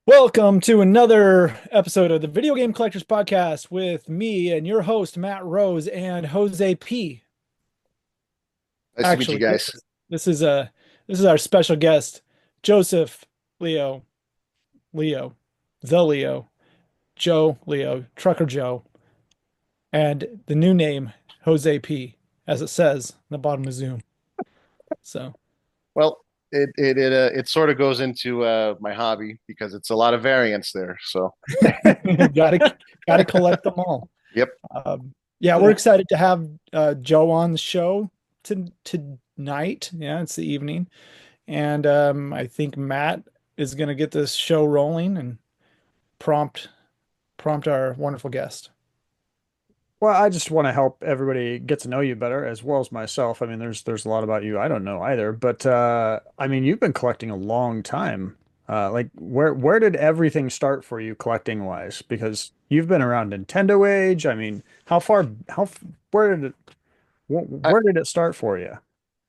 Welcome to another episode of the Video Game Collectors Podcast with me and your host, Matt Rose and Jose P. Nice to meet you Actually, guys. this is a this is our special guest, Joseph Leo, Leo, the Leo, Joe Leo, Trucker Joe, and the new name, Jose P, as it says in the bottom of Zoom. So Well, it sort of goes into my hobby because it's a lot of variance there. So, gotta gotta collect them all. yep. Yeah, we're excited to have Joe on the show tonight. Yeah, it's the evening, and I think Matt is going to get this show rolling and prompt prompt our wonderful guest. Well, I just want to help everybody get to know you better as well as myself. I mean, there's a lot about you I don't know either, but I mean, you've been collecting a long time. Like where did everything start for you collecting wise? Because you've been around Nintendo age. I mean, where did I, where did it start for you?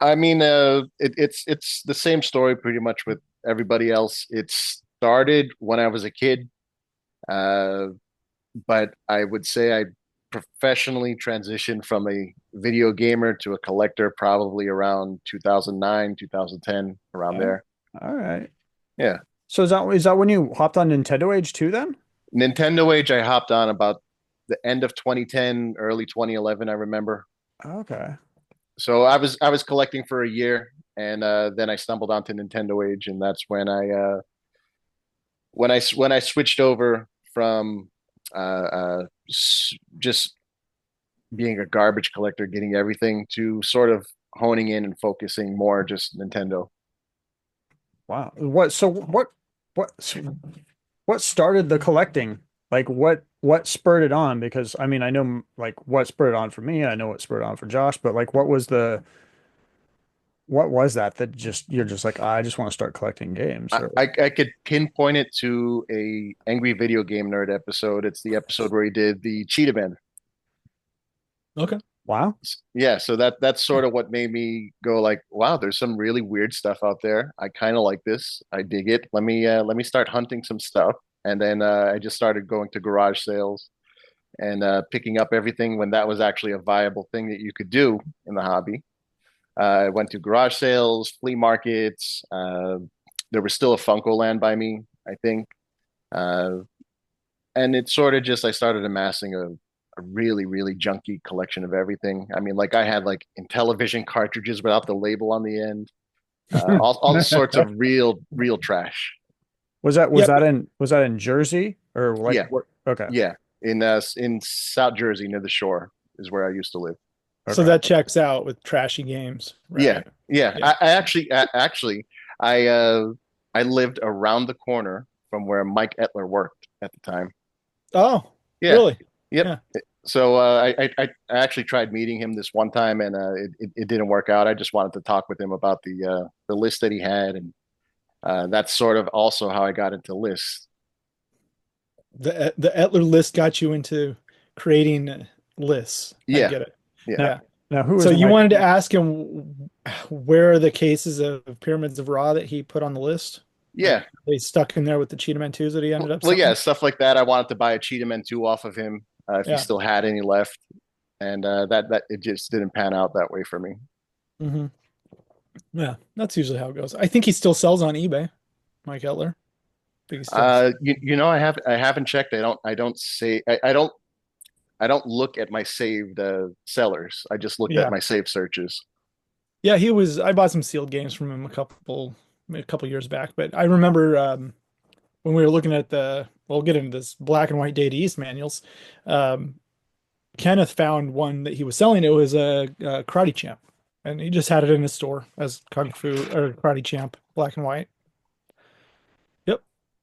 I mean, it's the same story pretty much with everybody else. It started when I was a kid, uh, but I would say I professionally transitioned from a video gamer to a collector probably around 2009, 2010, around Oh, there. all right. Yeah. So is that when you hopped on Nintendo age too then? Nintendoage, I hopped on about the end of 2010, early 2011, I remember. Okay. So I was collecting for a year, and then I stumbled onto Nintendoage, and that's when I switched over from just being a garbage collector, getting everything, to sort of honing in and focusing more just Nintendo. Wow. What started the collecting? Like what spurred it on? Because I mean, I know like what spurred it on for me, I know what spurred it on for Josh, but like what was that just you're just like, I just want to start collecting games I, or I could pinpoint it to a Angry Video Game Nerd episode. It's the episode where he did the Cheetah Man. Okay. wow. Yeah, so that's sort of what made me go like, wow, there's some really weird stuff out there. I kind of like this. I dig it. Let me start hunting some stuff. And then I just started going to garage sales and picking up everything when that was actually a viable thing that you could do in the hobby. I went to garage sales, flea markets. There was still a Funko Land by me, I think. Uh, and it sort of just I started amassing a really really junky collection of everything. I mean, like I had like Intellivision cartridges without the label on the end, all sorts of real trash. Yep. Was that in Jersey or like Yeah, what? Okay. yeah. In South Jersey near the shore is where I used to live. So Okay. that checks out with trashy games, Yeah, right? yeah. Yeah. I actually I lived around the corner from where Mike Etler worked at the time. Oh, Yeah, really? yep. Yeah. So I actually tried meeting him this one time, and it didn't work out. I just wanted to talk with him about the list that he had, and that's sort of also how I got into lists. The Etler list got you into creating lists. I Yeah, get it. yeah, Now, Yeah. now who So is you Mike? wanted to ask him where are the cases of Pyramids of Ra that he put on the list? yeah. Like they stuck in there with the Cheetah Man 2s that he ended up Well, yeah, selling? stuff like that. I wanted to buy a Cheetah Man 2 off of him if he Yeah. still had any left, and that it just didn't pan out that way for me. Hmm. Yeah. That's usually how it goes. I think he still sells on eBay, Mike Etler. I think he still. I haven't checked. I don't look at my saved sellers. I just looked at Yeah. my saved searches. Yeah, he was I bought some sealed games from him a couple years back, but I remember when we were looking at we'll get into this black and white Data East manuals. Um, Kenneth found one that he was selling. It was a Karate Champ, and he just had it in his store as Kung Fu or Karate Champ, black and white. Yep,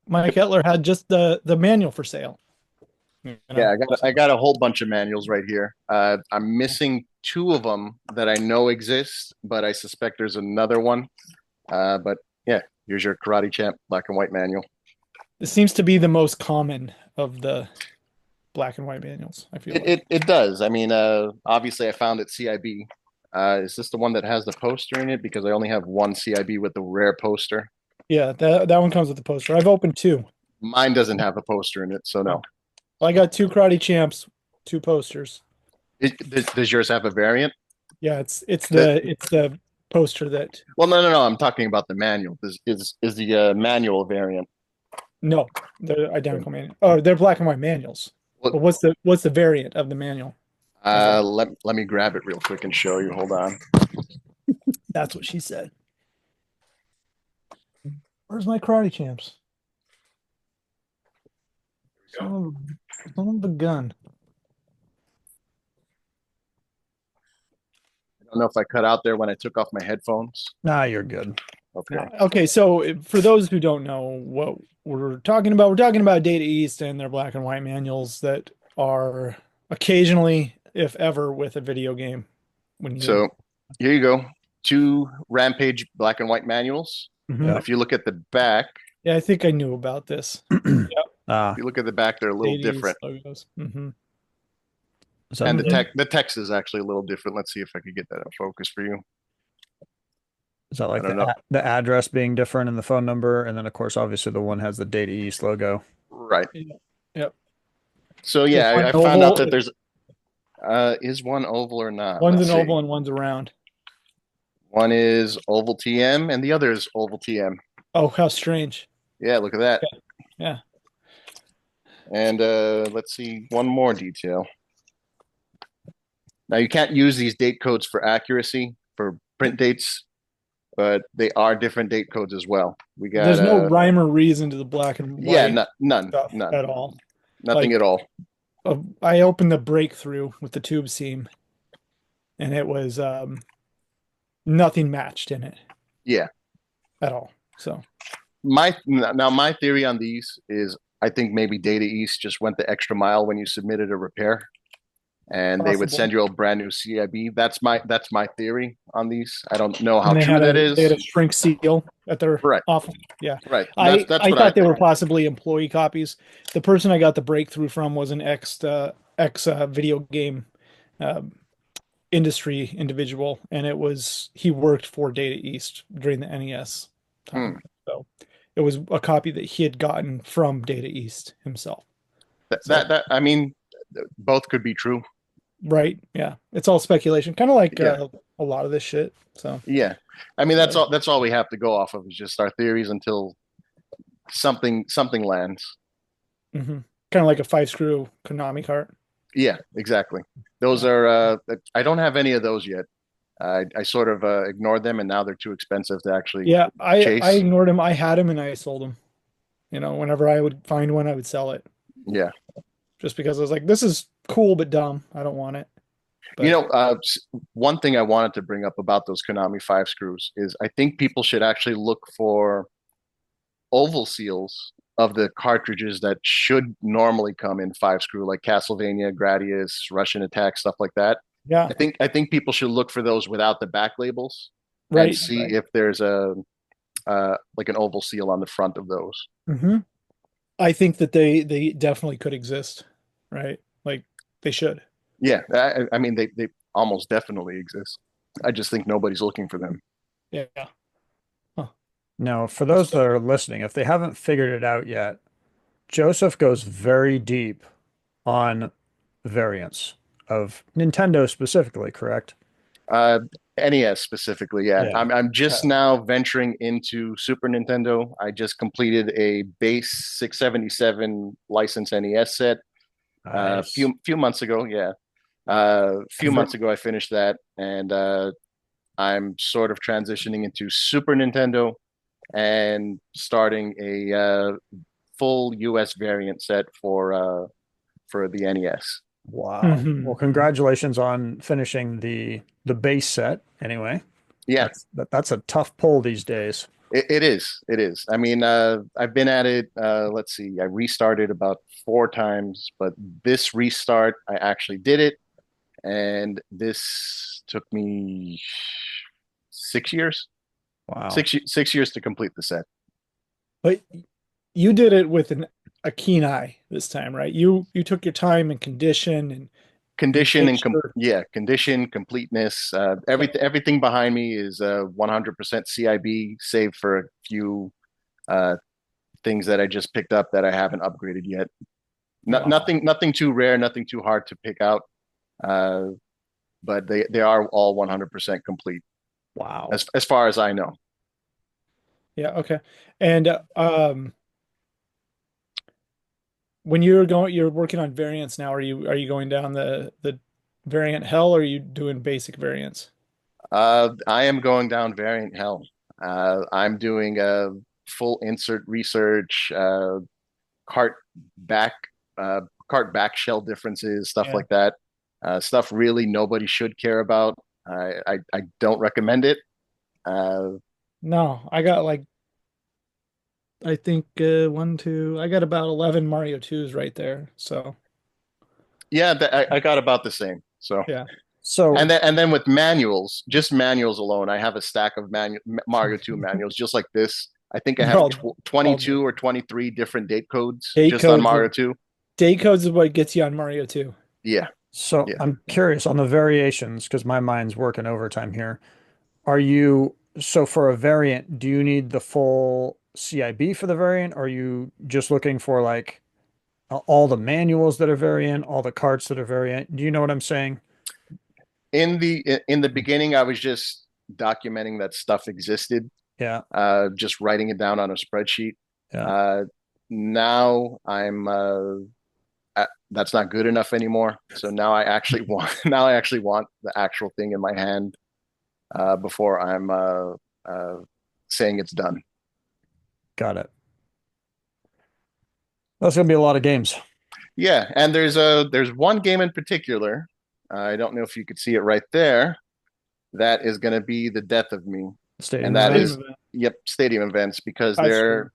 Mike Etler had just the manual for sale. You Yeah, know, I got a whole bunch of manuals right here. I'm missing two of them that I know exist, but I suspect there's another one. But yeah, here's your Karate Champ black and white manual. this seems to be the most common of the black and white manuals. I feel It like. it, it does. I mean, obviously I found it CIB. Is this the one that has the poster in it? Because I only have one CIB with the rare poster. Yeah, that one comes with the poster. I've opened two. Mine doesn't have a poster in it, so Oh, no. well, I got two Karate Champs, two posters. Does yours have a variant? Yeah, That it's the poster that well, no. I'm talking about the manual. This is the manual variant. no, they're identical manual. Oh, they're black and white manuals. Look, But what's the variant of the manual? Of that? let me grab it real quick and show you. Hold on. That's what she said. Where's my Karate Champs? Son of a gun. I don't know if I cut out there when I took off my headphones. Nah, you're good. Okay. Okay, so for those who don't know what we're talking about Data East and their black and white manuals that are occasionally, if ever, with a video game. When you, So here you go. Two Rampage black and white manuals. Mhm. Yeah. If you look at the back, Yeah, I think I knew about this. Yep, Ah, if you look at the back, they're a little Data East different. logos. is that And the, the text is actually a little different. Let's see if I could get that in focus for you. is that I like don't know. the address being different and the phone number, and then of course, obviously the one has the Data East logo. Right. Yep. Yep. So So yeah, one I found out oval, that there's is one oval or not? one's Let's an see. oval and one's a round. One is oval TM and the other is oval TM. Oh, how strange. Yeah, look at that. Yeah. And let's see one more detail. Now you can't use these date codes for accuracy for print dates, but they are different date codes as well. We got There's no rhyme or reason to the black and yeah, white stuff none, at all. nothing Like at all. I opened the breakthrough with the tube seam and it was nothing matched in it Yeah. at all. So My theory on these is I think maybe Data East just went the extra mile when you submitted a repair and they would possible. send you a brand new CIB. That's my theory on these. I don't know how And true that they had is. a shrink seal at their Right, office. Yeah. right. That's I what I thought they were think. possibly employee copies. The person I got the breakthrough from was an ex video game uh, industry individual, and it was he worked for Data East during the NES Hmm. time. So it was a copy that he had gotten from Data East himself. So That I mean, both could be true. right, yeah, it's all speculation, kind of like Yeah, a lot of this shit. So yeah. I mean, uh, that's all we have to go off of is just our theories until something lands. hmm kind of like a five screw Konami cart. Yeah, exactly. Those Yeah, are I don't have any of those yet. I sort of ignored them, and now they're too expensive to actually yeah. I chase. ignored him. I had him and I sold him. You know, whenever I would find one, I would sell it Yeah, just because I was like, this is cool but dumb. I don't want it. you But know, one thing I wanted to bring up about those Konami five screws is I think people should actually look for oval seals of the cartridges that should normally come in five screw, like Castlevania, Gradius, Russian Attack, stuff like that. yeah, I think people should look for those without the back labels and right. see if there's a like an oval seal on the front of those. hmm I think that they definitely could exist, right? Like they should. Yeah, I mean they almost definitely exist. I just think nobody's looking for them. Yeah. Huh. Now, for those that are listening, if they haven't figured it out yet, Joseph goes very deep on variants of Nintendo specifically, correct? Uh, NES specifically, yeah. Yeah. I'm just Okay. now venturing into Super Nintendo. I just completed a base 677 license NES set Nice. few months ago. Yeah, few Ver- months ago I finished that, and I'm sort of transitioning into Super Nintendo and starting a full US variant set for the NES. Wow. Well, hmm congratulations on finishing the base set anyway. Yeah, That's a tough pull these days. it is. It is. I mean, I've been at it. Let's see. I restarted about four times, but this restart, I actually did it, and this took me 6 years. Wow. 6 years to complete the set. But you did it with a keen eye this time, right? You took your time and condition and you Condition made and sure. yeah, condition, completeness. Everything behind me is 100% CIB, save for a few uh, things that I just picked up that I haven't upgraded yet. Wow. Nothing too rare, nothing too hard to pick out. Uh, but they are all 100% complete Wow. as far as I know. Yeah, okay. And when you're working on variants now, are you going down the variant hell, or are you doing basic variants? I am going down variant hell. I'm doing a full insert research, cart back, uh, cart back shell differences, stuff Yeah. like that. Stuff really nobody should care about. I don't recommend it. Uh, No, I got like I think one, two, I got about 11 Mario 2s right there. So yeah, I got about the same. So yeah. So and then with manuals, just manuals alone, I have a stack of Mario 2 manuals just like this. I think I They're have all 22 or 23 different date codes date just on codes. Mario 2. Date codes is what gets you on Mario 2. Yeah, so yeah. I'm curious on the variations because my mind's working overtime here. Are you so for a variant, do you need the full CIB for the variant? Or are you just looking for like all the manuals that are variant, all the carts that are variant? Do you know what I'm saying? In the beginning, I was just documenting that stuff existed, Yeah, just writing it down on a spreadsheet. yeah. Uh, Now that's not good enough anymore. So now I actually want now I actually want the actual thing in my hand before I'm saying it's done. Got it. That's gonna be a lot of games. Yeah, and there's one game in particular. I don't know if you could see it right there. That is going to be the death of me, and Stadium that Stadium events. is event. yep, stadium events because 5 screw.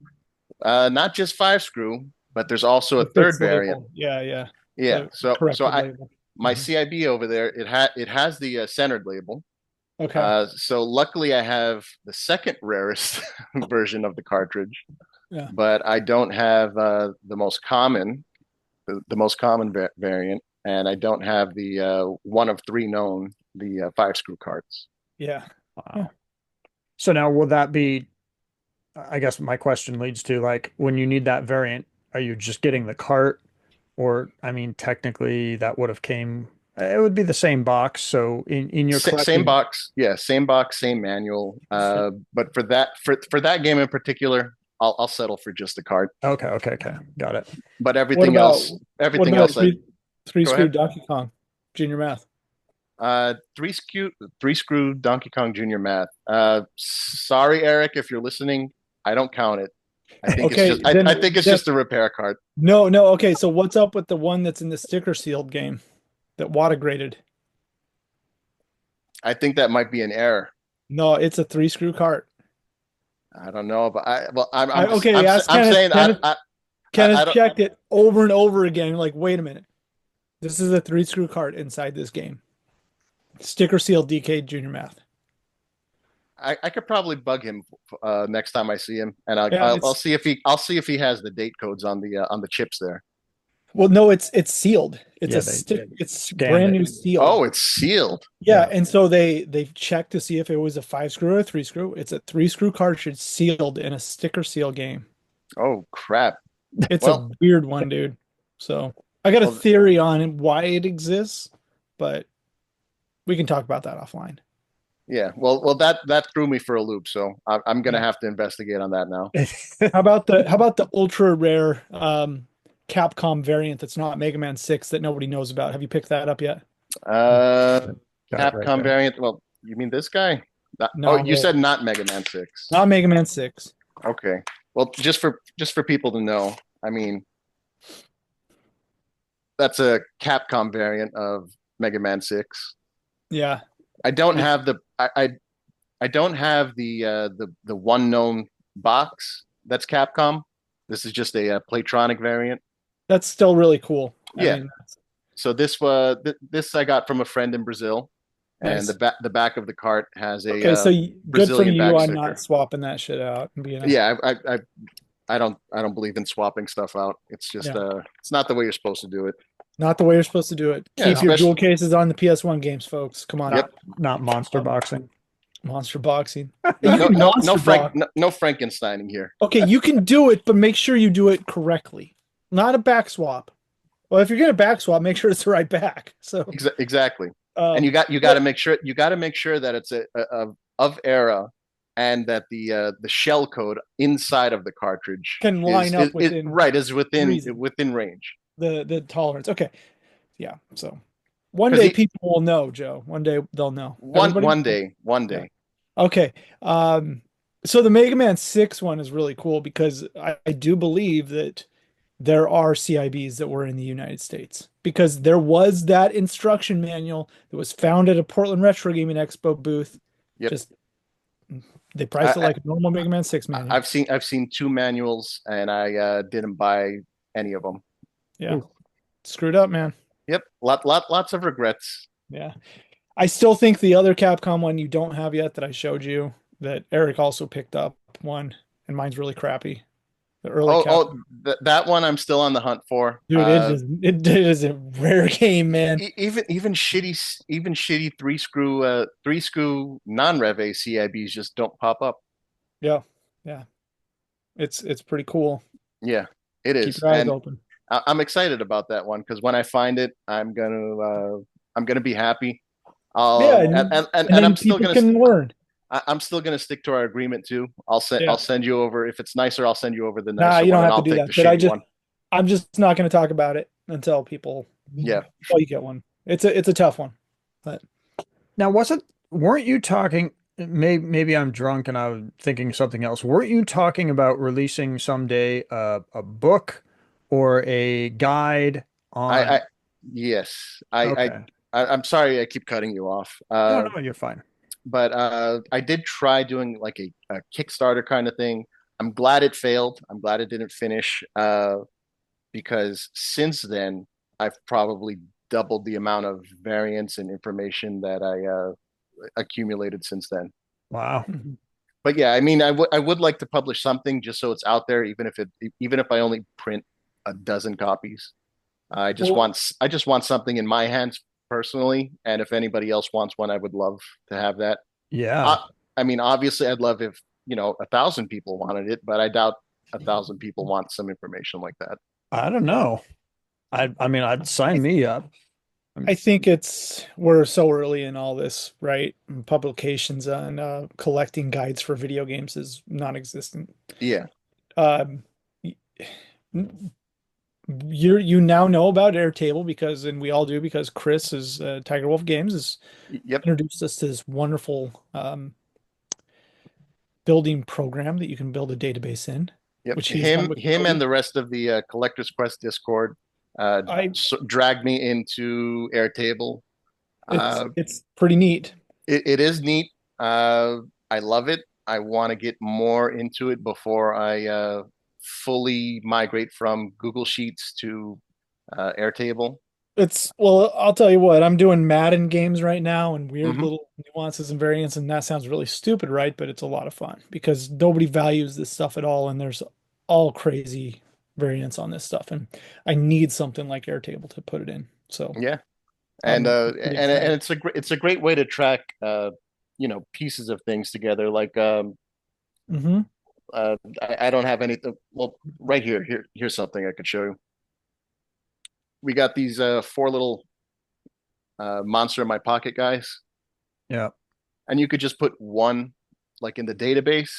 they're not just five screw, but there's also a The third fixed variant. label. Yeah, yeah. Yeah, The so corrected I label. my Hmm. CIB over there it has the centered label. Okay. So luckily I have the second rarest version of the cartridge, Yeah. but I don't have the most common the most common variant, and I don't have the one of three known the five screw carts. Yeah. Yeah. Wow. So now will that be, I guess my question leads to like when you need that variant, are you just getting the cart? Or I mean, technically that would have came, it would be the same box. So in your Same collecting, box, yeah, same box, same manual. But for that game in particular, I'll settle for just the cart. okay, okay, okay. Got it. But What about what everything about else, I three go screw ahead. Donkey Kong Junior Math? Three screw Donkey Kong Junior Math. Sorry, Eric, if you're listening, I don't count it. Okay, I think it's then just a repair cart. no, no. Okay, so what's up with the one that's in the sticker sealed game that water graded? I think that might be an error. No, it's a 3 screw cart. I don't know, but I okay, ask I'm Kenneth. saying I Kenneth don't. checked it over and over again. Like, wait a minute. This is a 3 screw cart inside this game. Sticker sealed DK Junior Math. I could probably bug him next time I see him, and Yeah, I'll it's see if he has the date codes on the chips there. well, no, it's sealed. It's Yeah, a they stick. It's scanned brand it. new sealed. Oh, it's sealed. Yeah, Yeah. and so they've checked to see if it was a 5 screw or a 3 screw. It's a 3 screw cartridge sealed in a sticker seal game. Oh crap. It's a Well, weird one, dude. So I got a well, theory on why it exists, but we can talk about that offline. yeah. Well, that threw me for a loop. So I'm gonna Yeah. have to investigate on that now. How about the ultra rare Capcom variant that's not Mega Man 6 that nobody knows about? Have you picked that up yet? Uh, Got it right Capcom there. variant. Well, you mean this guy? Oh, you No, said not Mega Man 6. not Mega Man 6. Okay. Well, just for people to know, I mean, that's a Capcom variant of Mega Man 6. Yeah. I don't It's have I don't have the one known box that's Capcom. This is just a Playtronic variant. that's still really cool. I Yeah. mean, So this I got from a friend in Brazil, and nice. the back of the cart has a Okay, so good for Brazilian you bag on not sticker. swapping that shit out and being a Yeah, I don't believe in swapping stuff out. It's just yeah, it's not the way you're supposed to do it. not the way you're supposed to do it. Yeah, Keep your Not jewel especially cases on the PS1 games, folks. Come on. yep. not monster boxing. Monster boxing. No, You no, can no, no, monster box. no Frankensteining here. Okay, you can do it, but make sure you do it correctly. Not a back swap. Well, if you're gonna back swap, make sure it's the right back. So, Exactly. And um, you got but to make sure that it's of era, and that the shell code inside of the cartridge can line up is within right, is reason, within range. the tolerance. Okay, yeah. So one Because day people will know, Joe. One day they'll know. Everybody. one Yeah. day. Okay. So the Mega Man 6 one is really cool because I do believe that there are CIBs that were in the United States because there was that instruction manual that was found at a Portland Retro Gaming Expo booth. Yep. Just they priced it I, like a normal Mega Man 6 manual. I've seen two manuals, and I didn't buy any of them. Yeah. Screwed up, man. Yep, lots of regrets. Yeah. I still think the other Capcom one you don't have yet that I showed you that Eric also picked up one and mine's really crappy. The early Capcom. That one I'm still on the hunt for. Dude, it is a rare game, man. Even shitty three screw non-rev CIBs just don't pop up. Yeah. Yeah. It's pretty cool. Yeah, it Keep is, your eyes and open. I'm excited about that one because when I find it, I'm gonna be happy. Yeah, and And then people can learn. I'm still gonna stick to our agreement too. Yeah. I'll send you over if it's nicer. I'll send you over the Nah, nicer you one, don't and have to I'll do take that. the But shitty one. I'm just not going to talk about it until people Yeah, you get one. It's a tough one. But Now, weren't you talking, maybe I'm drunk and I'm thinking something else. Weren't you talking about releasing someday a book or a guide I on, yes, okay. I'm sorry I keep cutting you off. No, no, you're fine. But I did try doing like a Kickstarter kind of thing. I'm glad it failed. I'm glad it didn't finish. Because since then I've probably doubled the amount of variants and information that I accumulated since then. Wow. mhm. But yeah, I mean, I would like to publish something just so it's out there, even if I only print a dozen copies. Well, I just want something in my hands personally, and if anybody else wants one, I would love to have that. Yeah. Uh, I mean, obviously, I'd love if 1,000 people wanted it, but I doubt 1,000 people want some information like that. I don't know. I mean, I'd sign I, me up. I think we're so early in all this, right? Publications on collecting guides for video games is non-existent. Yeah. Um, you now know about Airtable because, and we all do because Chris is Tiger Wolf Games has Yep. introduced us to this wonderful building program that you can build a database in, Yep. which he's done with Him, and Cody. the rest of the Collectors Quest Discord I dragged me into Airtable. it's Uh, it's pretty neat. it is neat. I love it. I want to get more into it before I fully migrate from Google Sheets to Airtable. It's well, I'll tell you what, I'm doing Madden games right now and weird Hmm. little nuances and variants, and that sounds really stupid, right? But it's a lot of fun because nobody values this stuff at all, and there's all crazy variants on this stuff, and I need something like Airtable to put it in. So Yeah, I'm pretty and excited. it's a great way to track pieces of things together. Like Hmm. I don't have anything. Well, right here's something I could show you. We got these four little monster in my pocket guys, Yeah. and you could just put one like in the database,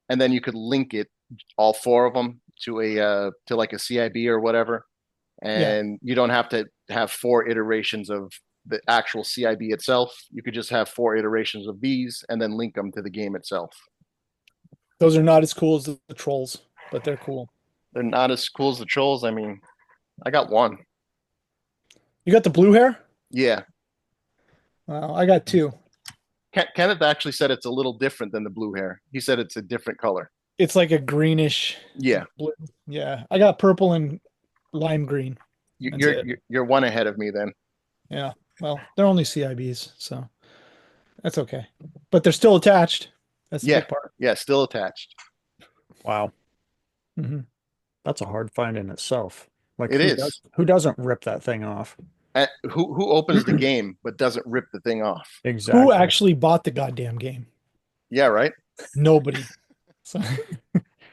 and then you could link it, all four of them, to a to like a CIB or whatever, Yeah, and you don't have to have four iterations of the actual CIB itself. You could just have four iterations of these and then link them to the game itself. those are not as cool as the trolls, but they're cool. They're not as cool as the trolls. I mean, I got one. You got the blue hair? Yeah. Well, I got two. Kenneth actually said it's a little different than the blue hair. He said it's a different color. It's like a greenish Yeah. blue. Yeah, I got purple and lime green. That's it. You're one ahead of me then. Yeah. Well, they're only CIBs, so that's okay. But they're still attached. That's the Yeah. big part. Yeah, still attached. Wow. Hmm. That's a hard find in itself. Like It is. who doesn't rip that thing off? Who opens the game but doesn't rip the thing off? Who Exactly. actually bought the goddamn game? Yeah, right. Nobody. So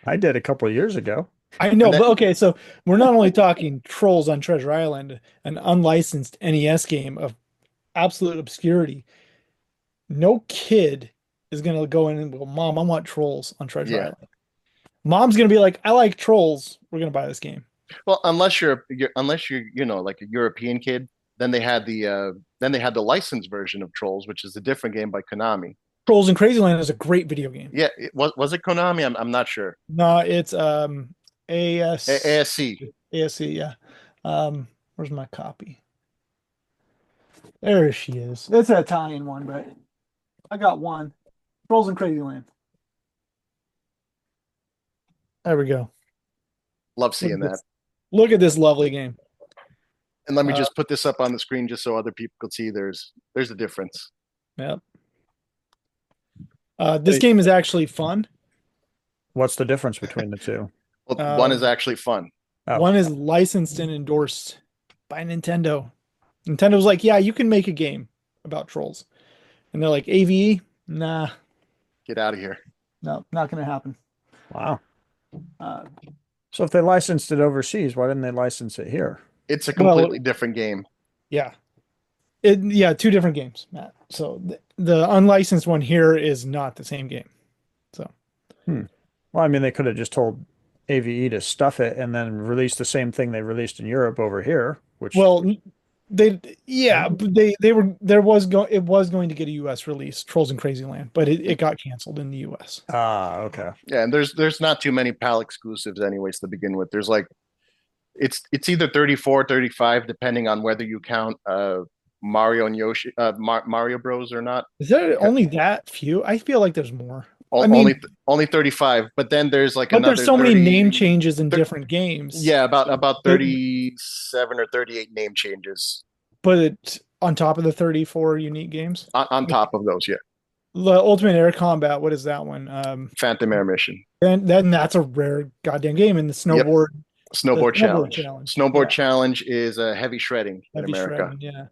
I did a couple of years ago. I And know, that but okay, so we're not only talking Trolls on Treasure Island, an unlicensed NES game of absolute obscurity. No kid is gonna go in and go, Mom, I want Trolls on Treasure yeah. Island. Mom's gonna be like, I like Trolls. We're gonna buy this game. Well, unless you're like a European kid, then they had the licensed version of Trolls, which is a different game by Konami. Trolls in Crazyland is a great video game. Yeah, was it Konami? I'm not sure. No, it's AS ASC. ASC, yeah. Where's my copy? There she is. It's an Italian one, but I got one. Trolls in Crazyland. There we go. Love Look seeing at that. this. Look at this lovely game. And let me Uh, just put this up on the screen just so other people could see there's a difference. yeah. This game is actually fun. What's the difference between the two? Well, one is Um, actually fun. Oh, One is licensed and endorsed by Nintendo. Nintendo's like, yeah, you can make a game about trolls. And they're like, AVE? Nah, Get out of here. no, not gonna happen. wow. Uh, So if they licensed it overseas, why didn't they license it here? It's a well, completely different game. yeah. Yeah, two different games, Matt. So the unlicensed one here is not the same game. So Hmm. Well, I mean, they could have just told AVE to stuff it and then release the same thing they released in Europe over here, which, well, they yeah, but they were it was going to get a US release, Trolls in Crazyland, but it got canceled in the US. okay. Yeah, and there's not too many PAL exclusives anyways to begin with. There's like it's either 34, 35, depending on whether you count Mario and Yoshi, Mario Bros or not. Is there Because only that few? I feel like there's more. I mean, only 35, but then there's like but there's another so many name 30, changes in thir different games. yeah, about But 37 or 38 name changes on top of the 34 unique games, on like top of those. Yeah, the Ultimate Air Combat, what is that one? Phantom Air Mission. Then that's a rare goddamn game. And Yep, the Snowboard snowboard Challenge. challenge. Snowboard Yeah, Challenge is a heavy shredding in heavy America. shredding. Yeah,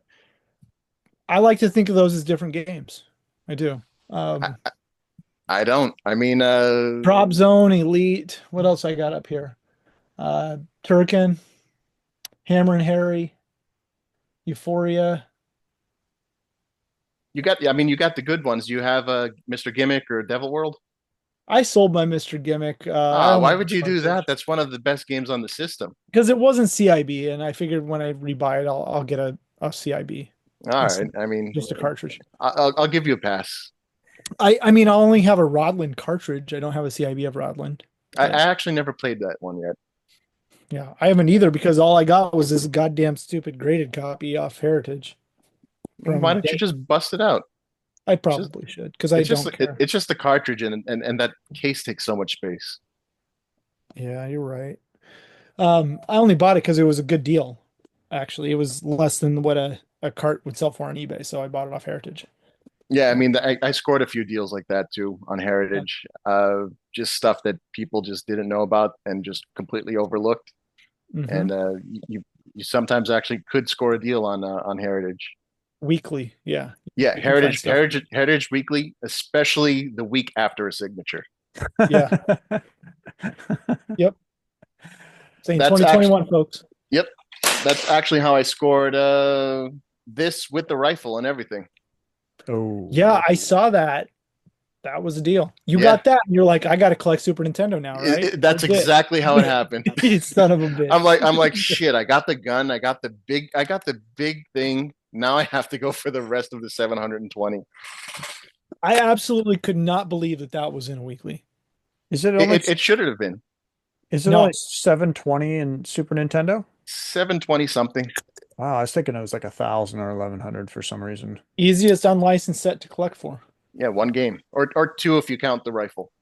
I like to think of those as different games. I do. I, Um, I don't. I mean, Drop Zone, Elite. What else I got up here? Turrican, Hammer and Harry, Euphoria. you got the good ones. You have Mr. Gimmick or Devil World. I sold my Mr. Gimmick. I Ah, only why have would you a do that? cartridge That's one of the best games on the system. because it wasn't CIB, and I figured when I rebuy it, I'll get a CIB All right. instead I mean, of just a cartridge. I'll give you a pass. I mean, I only have a Rodland cartridge. I don't have a CIB of Rodland. I But actually never played that one yet. yeah, I haven't either because all I got was this goddamn stupid graded copy off Heritage Why from. don't you just bust it out? I It's just probably should because I don't care. it's just the cartridge and that case takes so much space. Yeah, you're right. I only bought it because it was a good deal. Actually, it was less than what a cart would sell for on eBay, so I bought it off Heritage. Yeah, I So, mean, I scored a few deals like that too on yeah. Heritage. Just stuff that people just didn't know about and just completely overlooked. Hmm. And you sometimes actually could score a deal on Heritage. Weekly, yeah, Yeah, you can find stuff. Heritage Weekly, especially the week after a signature. Yeah, yep. Saying That's actually 2021, folks. Yep, that's actually how I scored this with the rifle and everything. Oh, Yeah, I saw that. That was a deal. You Yeah, got that, and you're like, I got to collect Super Nintendo now, right? I that's did. exactly how it happened. You son of a bitch. I'm like shit. I got the gun. I got the big thing. Now I have to go for the rest of the 720. I absolutely could not believe that that was in a weekly. is it only It should have been is it No, only 720 in Super Nintendo? 720 something. Wow, I was thinking it was like 1,000 or 1,100 for some reason. easiest unlicensed set to collect for. Yeah, one game or two if you count the rifle.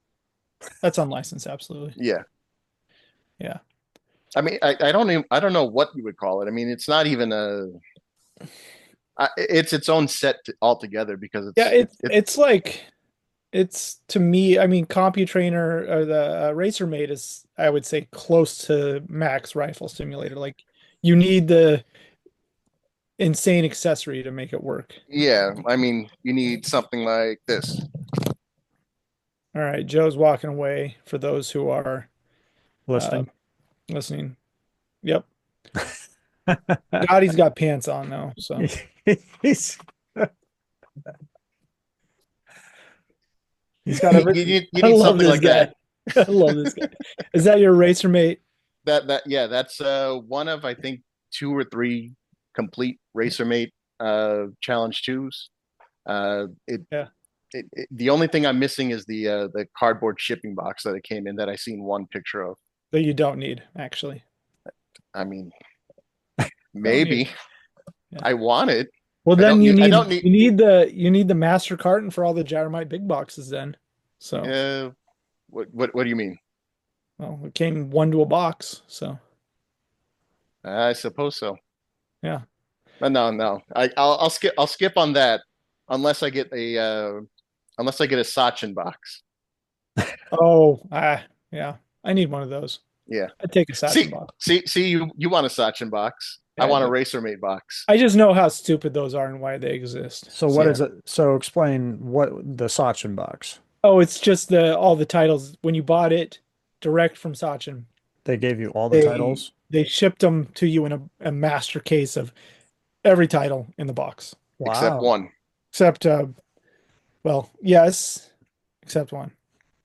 That's unlicensed, absolutely. Yeah. Yeah. I mean, I don't know what you would call it. I mean, it's not even it's its own set altogether because Yeah, it's it's like it's to me, I mean, CompuTrainer or the Racer Mate is, I would say, close to max rifle simulator. Like you need insane accessory to make it work. Yeah, I mean, you need something like this. All right, Joe's walking away for those who are uh, Listening. listening. Yep. God, he's got pants on though. So He's he's got You, everything. you I need love something this like that. guy. I love this guy. Is that your racer mate? Yeah, that's one of I think two or three complete RacerMate challenge twos. It, Yeah, the only thing I'm missing is the cardboard shipping box that it came in that I seen one picture of. that you don't need actually. I mean, Don't need it. maybe Yeah. I want it. Well, I then don't need. I don't need. you need the master carton for all the Gyromite big boxes then. So, Uh, what do you mean? well, it came one to a box. So, I suppose so. yeah. But no. I'll skip. I'll skip on that unless I get a Sachin box. Oh, yeah. I need one of those. Yeah. I'd take a Sachin See, box. see, you want a Sachin box. I Yeah, want a but RacerMate box. I just know how stupid those are and why they exist. So what Yeah. is it? So explain what the Sachin box. Oh, it's just the all the titles when you bought it direct from Sachin. They gave you all the They titles. they shipped them to you in a master case of every title in the box, Except Wow. one. except well, yes, except one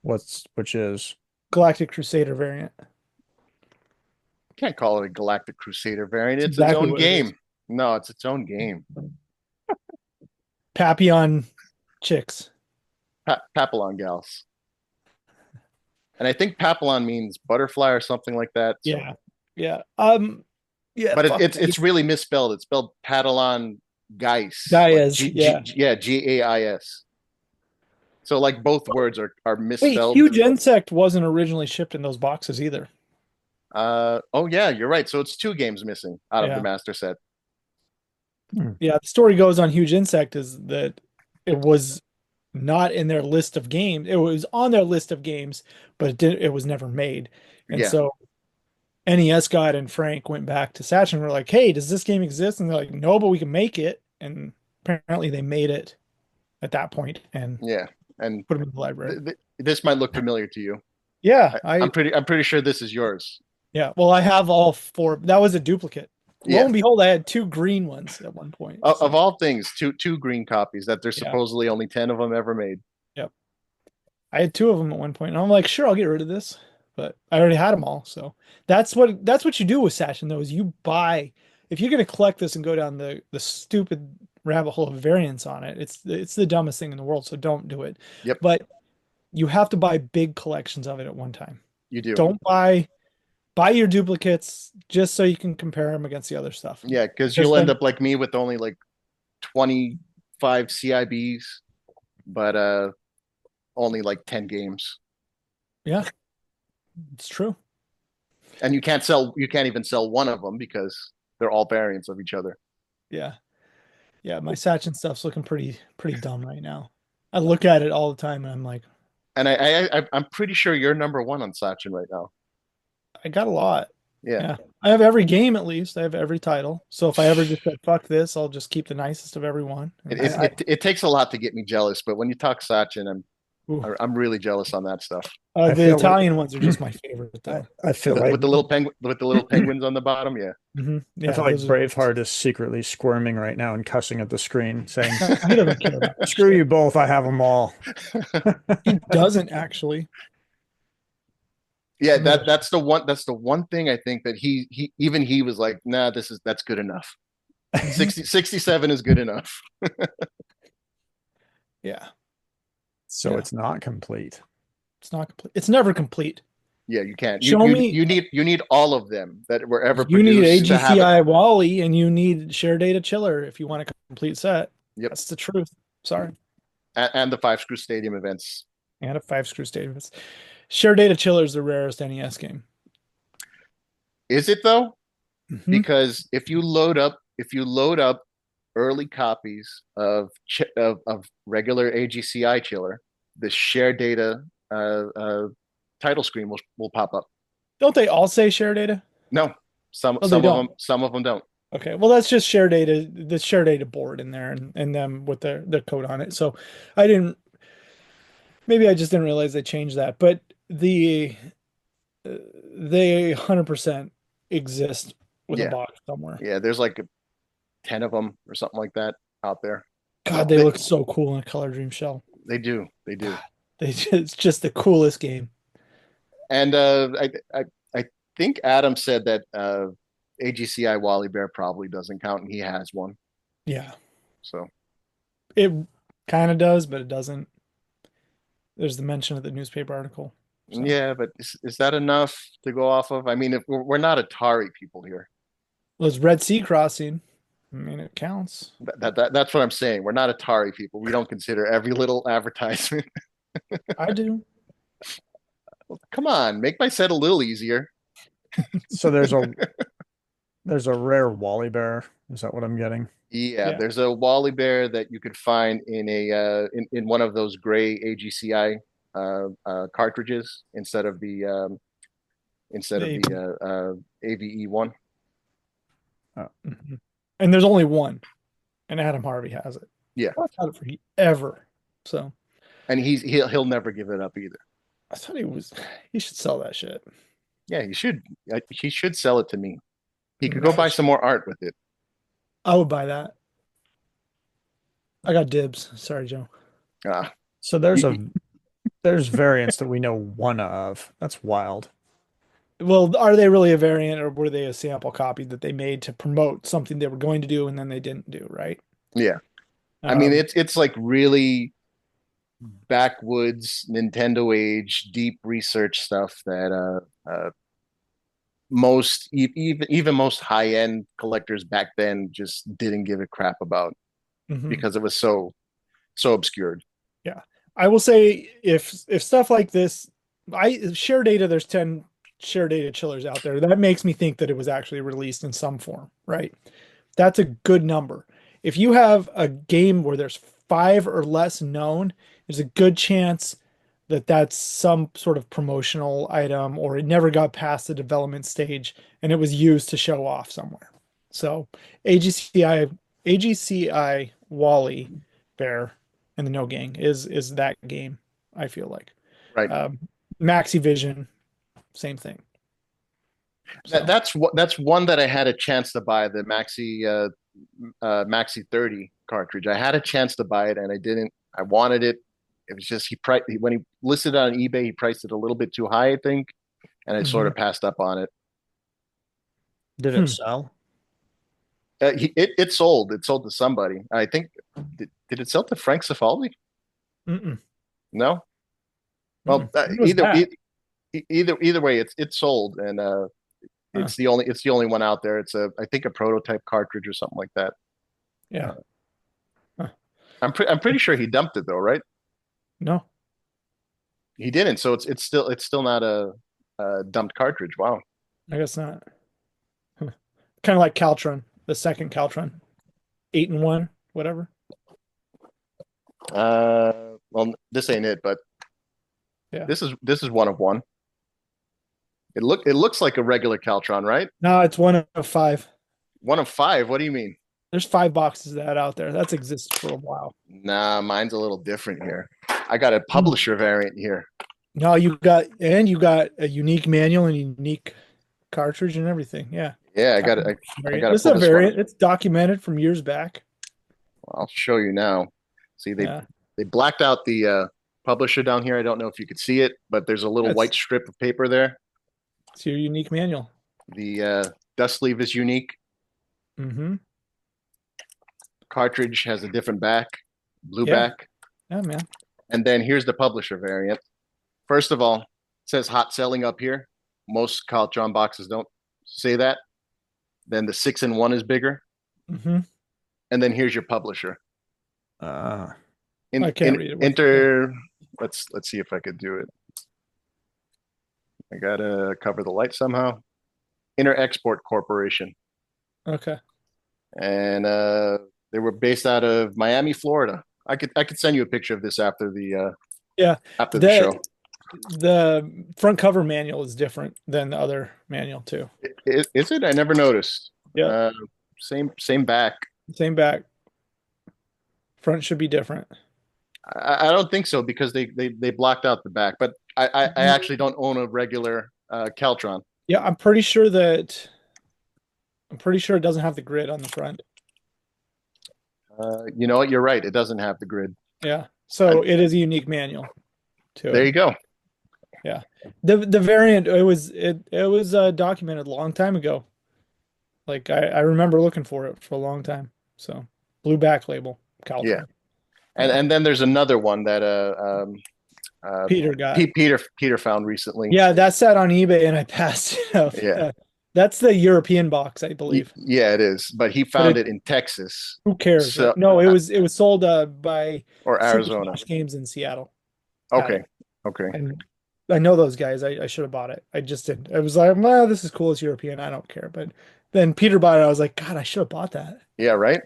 Which is Galactic Crusader variant. Can't call it a Galactic Crusader variant. It's It's its exactly own what it is. game. No, it's its own game. Papillon chicks. Papillon gals. And I think Papillon means butterfly or something like that. So, Yeah, yeah. Yeah. but Fuck it's really misspelled. It's spelled Patalon Gais, like Gaias. Yeah. yeah, Gais. So like both words are Wait, misspelled. Huge Insect wasn't originally shipped in those boxes either. Oh yeah, you're right. So it's two games missing out of the Yeah. master set. Hmm. Yeah. The story goes on Huge Insect is that it was not in their list of games. It was on their list of games, but it was never made. And Yeah. so NES God and Frank went back to Saturn and were like, "Hey, does this game exist?" And they're like, "No, but we can make it." And apparently they made it at that point and Yeah. And put them in the library. this might look familiar to you. Yeah, I'm pretty sure this is yours. yeah. Well, I have all four. That was a duplicate. Lo Yeah. and behold, I had two green ones at one point. Of So all things, two green copies that there's yeah, supposedly only 10 of them ever made. yep. I had two of them at one point, and I'm like, sure, I'll get rid of this, but I already had them all. So that's what you do with Sachin though, is you buy if you're gonna collect this and go down the stupid rabbit hole of variants on it. It's the dumbest thing in the world, so don't do it. Yep, But you have to buy big collections of it at one time. you do. Don't buy your duplicates just so you can compare them against the other stuff. Yeah, because Because you'll end then, up like me with only like 25 CIBs, but only like 10 games. yeah, it's true. And you can't even sell one of them because they're all variants of each other. Yeah. Yeah, my Sachin stuff's looking pretty dumb right now. I look at it all the time and I'm like, And I'm pretty sure you're number one on Sachin right now. I got a lot. Yeah. Yeah. I have every game at least. I have every title. So if I ever just said fuck this, I'll just keep the nicest of every one. It, And it, it, it takes a lot to get me jealous, but when you talk Sachin, ooh. I'm really jealous on that stuff. I The feel like Italian ones are just my favorite I, though. I feel With, like with the little penguins on the bottom, yeah. Yeah, I feel like those are, Braveheart is secretly squirming right now and cussing at the screen, saying, no, he doesn't care about that "Screw shit. you both! I have them all." He doesn't actually. Yeah, I'm gonna- that's the one thing I think that he was like, nah, that's good enough. 67 is good enough. Yeah, So Yeah. it's not complete. it's not complete. It's never complete. Yeah, you can't. Show me You need all of them that were ever you need produced to have it. AGCI Wally and you need Share Data Chiller if you want a complete set. Yep. That's the truth. Sorry. And the five screw stadium events. And a 5-screw statements. Share Data Chiller is the rarest NES game. Is it though? Mhm. Because if you load up early copies of regular AGCI chiller, the share data title screen will pop up. Don't they all say Share Data? No, Oh, they don't. some of them don't. Okay, well that's just share data, the share data board in there, and them with the code on it. So I didn't, maybe I just didn't realize they changed that, but the they 100% exist with a Yeah, box somewhere. yeah. There's like 10 of them or something like that out there. God, they look so cool in a Color Dream shell. They do, they do. God, it's just the coolest game. And I think Adam said that AGCI Wally Bear probably doesn't count, and he has one. Yeah, So it kind of does, but it doesn't. There's the mention of the newspaper article. So yeah, but is that enough to go off of? I mean, if we're not Atari people here. well, it's Red Sea Crossing. I mean, it counts. That's what I'm saying. We're not Atari people. We don't consider every little advertisement. I do. Come on, make my set a little easier. So there's a rare Wally bear. Is that what I'm getting? Yeah, Yeah. there's a Wally Bear that you could find in in one of those gray AGCI cartridges instead of They, the AVE one. Oh. mhm. And there's only one, and Adam Harvey has it. Yeah, I've had it for ever. So and he'll never give it up either. I thought he should sell that shit. Yeah, he should sell it to me. He could go buy I some more art with it. would buy that. I got dibs. Sorry, Joe. Ah, So there's variants that we know one of. That's wild. Well, are they really a variant or were they a sample copy that they made to promote something they were going to do and then they didn't do, right? yeah. I mean, Um, it's like really backwoods Nintendoage deep research stuff that even most high end collectors back then just didn't give a crap about mhm. because it was so obscured. Yeah. I will say if stuff like this, I share data, there's 10 share data chillers out there. That makes me think that it was actually released in some form, right? That's a good number. If you have a game where there's five or less known, there's a good chance that that's some sort of promotional item or it never got past the development stage and it was used to show off somewhere. So AGCI Wally Bear and the No Gang is that game, I feel like. Right. Um, Maxi Vision, same thing. So That's one that I had a chance to buy, the Maxi 30 cartridge. I had a chance to buy it and I didn't. I wanted it. It was just when he listed it on eBay, he priced it a little bit too high, I think, and I sort mhm. of passed up on it. Did it Hmm. sell? It sold. It sold to somebody. I think did it sell to Frank Cifaldi? Mm-mm. No. Mm-mm. Well, When was that? either way, it's sold, and Huh. it's the only one out there. It's I think a prototype cartridge or something like that. Yeah. Uh, Huh. I'm pretty sure he dumped it though, right? No, He didn't, so it's still not a dumped cartridge. Wow. I guess not. Huh. Kind of like Caltron, the second Caltron, 8-in-1, whatever. Well, this ain't it, but Yeah. this is one of one. It looks like a regular Caltron, right? No, it's one of five. One of five. What do you mean? There's five boxes of that out there. That's existed for a while. Nah, mine's a little different here. I got a Hmm. publisher variant here. No, you got a unique manual and a unique cartridge and everything. Yeah. Yeah, I got to This is pull a this one up. variant. It's documented from years back. I'll show you now. See, Yeah. they blacked out the publisher down here. I don't know if you could see it, but there's a little white That's strip of paper there. it's your unique manual. The dust sleeve is unique. Mm-hmm. Cartridge has a different back, blue Yeah. back. Yeah, man. And then here's the publisher variant. First of all, it says hot selling up here. Most Caltron boxes don't say that. Then the 6-in-1 is bigger. Mm-hmm. And then here's your publisher. Uh, I can't read it. Enter. Let's see if I could do it. I gotta cover the light somehow. Inter Export Corporation, Okay. and they were based out of Miami, Florida. I could send you a picture of this Yeah. after the show. The front cover manual is different than the other manual too. Is it? I never noticed. Yeah. Uh, same back. Same back. Front should be different. I don't think so because they blocked out the back. But I actually don't own a regular Caltron. Yeah, I'm pretty sure it doesn't have the grid on the front. You know what? You're right. It doesn't have the grid. Yeah. I, So it is a unique manual to there it. you go. Yeah. The variant it was documented a long time ago. Like I remember looking for it for a long time. So blue back label, Yeah. Caltron. And Yeah. and then there's another one that uh Peter got. Peter found recently. Yeah, that sat on eBay and I passed it up. Yeah. That's the European box, I believe. Yeah, it is. But he But found it in Texas. who cares, right? So No, it was sold by or Super Arizona. Smash Games in Seattle. Had Okay. it. Okay. And I know those guys. I should have bought it. I just didn't. I was like, well, this is cool. It's European. I don't care. But then Peter bought it. I was like, God, I should have bought that. Yeah, right.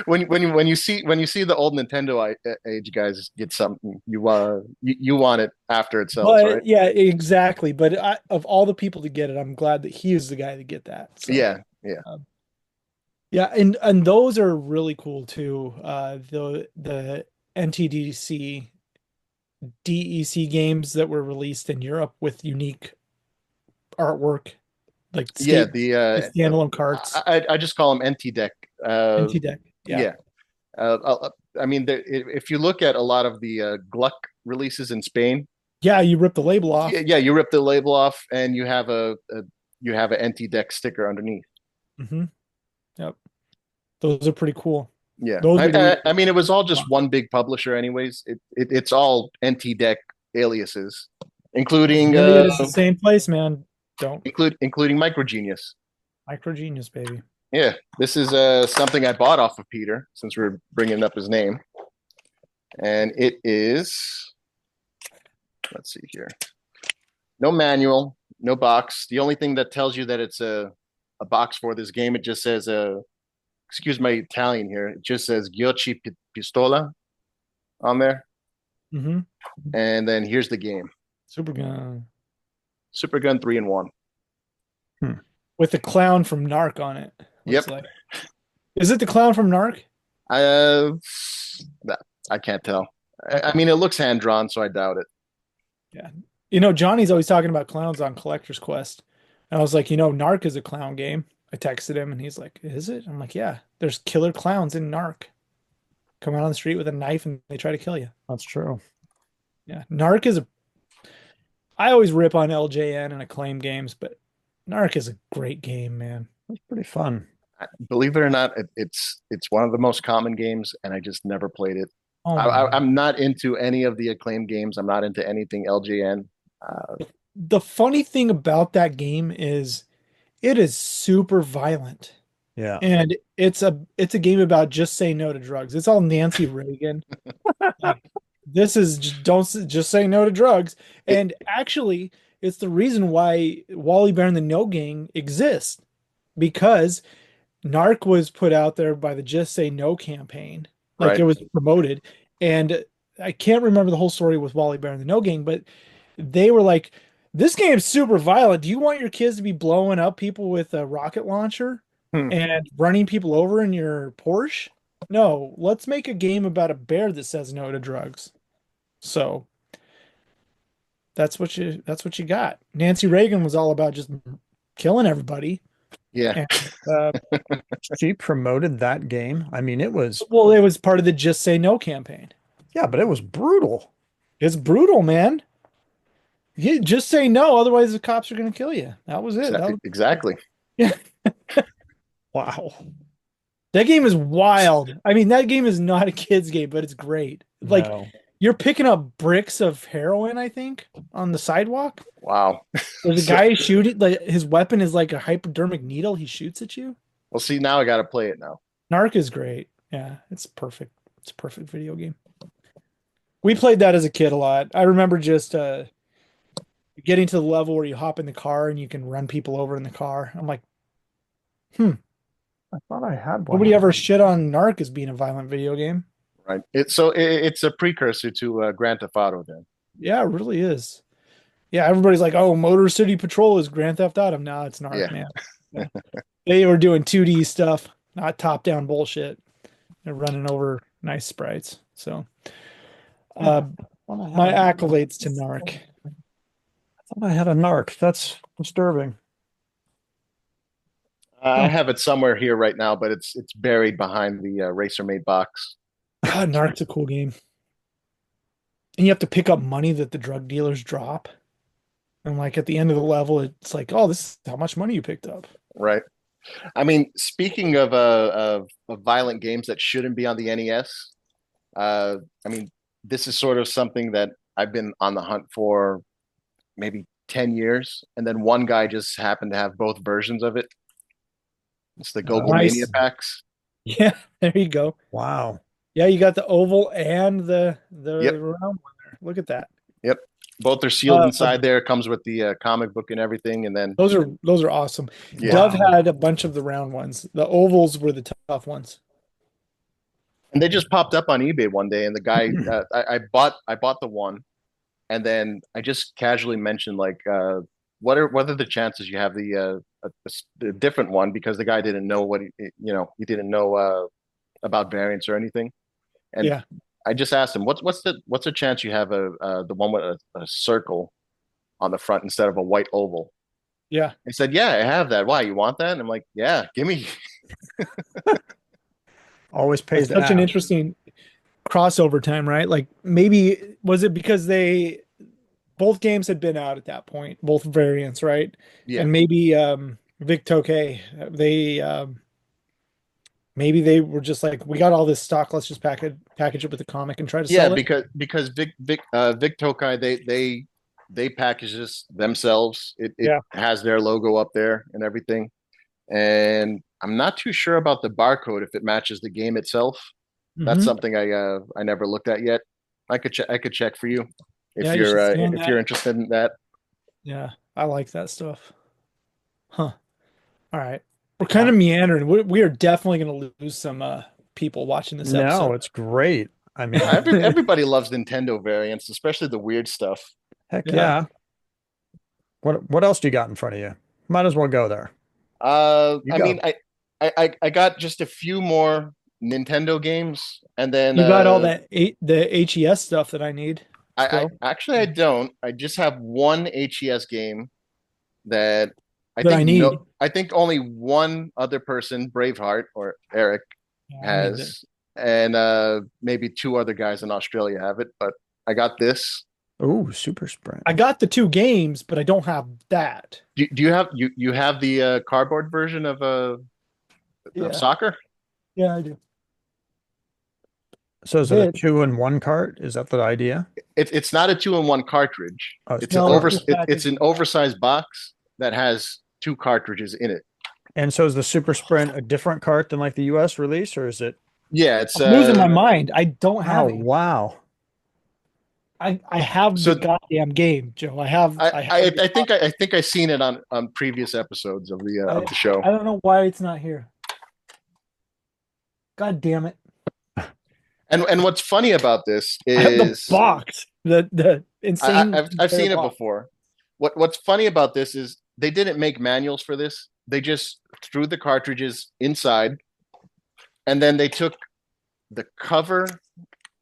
When you see the old Nintendo age guys get something, you want it after it sells, right? But yeah, exactly. But of all the people to get it, I'm glad that he is the guy to get that. So Yeah, yeah, um, yeah, and those are really cool too. The NTDC DEC games that were released in Europe with unique artwork, like yeah. the standalone carts, I just call them NT deck. NT deck. Yeah. Yeah. I mean, if you look at a lot of the Gluck releases in Spain, Yeah, you rip the label yeah, off. yeah, you rip the label off and you have an NT deck sticker underneath. Hmm. Yep. Those are pretty cool. Yeah, Those are I mean, it was all just one big publisher, anyways. It's all NT deck aliases, including really is the same place, man. Don't including Microgenius. micro genius, baby. Yeah, this is something I bought off of Peter since we're bringing up his name, and it is. Let's see here. No manual, no box. The only thing that tells you that it's a box for this game, it just says excuse my Italian here. It just says Giochi Pistola on there. Mm-hmm. And then here's the game. Super gun Super Gun 3-in-1. with the clown from Narc on it. Yep. Like. Is it the clown from Narc? Uh, I can't tell. I mean, it looks hand drawn, so I doubt it. Yeah. Johnny's always talking about clowns on Collector's Quest. And I was like, Narc is a clown game. I texted him and he's like, is it? I'm like, yeah, there's killer clowns in Narc. Come out on the street with a knife and they try to kill you. That's true. Yeah. Narc is I always rip on LJN and Acclaim games, but Narc is a great game, man. That's pretty fun. Believe it or not, it's one of the most common games, and I just never played it. Oh, I'm not into any of the Acclaim games. I'm not into anything LJN. the funny thing about that game is it is super violent. Yeah. And it's a game about just say no to drugs. It's all Nancy Reagan. Like, this is just say no to drugs. And actually, it's the reason why Wally Bear and the No Gang exists, because Narc was put out there by the Just Say No campaign. Like Right. it was promoted. And I can't remember the whole story with Wally Bear and the No Gang, but they were like, this game's super violent. Do you want your kids to be blowing up people with a rocket launcher Hmm. and running people over in your Porsche? No, let's make a game about a bear that says no to drugs. So that's what you got. Nancy Reagan was all about just killing everybody. Yeah. And She promoted that game. I mean, it was, well, it was part of the Just Say No campaign. yeah, but it was brutal. It's brutal, man. You just say no, otherwise the cops are going to kill you. That was it. Exactly. Yeah. Wow. That game is wild. I mean, that game is not a kid's game, but it's great. Like No. you're picking up bricks of heroin, I think, on the sidewalk. Wow. There's a guy shooting, like his weapon is like a hypodermic needle. He shoots at you. Well, see, now I got to play it now. Narc is great. Yeah, it's perfect. It's a perfect video game. We played that as a kid a lot. I remember just getting to the level where you hop in the car and you can run people over in the car. I'm like, I thought I had one. nobody ever shit on Narc as being a violent video game. Right. It's a precursor to Grand Theft Auto then. Yeah, it really is. Yeah, everybody's like, oh, Motor City Patrol is Grand Theft Auto. No, it's Narc, Yeah. man. Yeah. They were doing 2D stuff, not top-down bullshit. They're running over nice sprites. So, Yeah. uh, Well, I had my a, accolades to Narc. thought I had a narc. That's disturbing. I Huh. have it somewhere here right now, but it's buried behind the Racer Mate box. God, Narc's a cool game. And you have to pick up money that the drug dealers drop. And like at the end of the level, it's like, oh, this is how much money you picked up. Right. I mean, speaking of violent games that shouldn't be on the NES, I mean, this is sort of something that I've been on the hunt for maybe 10 years, and then one guy just happened to have both versions of it. It's the Global Mania Nice. packs. Yeah, there you go. Wow. Yeah, you got the oval and the Yep, round one there. Look at that. yep. Both are sealed Uh, inside there. Comes with the comic book and everything, and then those are awesome. yeah, Dove Wow. had a bunch of the round ones. The ovals were the tough ones. and they just popped up on eBay one day, and the guy I bought the one, and then I just casually mentioned like, what are the chances you have the different one because the guy didn't know he didn't know about variants or anything, and Yeah, I just asked him what's the chance you have the one with a circle on the front instead of a white oval. yeah. He said, "Yeah, I have that. Why you want that?" And I'm like, "Yeah, give me." Always pays That's to such an ask. interesting crossover time, right? Like maybe was it because they both games had been out at that point, both variants, right? Yeah, And maybe Vic Toke, they maybe they were just like, we got all this stock, let's just package it with the comic and try to yeah, sell it. because Vic Tokai they package this themselves. It Yeah. has their logo up there and everything. And I'm not too sure about the barcode if it matches the game itself. That's Hmm. something I never looked at yet. I could check for you Yeah, you should scan if you're that. interested in that. Yeah, I like that stuff. Huh. All right. We're kind Wow. of meandering. We are definitely going to lose some people watching this No, episode. it's great. I mean, Everybody loves Nintendo variants, especially the weird stuff. heck Yeah. yeah. What else do you got in front of you? Might as well go there. You I mean, go. I got just a few more Nintendo games, and then You got all the HES stuff that I need I still actually I don't. I just have one HES game that that I need. I think only one other person, Braveheart or Eric, Yeah, I need this. has, and maybe two other guys in Australia have it. But I got this. Oh, super sprint. I got the two games, but I don't have that. Do you have you have the cardboard version of Yeah. soccer? Yeah, I do. So is it a This. 2-in-1 cart? Is that the idea? It's not a two-in-one cartridge. Oh, it's It's two an No, it's carts. just packaged it's an in the box. oversized box that has two cartridges in it. And so is the super sprint a different cart than like the US release, or is it? Yeah, it's I'm losing my mind. I don't Oh, have it. wow. I have the so goddamn game, Joe. I have the I think I seen it on previous episodes I of the show. I don't know why it's not here. God damn it. And what's funny about this I have the is box. The insane I've rare seen it box. before. What's funny about this is they didn't make manuals for this. They just threw the cartridges inside, and then they took the cover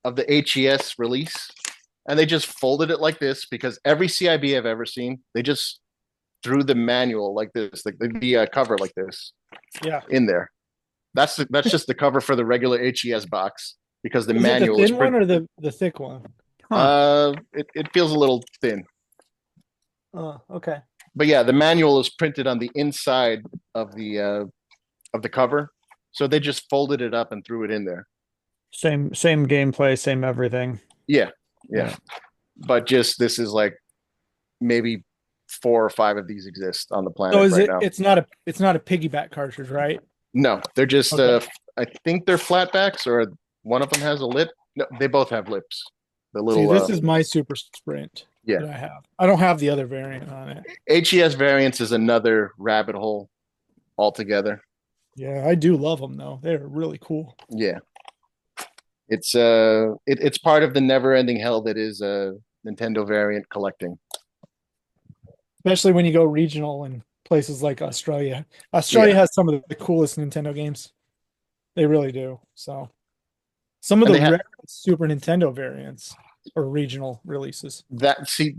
of the HES release and they just folded it like this because every CIB I've ever seen, they just threw the manual like this, like the cover like this Yeah. in there. That's just the cover for the regular HES box because the Is it the manual is thin one print. or the thick one? Huh. It feels a little thin, Oh, okay. but yeah, the manual is printed on the inside of the cover, so they just folded it up and threw it in there. Same gameplay, same everything. Yeah, yeah, Yeah. but just this is like maybe four or five of these exist on the So planet is right it now. it's not a piggyback cartridge, right? No, they're just Okay. I think they're flatbacks or one of them has a lip. No, they both have lips. The See, little this is my super sprint yeah. that I have. I don't have the other variant on it. HES variants is another rabbit hole altogether. Yeah, I do love them though. They're really cool. Yeah. It's part of the never ending hell that is Nintendo variant collecting. Especially when you go regional and places like Australia. Australia Yeah, has some of the coolest Nintendo games. They really do. So some of and the they have rare Super Nintendo variants or regional releases. that. See,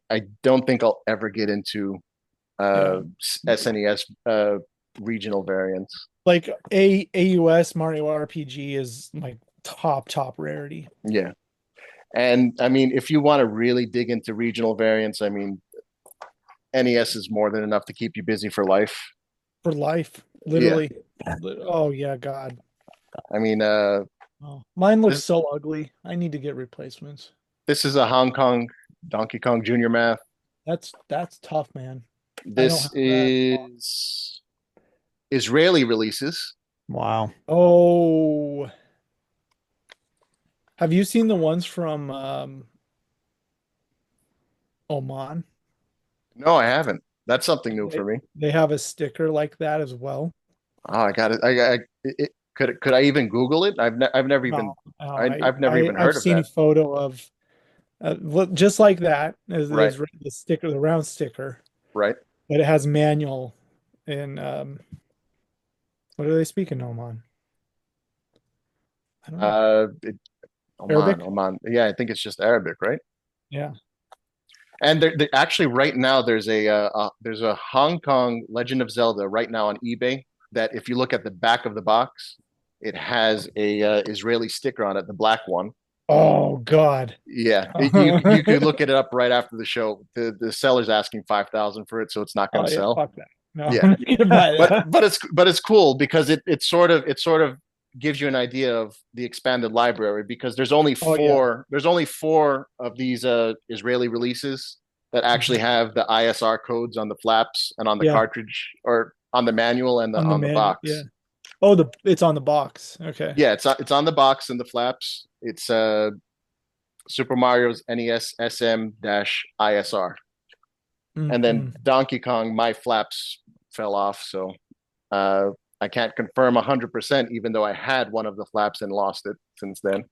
I don't think I'll ever get into Yeah. SNES regional variants. Like a AUS Mario RPG is like top rarity Yeah, and I mean, if you want to really dig into regional variants, I mean, NES is more than enough to keep you busy for life. for life, Yeah, literally. Oh yeah, God. I mean, Oh, mine looks this so ugly. I need to get replacements. this is a Hong Kong Donkey Kong Junior Math. That's tough, man. I don't This have that. is Israeli releases. Wow. Oh, have you seen the ones from Oman? No, I haven't. That's something new for They, me. they have a sticker like that as well. Oh, I got it. Could I even Google it? I've never even No, no, I've never even I've heard of seen a that. photo of just like that. Right, There's the sticker, the round sticker, right. but it has manual in what do they speak in Oman? I don't know. It, Oman, Arabic? Oman. Yeah, I think it's just Arabic, right? Yeah. And actually right now there's a Hong Kong Legend of Zelda right now on eBay that if you look at the back of the box, it has a Israeli sticker on it, the black one. Oh God. Yeah, you Oh could look it up right after the show. The seller's asking 5,000 for it, so it's not going to yeah, sell. fuck that. No, Yeah, I'm not gonna buy that. but it's cool because it sort of gives you an idea of the expanded library because Oh yeah. there's only four of these Israeli releases that actually Mhm. have the ISR codes on the flaps and on the Yeah. cartridge or on the manual and On the on the menu. Yeah. box. Oh, it's on the box. Okay. Yeah, it's on the box and the flaps. It's Super Mario's NES SM-ISR. And then Hmm. Donkey Kong, my flaps fell off, so uh, I can't confirm 100%, even though I had one of the flaps and lost it since then.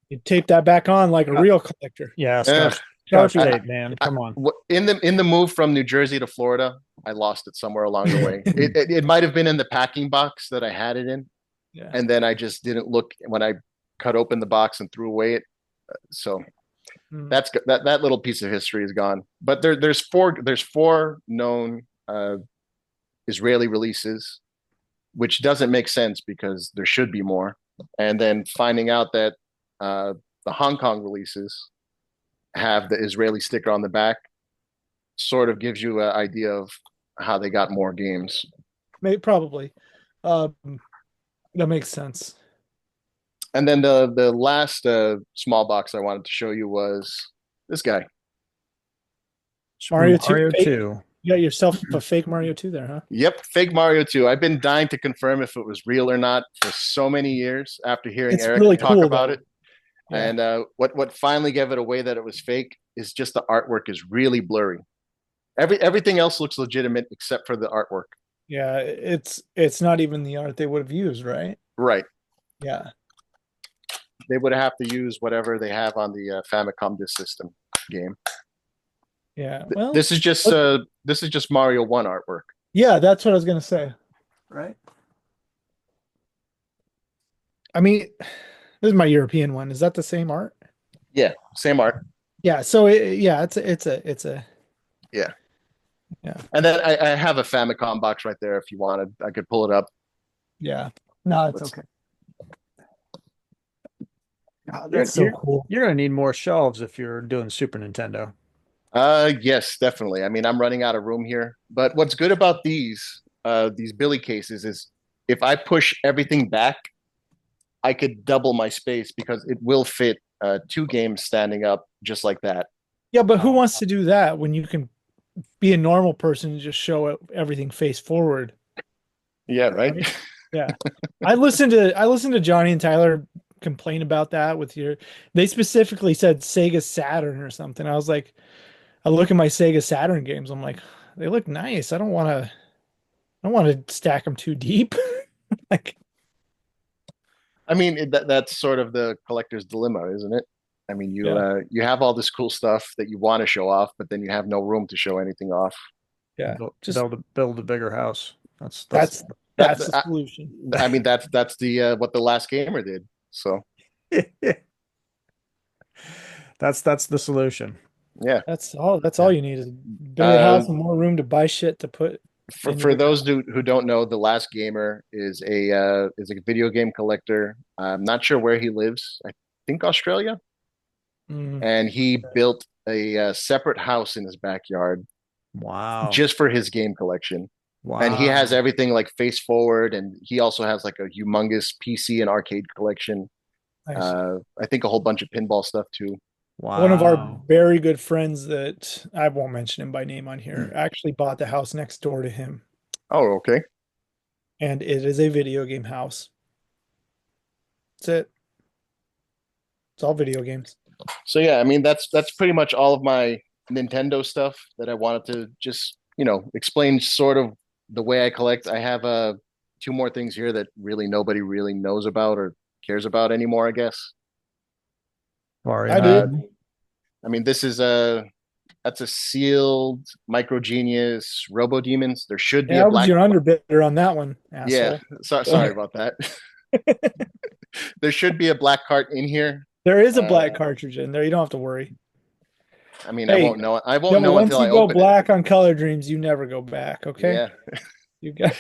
You tape that back on like a Uh, real collector. yeah, Ugh, Scotch Sharpie. tape, man. Come on. in the move from New Jersey to Florida, I lost it somewhere along the way. It might have been in the packing box that I had it in, Yeah. and then I just didn't look when I cut open the box and threw away it. So Mm. that little piece of history is gone. But there's four known Israeli releases, which doesn't make sense because there should be more. And then finding out that the Hong Kong releases have the Israeli sticker on the back sort of gives you an idea of how they got more games. Probably. Um, that makes sense. And then the last small box I wanted to show you was this guy. Super Mario 2 Mario fake. 2. You got yourself a fake Mario 2 there, huh? Yep, fake Mario 2. I've been dying to confirm if it was real or not for so many years after hearing It's Eric really talk cool about though. it. Yeah. And what finally gave it away that it was fake is just the artwork is really blurry. Everything else looks legitimate except for the artwork. Yeah, it's not even the art they would have used, right? Right. Yeah. They would have to use whatever they have on the Famicom Disk System game. Yeah. Well, This is just Mario 1 artwork. yeah, that's what I was gonna say. Right. I mean, this is my European one. Is that the same art? Yeah, same art. Yeah. So yeah, it's a Yeah. yeah, And then I have a Famicom box right there if you wanted. I could pull it up. yeah. No, it's Let's okay. God, You're that's so you're cool. you're gonna need more shelves if you're doing Super Nintendo. Yes, definitely. I mean, I'm running out of room here. But what's good about these Billy cases is if I push everything back, I could double my space because it will fit two games standing up just like that. Yeah, but who wants to do that when you can be a normal person and just show everything face forward, Yeah, right. right? Yeah. I listened to Johnny and Tyler complain about that with your they specifically said Sega Saturn or something. I was like, I look at my Sega Saturn games, I'm like, they look nice. I don't want to stack them too deep. Like, I mean, that's sort of the collector's dilemma, isn't it? I mean, Yeah. you have all this cool stuff that you want to show off, but then you have no room to show anything off. Yeah. Just Build a bigger house. That's that's That that's the solution. I mean, that's the what the last gamer did. So that's the solution. yeah. That's all Yeah. you need is a bigger Uh, house and more room to buy shit to put in for your those who don't know, the last gamer is a video game collector. I'm not sure where he lives. I think Australia, mm, and he built a, separate house in his backyard Wow. just for his game collection. And he has Wow. everything like face forward, and he also has like a humongous PC and arcade collection. nice. I think a whole bunch of pinball stuff too. One of our Wow. very good friends that I won't mention him by name on here actually bought the house next door to him, Oh, okay. and it is a video game house. That's it. It's all video games. So yeah, I mean that's pretty much all of my Nintendo stuff that I wanted to just, explain sort of the way I collect. I have two more things here that really nobody really knows about or cares about anymore, I guess. Sorry, I Uh do. I mean this is a that's a sealed Micro Genius Robo Demons. There should be Yeah, a I was black your underbidder on that one, yeah, asshole. sorry about that. There should be a black cart in here. There is a black Uh cartridge in there. You don't have to worry. I mean Hey, I won't no, know once until you I go open it. black on Color Dreams, you never go back. Okay, Yeah. you got.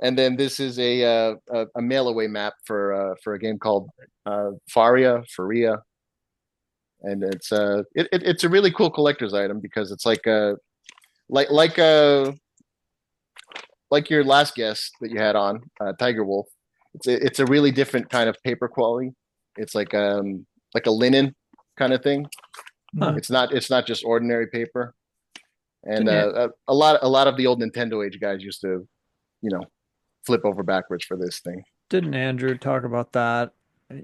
And then this is a mail away map for a game called Faria, and it's a really cool collector's item because it's like like uh like your last guest that you had on Tiger Wolf. It's a really different kind of paper quality. It's like a linen kind of thing. huh. Mhm. It's not just ordinary paper. And Didn't a lot of the old Nintendoage guys used to you know flip over backwards for this thing. didn't Andrew talk about that?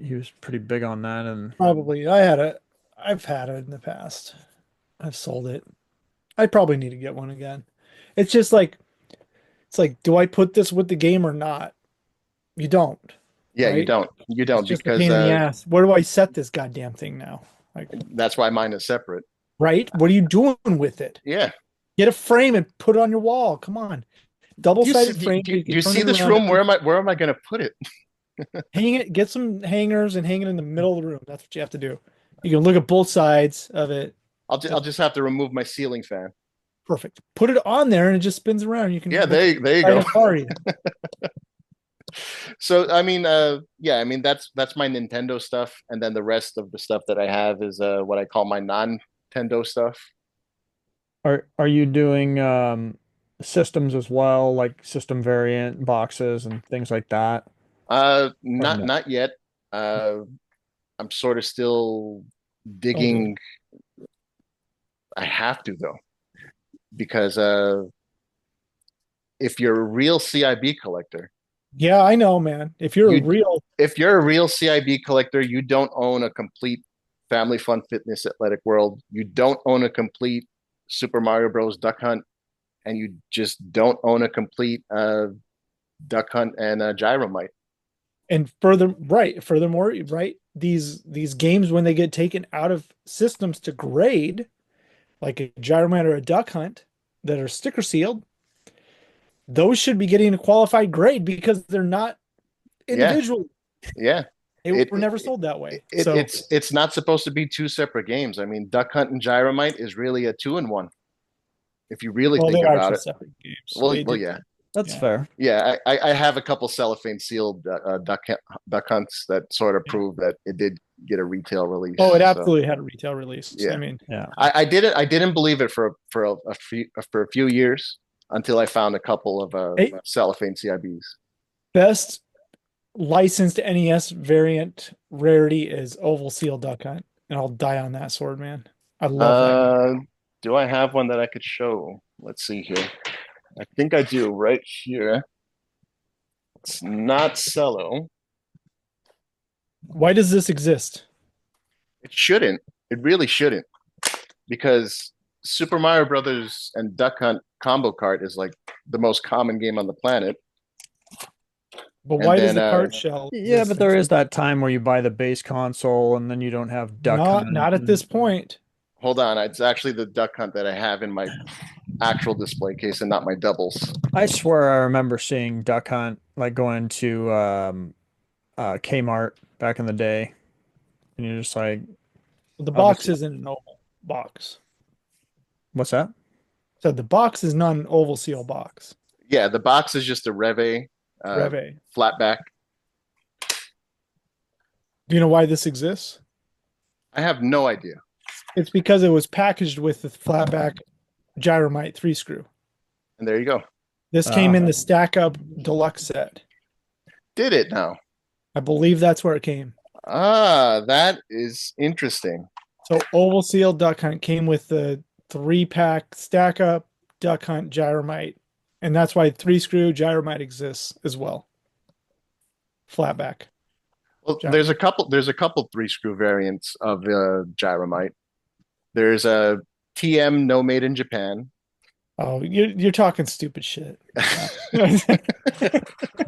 He was pretty big on that, and Probably. I've had it in the past. I've sold it. I probably need to get one again. It's just like it's like, do I put this with the game or not? You don't, Yeah, right? you It's don't just a because pain in the ass. Where do I set this goddamn thing now? Like, that's why mine is separate. right? What are you doing with it? Yeah. Get a frame and put it on your wall. Come on. Do you see, Double-sided do, frame do, so you do can you turn see it this around room? every Where am I going to put it? hang it, get some hangers and hang it in the middle of the room. That's what you have to do. You can look at both sides of it. I'll Just just have to remove my ceiling fan. perfect. Put it on there and it just spins around. You Yeah, can look there you right go. at party. So I mean, yeah, I mean that's my Nintendo stuff, and then the rest of the stuff that I have is what I call my non-Nintendo stuff. are you doing systems as well, like system variant boxes and things like that? Or Not no? not yet. Uh, I'm sort of still Don't do it. digging. I have to though, because if you're a real CIB collector, Yeah, I know, man. If you're a you real, if you're a real CIB collector, you don't own a complete Family Fun Fitness Athletic World. You don't own a complete Super Mario Bros. Duck Hunt, and you just don't own a complete Duck Hunt and Gyromite. and furthermore, right, these games when they get taken out of systems to grade, like a Gyromite or a Duck Hunt that are sticker sealed, those should be getting a qualified grade because they're not Yeah, individual. yeah. They It, were never sold that way. it So, it's not supposed to be two separate games. I mean, Duck Hunt and Gyromite is really a two-in-one if you really well, they think are about two it. separate games. Well, They well, did, yeah, That's yeah, fair. yeah. I have a couple cellophane sealed duck hunts that sort of yeah. prove that it did get a retail Oh, it release. So absolutely had a retail release. I yeah. mean, Yeah. I didn't believe it for a few years until I found a couple of hey, cellophane CIBs. best licensed NES variant rarity is Oval Seal Duck Hunt, and I'll die on that sword, man. I love that game. Uh, do I have one that I could show? Let's see here. I think I do right here. It's not cello. Why does this exist? It shouldn't. It really shouldn't, because Super Mario Brothers and Duck Hunt Combo Kart is like the most common game on the planet. But And why does then the cart shell Yeah, exist but then? there is that time where you buy the base console and then you don't have Duck Hunt. Not at this point. hold on, it's actually the Duck Hunt that I have in my actual display case and not my doubles. I swear I remember seeing Duck Hunt like going to Kmart back in the day, and you're just like, The box obviously, isn't an oval box. what's that? So the box is not an oval seal box. Yeah, the box is just a Reve Reve. flat back. Do you know why this exists? I have no idea. It's because it was packaged with the flatback Gyromite 3 screw. And there you go. This came in the Stack Up Deluxe set. Did it now? I believe that's where it came. Ah, that is interesting. So Oval Seal Duck Hunt came with the 3-pack Stack Up Duck Hunt Gyromite. And that's why 3 screw Gyromite exists as well. Flatback. Well, Gyromite. there's a couple three screw variants of Gyromite. There's a TM no made in Japan. Oh, you're talking stupid shit.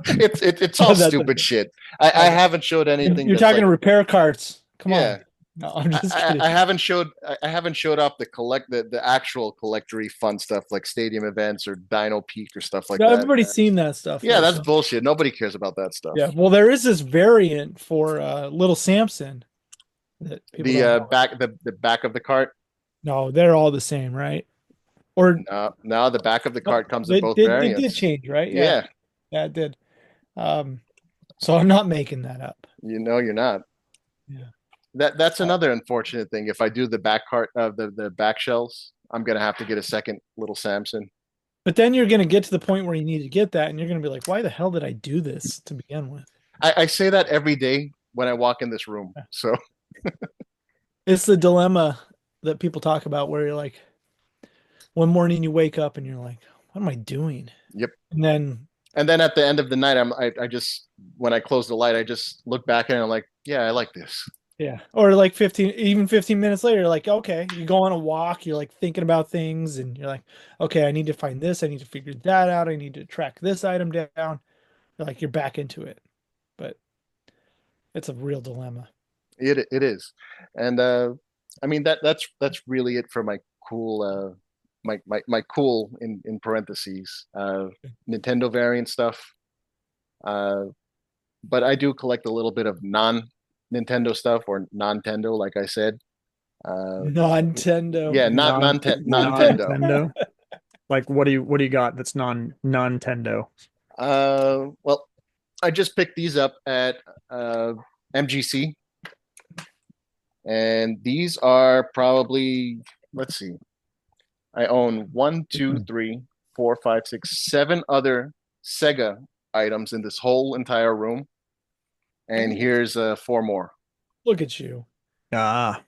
It's all stupid shit. I haven't showed anything You're that's talking like, repair carts. Come yeah. on. No, I'm just kidding. I haven't showed off the actual collectory fun stuff like stadium events or Dino Peak or stuff like No, that. everybody's seen that stuff Yeah, though, that's so. bullshit. Nobody cares about that stuff. Yeah, well, there is this variant for Little Samson that people The don't know. the back of the cart. No, they're all the same, right? Or No, the back of the no, cart comes in both they did variants. change, right? Yeah, Yeah, yeah, it did. Um, so I'm not making that up. you know you're not. Yeah. That's another unfortunate thing. If I do the back cart of the back shells, I'm gonna have to get a second little Samson. But then you're gonna get to the point where you need to get that, and you're gonna be like, "Why the hell did I do this to begin with?" I say that every day when I walk in this room. So It's the dilemma that people talk about, where you're like, one morning you wake up and you're like, "What am I doing?" yep. And then And then at the end of the night, I just when I close the light, I just look back and I'm like, yeah, I like this. yeah. Or like 15 minutes later, you're like, okay, you go on a walk, you're like thinking about things, and you're like, okay, I need to find this, I need to figure that out, I need to track this item down. You're like, you're back into it. But it's a real dilemma. It is, and I mean that's really it for my cool my cool in parentheses Nintendo variant stuff. Uh, but I do collect a little bit of non Nintendo stuff or non-tendo, like I said. Uh, Nintendo. yeah, not Non non-tendo. Nintendo. Like, what do you got that's non-Tendo? Well, I just picked these up at MGC, and these are probably, let's see, I own one, two, three, four, five, six, seven other Sega items in this whole entire room, and here's four more. Look at you. Ah,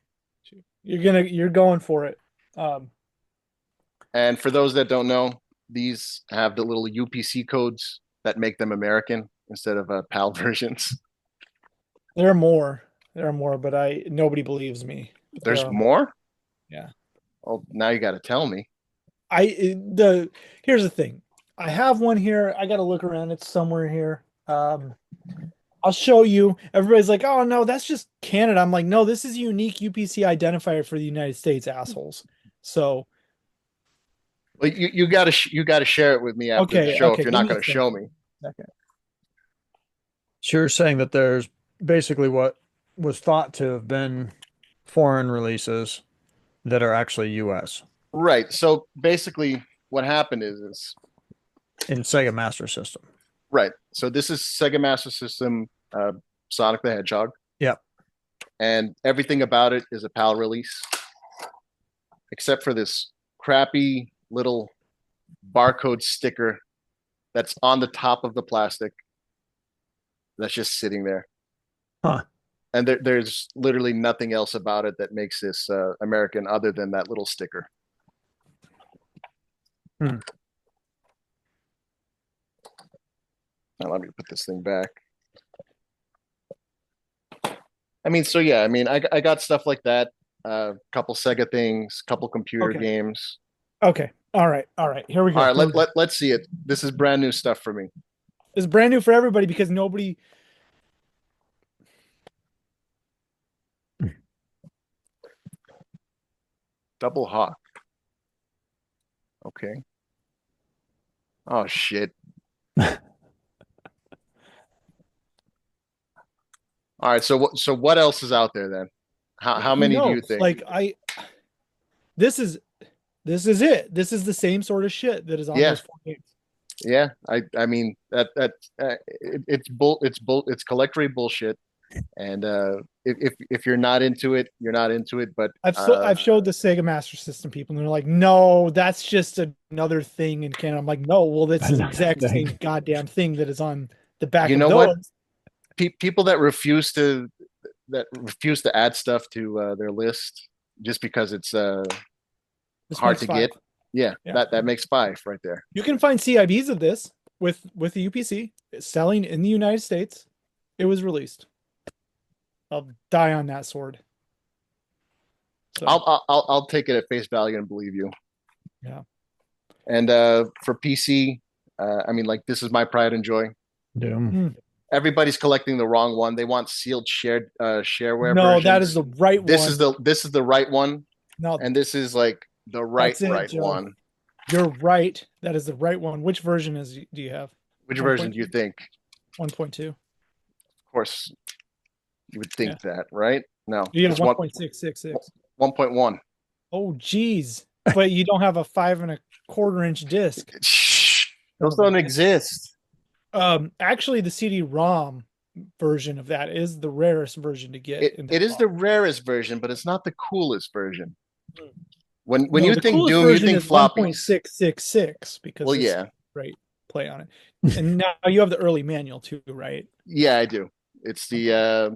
You're going for it. Um, And for those that don't know, these have the little UPC codes that make them American instead of PAL versions. there are more. There are more, but nobody believes me. But there There's are more. more? Yeah. Oh, now you got to tell me. Here's the thing. I have one here. I got to look around. It's somewhere here. I'll show you. Everybody's like, "Oh no, that's just Canada." I'm like, "No, this is a unique UPC identifier for the United States, assholes." So, Well, you got to share it with me after the okay, show if okay, you're give not me a going to show second. me. Second. so you're saying that there's basically what was thought to have been foreign releases that are actually US Right. So basically, what happened is in Sega Master System. right. So this is Sega Master System, Sonic the Hedgehog, Yep. and everything about it is a PAL release, except for this crappy little barcode sticker that's on the top of the plastic that's just sitting there. Huh. And there's literally nothing else about it that makes this American other than that little sticker. Hmm. Now let me put this thing back. I mean, so yeah, I mean, I got stuff like that, a couple Sega things, couple computer Okay. games. Okay. All right. All right. Here we go. All right, Here we go. let's see it. This is brand new stuff for me. It's brand new for everybody because nobody. Double Hawk. Okay. Oh shit. All right. So what else is out there then? How Who many do you knows? think? Like this is this is it. This is the same sort of shit that is on Yeah. those four games. Yeah. I mean it's collectory bullshit. And if you're not into it, you're not into it. But I've showed the Sega Master System people, and they're like, "No, that's just another thing in canon." I'm like, "No, well, this is the Another exact thing. same goddamn thing that is on the back you of know what? those." People that refuse to add stuff to their list just because it's This hard makes to five. get. Yeah, Yeah, that makes five right there. you can find CIBs of this with the UPC selling in the United States. It was released. I'll die on that sword. So I'll take it at face value and believe you. yeah. And for PC, I mean, like this is my pride and joy. Doom. Mm. Everybody's collecting the wrong one. They want sealed shared shareware No, that is versions. the right one. This is the right one, No, and this is like the that's it, right Joe. one. You're right. That is the right one. Which version do you have? Which version do you 1.2? think? 1.2. Of course, you would Yeah. think that, right? No, You have it's one 1.666. 1.1. Oh, geez. But you don't have a 5 1/4 inch disc. Son Those of a don't bitch. exist. Actually, the CD-ROM version of that is the rarest version to get in this It is box. the rarest version, but it's not the coolest version. When No, you the think coolest Doom, you version think is floppies. 1.666 because Well, it's yeah, great play on it. And now you have the early manual too, right? yeah, I do. It's Okay.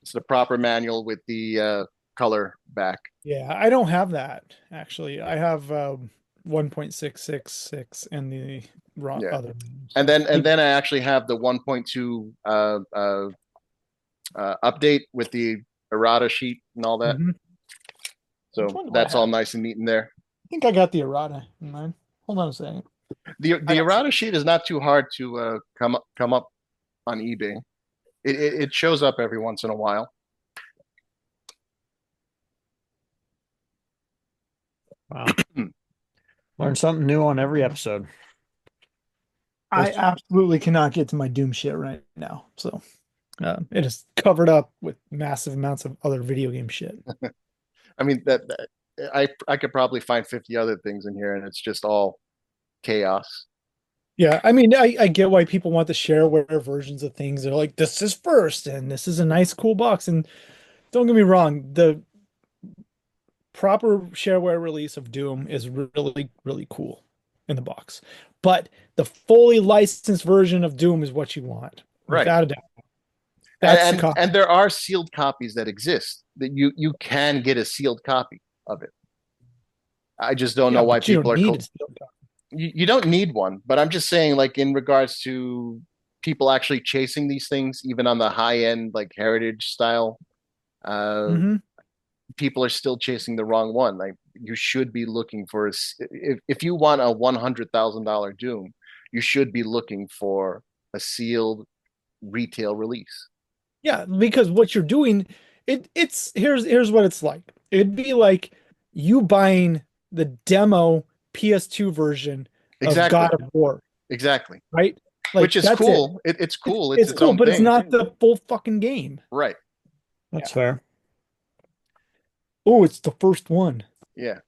it's the proper manual with the color back. Yeah, I don't have that actually. I have 1.666 and the raw Yeah, other. So and then I actually have the 1.2 update with the errata sheet and all that. Mhm. Which So one do I that's all have? nice and neat in there. I think I got the errata in mine. Hold on a second. I The got some. errata sheet is not too hard to come up on eBay. It shows up every once in a while. Wow. Learn something new on every episode. I absolutely cannot get to my Doom shit right now. So it is covered up with massive amounts of other video game shit. I mean that I could probably find 50 other things in here, and it's just all chaos. Yeah, I mean, I get why people want the shareware versions of things. They're like, this is first, and this is a nice, cool box. And don't get me wrong, the proper shareware release of Doom is really, really cool in the box. But the fully licensed version of Doom is what you want, Right. without a doubt. That's the copy. And there are sealed copies that exist that you can get a sealed copy of it. I just don't Yeah, know why but you people don't are need a steel copy. you don't need one, but I'm just saying, like in regards to people actually chasing these things, even on the high end, like heritage style, uh, Hmm. people are still chasing the wrong one. Like you should be looking for if you want a $100,000 Doom, you should be looking for a sealed retail release. Yeah, because what you're doing, it's here's what it's like. It'd be like you buying the demo PS2 version of Exactly, God of War, exactly. right? Which Like is that's it. cool. It's cool. It's It's its cool, own but it's thing, not the full fucking game. right? Yeah. That's fair. Oh, it's the first one. Yeah,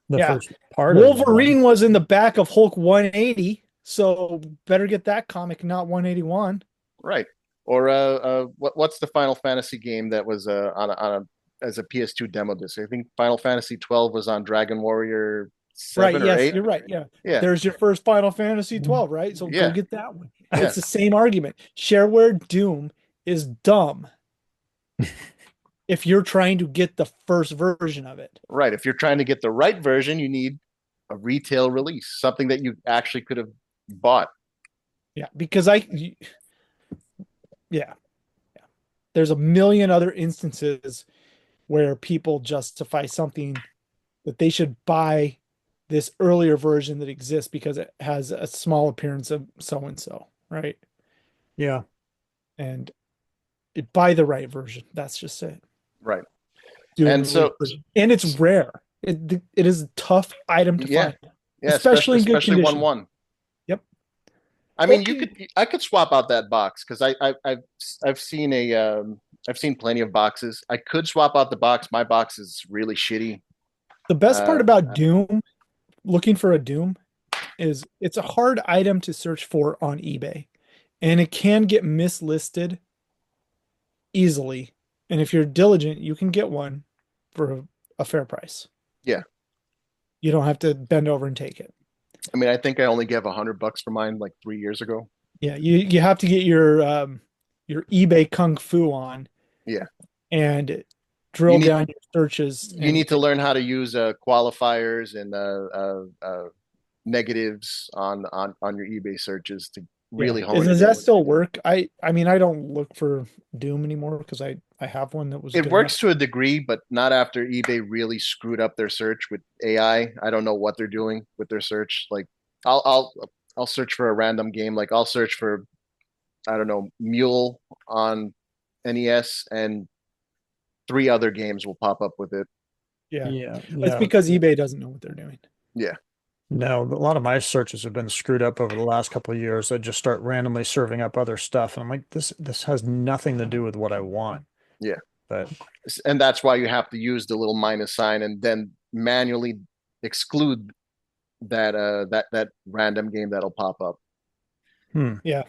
The Yeah. first part of the one. Wolverine was in the back of Hulk 180, so better get that comic, not 181. right. Or what's the Final Fantasy game that was on a as a PS2 demo disc? I think Final Fantasy 12 was on Dragon Warrior Right, 7 or yes, 8. you're right. Yeah. Yeah, There's your first Final Fantasy 12, right? So go yeah, get that one. yeah. It's the same argument. Shareware Doom is dumb if you're trying to get the first version of it. Right. If you're trying to get the right version, you need a retail release, something that you actually could have bought. Yeah, because yeah, yeah. There's a million other instances where people justify something that they should buy this earlier version that exists because it has a small appearance of so and so, right? Yeah. And buy the right version. That's just it. Right. Doom And release so, version. And it's rare. It is a tough item to yeah, find, yeah, especially in good especially one condition. one. Yep. I mean, Okay. I could swap out that box because I've seen I've seen plenty of boxes. I could swap out the box. My box is really shitty. The best part about I don't know. Doom, looking for a Doom, is it's a hard item to search for on eBay, and it can get mislisted easily. And if you're diligent, you can get one for a fair price. Yeah, You don't have to bend over and take it. I mean, I think I only gave $100 for mine like 3 years ago. Yeah, you have to get your eBay kung fu on Yeah, and you drill need down your searches you and need to learn how to use qualifiers and negatives on your eBay searches to yeah. really hone Does it that in. still work? I mean I don't look for Doom anymore because I have one that was It good enough. works to a degree, but not after eBay really screwed up their search with AI. I don't know what they're doing with their search. Like, I'll I'll I'll search for a random game. Like, I'll search for, I don't know, Mule on NES, and three other games will pop up with it. Yeah. Yeah. That's Yeah. because eBay doesn't know what they're doing. Yeah, No, a lot of my searches have been screwed up over the last couple of years. I just start randomly serving up other stuff, and I'm like, this has nothing to do with what I want. yeah, But and that's why you have to use the little minus sign and then manually exclude that random game that'll pop up. Yeah.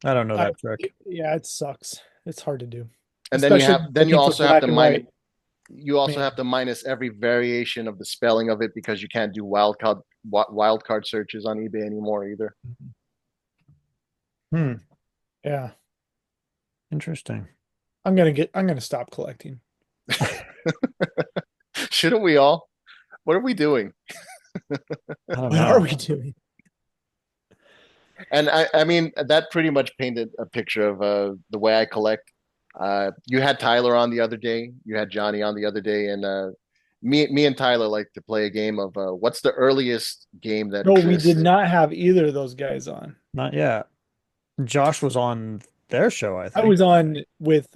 I don't know I that trick. yeah, it sucks. It's hard to do. And Especially then you looking for also have black to and minus white. you also Man. have to minus every variation of the spelling of it because you can't do wildcard searches on eBay anymore either. Hmm. Yeah. Interesting. I'm gonna stop collecting. Shouldn't we all? What are we doing? I don't What are know. we doing? And I mean, that pretty much painted a picture of the way I collect. You had Tyler on the other day. You had Johnny on the other day, and me and Tyler like to play a game of what's the earliest game that No, we did exists. not have either of those guys on. Not yet. Josh was on their show, I I think. was on with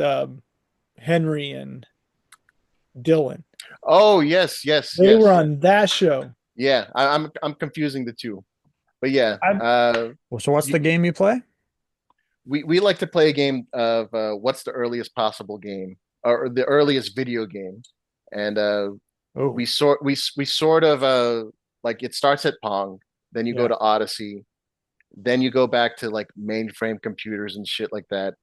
Henry and Dylan. Oh yes, yes, They were yes, on that show. yeah. I'm confusing the two, but yeah. I'm Well, so what's You, the game you play? we like to play a game of what's the earliest possible game or the earliest video game, and Oh, we sort of like it starts at Pong, then you go yeah. to Odyssey, then you go back to like mainframe computers and shit like that.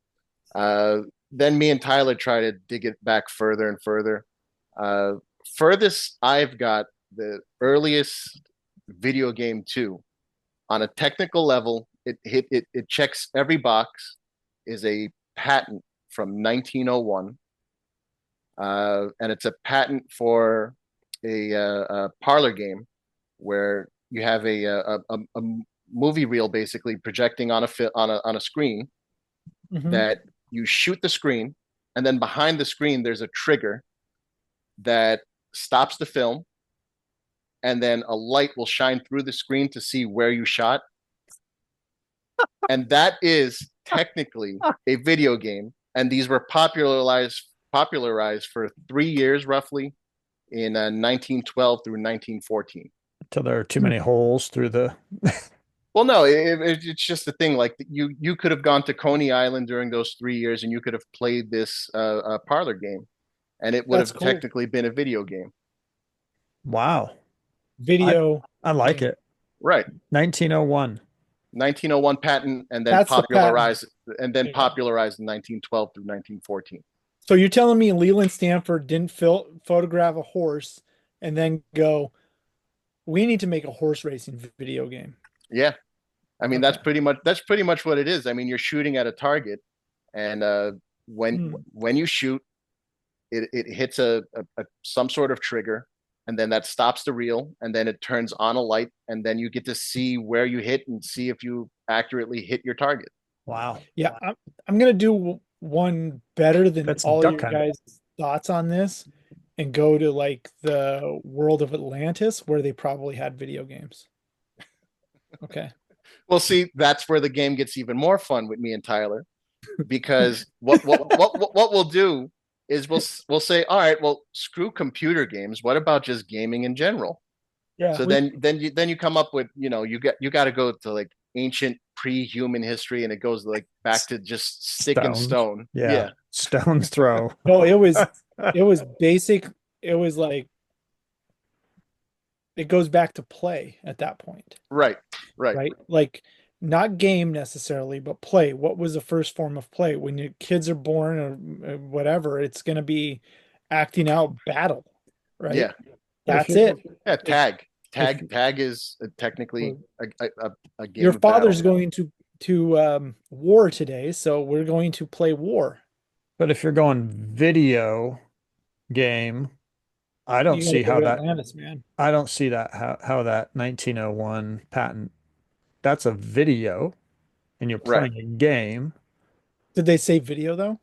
Uh, then me and Tyler try to dig it back further and further. Uh, Furthest I've got the earliest video game too. On a technical level, it checks every box. Is a patent from 1901, and it's a patent for a parlor game where you have a movie reel basically projecting on a screen Hmm. that you shoot the screen, and then behind the screen there's a trigger that stops the film, and then a light will shine through the screen to see where you shot, and that is technically a video game. And these were popularized for 3 years roughly in 1912 through 1914. till there are too many holes through the. Well, no, it's just the thing. Like, you could have gone to Coney Island during those 3 years, and you could have played this parlor game, and it would That's have cool. technically been a video game. Wow. I Video I like game. it. Right. 1901. 1901 patent, That's the patent. and then Yeah. popularized in 1912 through 1914. So you're telling me Leland Stanford didn't photograph a horse and then go, we need to make a horse racing video game. Yeah. I mean, Okay. that's pretty much what it is. I mean, you're shooting at a target, and when Hmm. when you shoot, it hits some sort of trigger, and then that stops the reel, and then it turns on a light, and then you get to see where you hit and see if you accurately hit your target. Wow. Yeah, I'm gonna do one better than That's all duck your hunting. guys' thoughts on this. and go to like the world of Atlantis where they probably had video games. Okay. Well, see, that's where the game gets even more fun with me and Tyler, because what we'll do is we'll say, all right, well, screw computer games. What about just gaming in general? Yeah, So then you come up with, you got to go to like ancient pre-human history, and it goes like back to just stick and Stones. stone. Yeah. Yeah, Stones throw. no, it was basic. It was like it goes back to play at that point, right, right. right? Like not game necessarily, but play. What was the first form of play? When your kids are born or whatever, it's going to be acting out battle, right? Yeah, But if That's you it. yeah. If Tag, if tag is technically a your game of father's battle. going to war today, so we're going to play war. but if you're going video game, I don't You got to see go how to that Atlantis, man. I don't see that how that 1901 patent, that's a video and you're Right. playing a game. Did they say video though?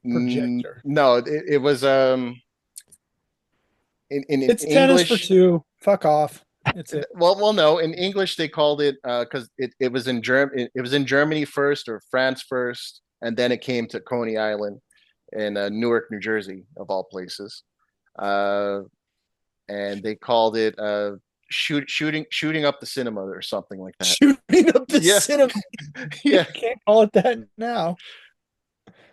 Projector. No, it was in It's tennis for English. two. Fuck off. It's it. Well, no, in English they called it because it was in it was in Germany first, or France first, and then it came to Coney Island in Newark, New Jersey, of all places. Uh, and they called it shooting up the cinema or something like that. Shooting up the Yeah, cinema. You yeah, can't call it that now.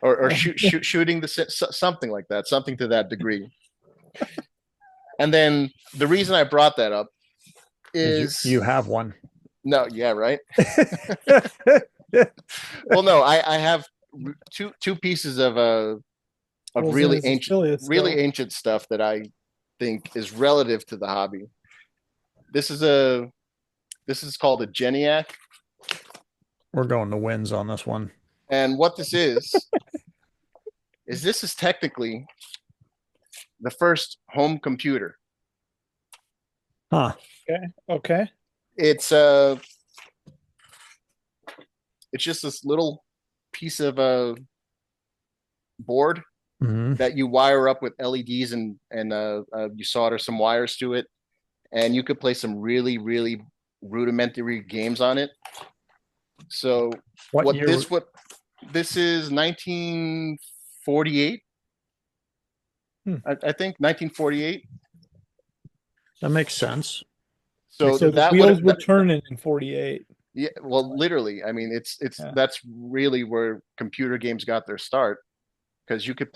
or shooting the something like that, something to that degree. And then the reason I brought that up Is is you have one. no, yeah, right. Well, no, I have two pieces of Rolls in really as ancient affiliates really go. ancient stuff that I think is relative to the hobby. This is a this is called a Geniac, We're going to wins on this one. and what this is this is technically the first home computer. Huh. Okay. Okay. It's uh it's just this little piece of a board Hmm. that you wire up with LEDs, and you solder some wires to it, and you could play some really rudimentary games on it. So What year? what this is 1948. Hmm. I think 1948. That makes sense. So So the that wheels would were turning in 48. yeah, well, literally. I mean, it's Yeah. that's really where computer games got their start, because you could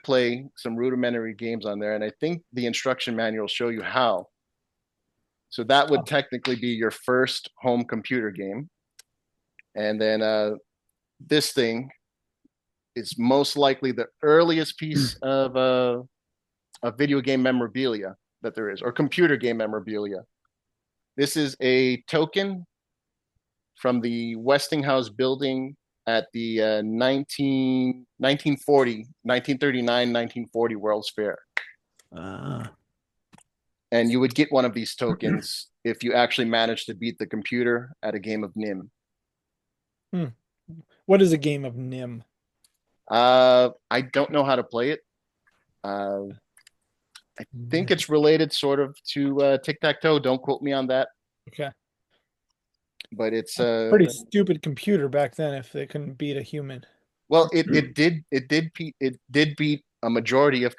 play some rudimentary games on there, and I think the instruction manuals show you how. So that would technically be your first home computer game. And then this thing is most likely the earliest piece of video game memorabilia that there is, or computer game memorabilia. This is a token from the Westinghouse building at the 1939, 1940 World's Fair. Uh, And you would get one of these tokens if you actually managed to beat the computer at a game of NIM. Hmm. What is a game of NIM? I don't know how to play it. Uh, I think it's related sort of to tic-tac-toe. Don't quote me on that, Okay. but it's Pretty stupid computer back then if they couldn't beat a human. well, it did beat a majority of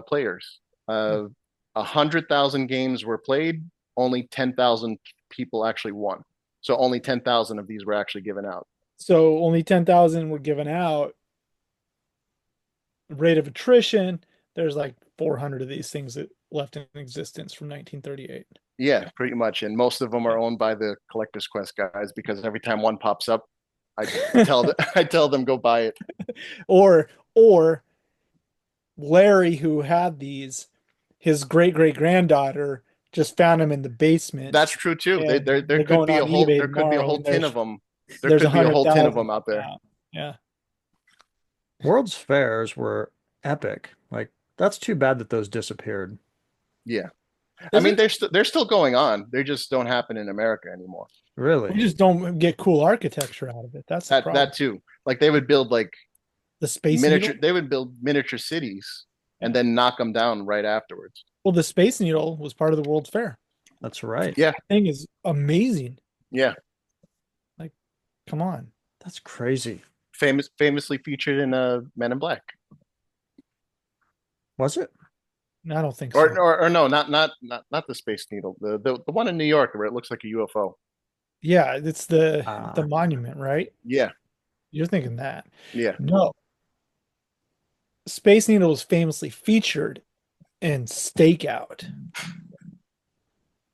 players. 100,000 games were played. Only 10,000 people actually won. So only 10,000 of these were actually given out. So only 10,000 were given out. Rate of attrition, there's like 400 of these things that left in existence from 1938. Yeah, pretty much. And most of them are owned by the Collector's Quest guys, because every time one pops up, I I tell them go buy it. Or Larry, who had these, his great great granddaughter just found them in the basement, That's true too. and There they're could going be on a whole eBay whole tomorrow, and tin of them. There there's a could be a hundred whole tin of thousand. them out there. Yeah, yeah. World's fairs were epic. Like, that's too bad that those disappeared. Yeah. I Is mean, it? they're still going on. They just don't happen in America anymore. We Really? just don't get cool architecture out of it. That's the That problem. too. Like they would build like The Space Needle. they would build miniature cities and then knock them down right afterwards. Well, the Space Needle was part of the World's Fair. That's right. Yeah, Thing is amazing. yeah. Like, come on. That's crazy. Famously featured in Men in Black. Was it? I don't think Or, so. or no, not the Space Needle. The one in New York where it looks like a UFO. Yeah, it's the Ah, monument, right? Yeah, You're thinking that. yeah. No. Space Needle was famously featured in Stakeout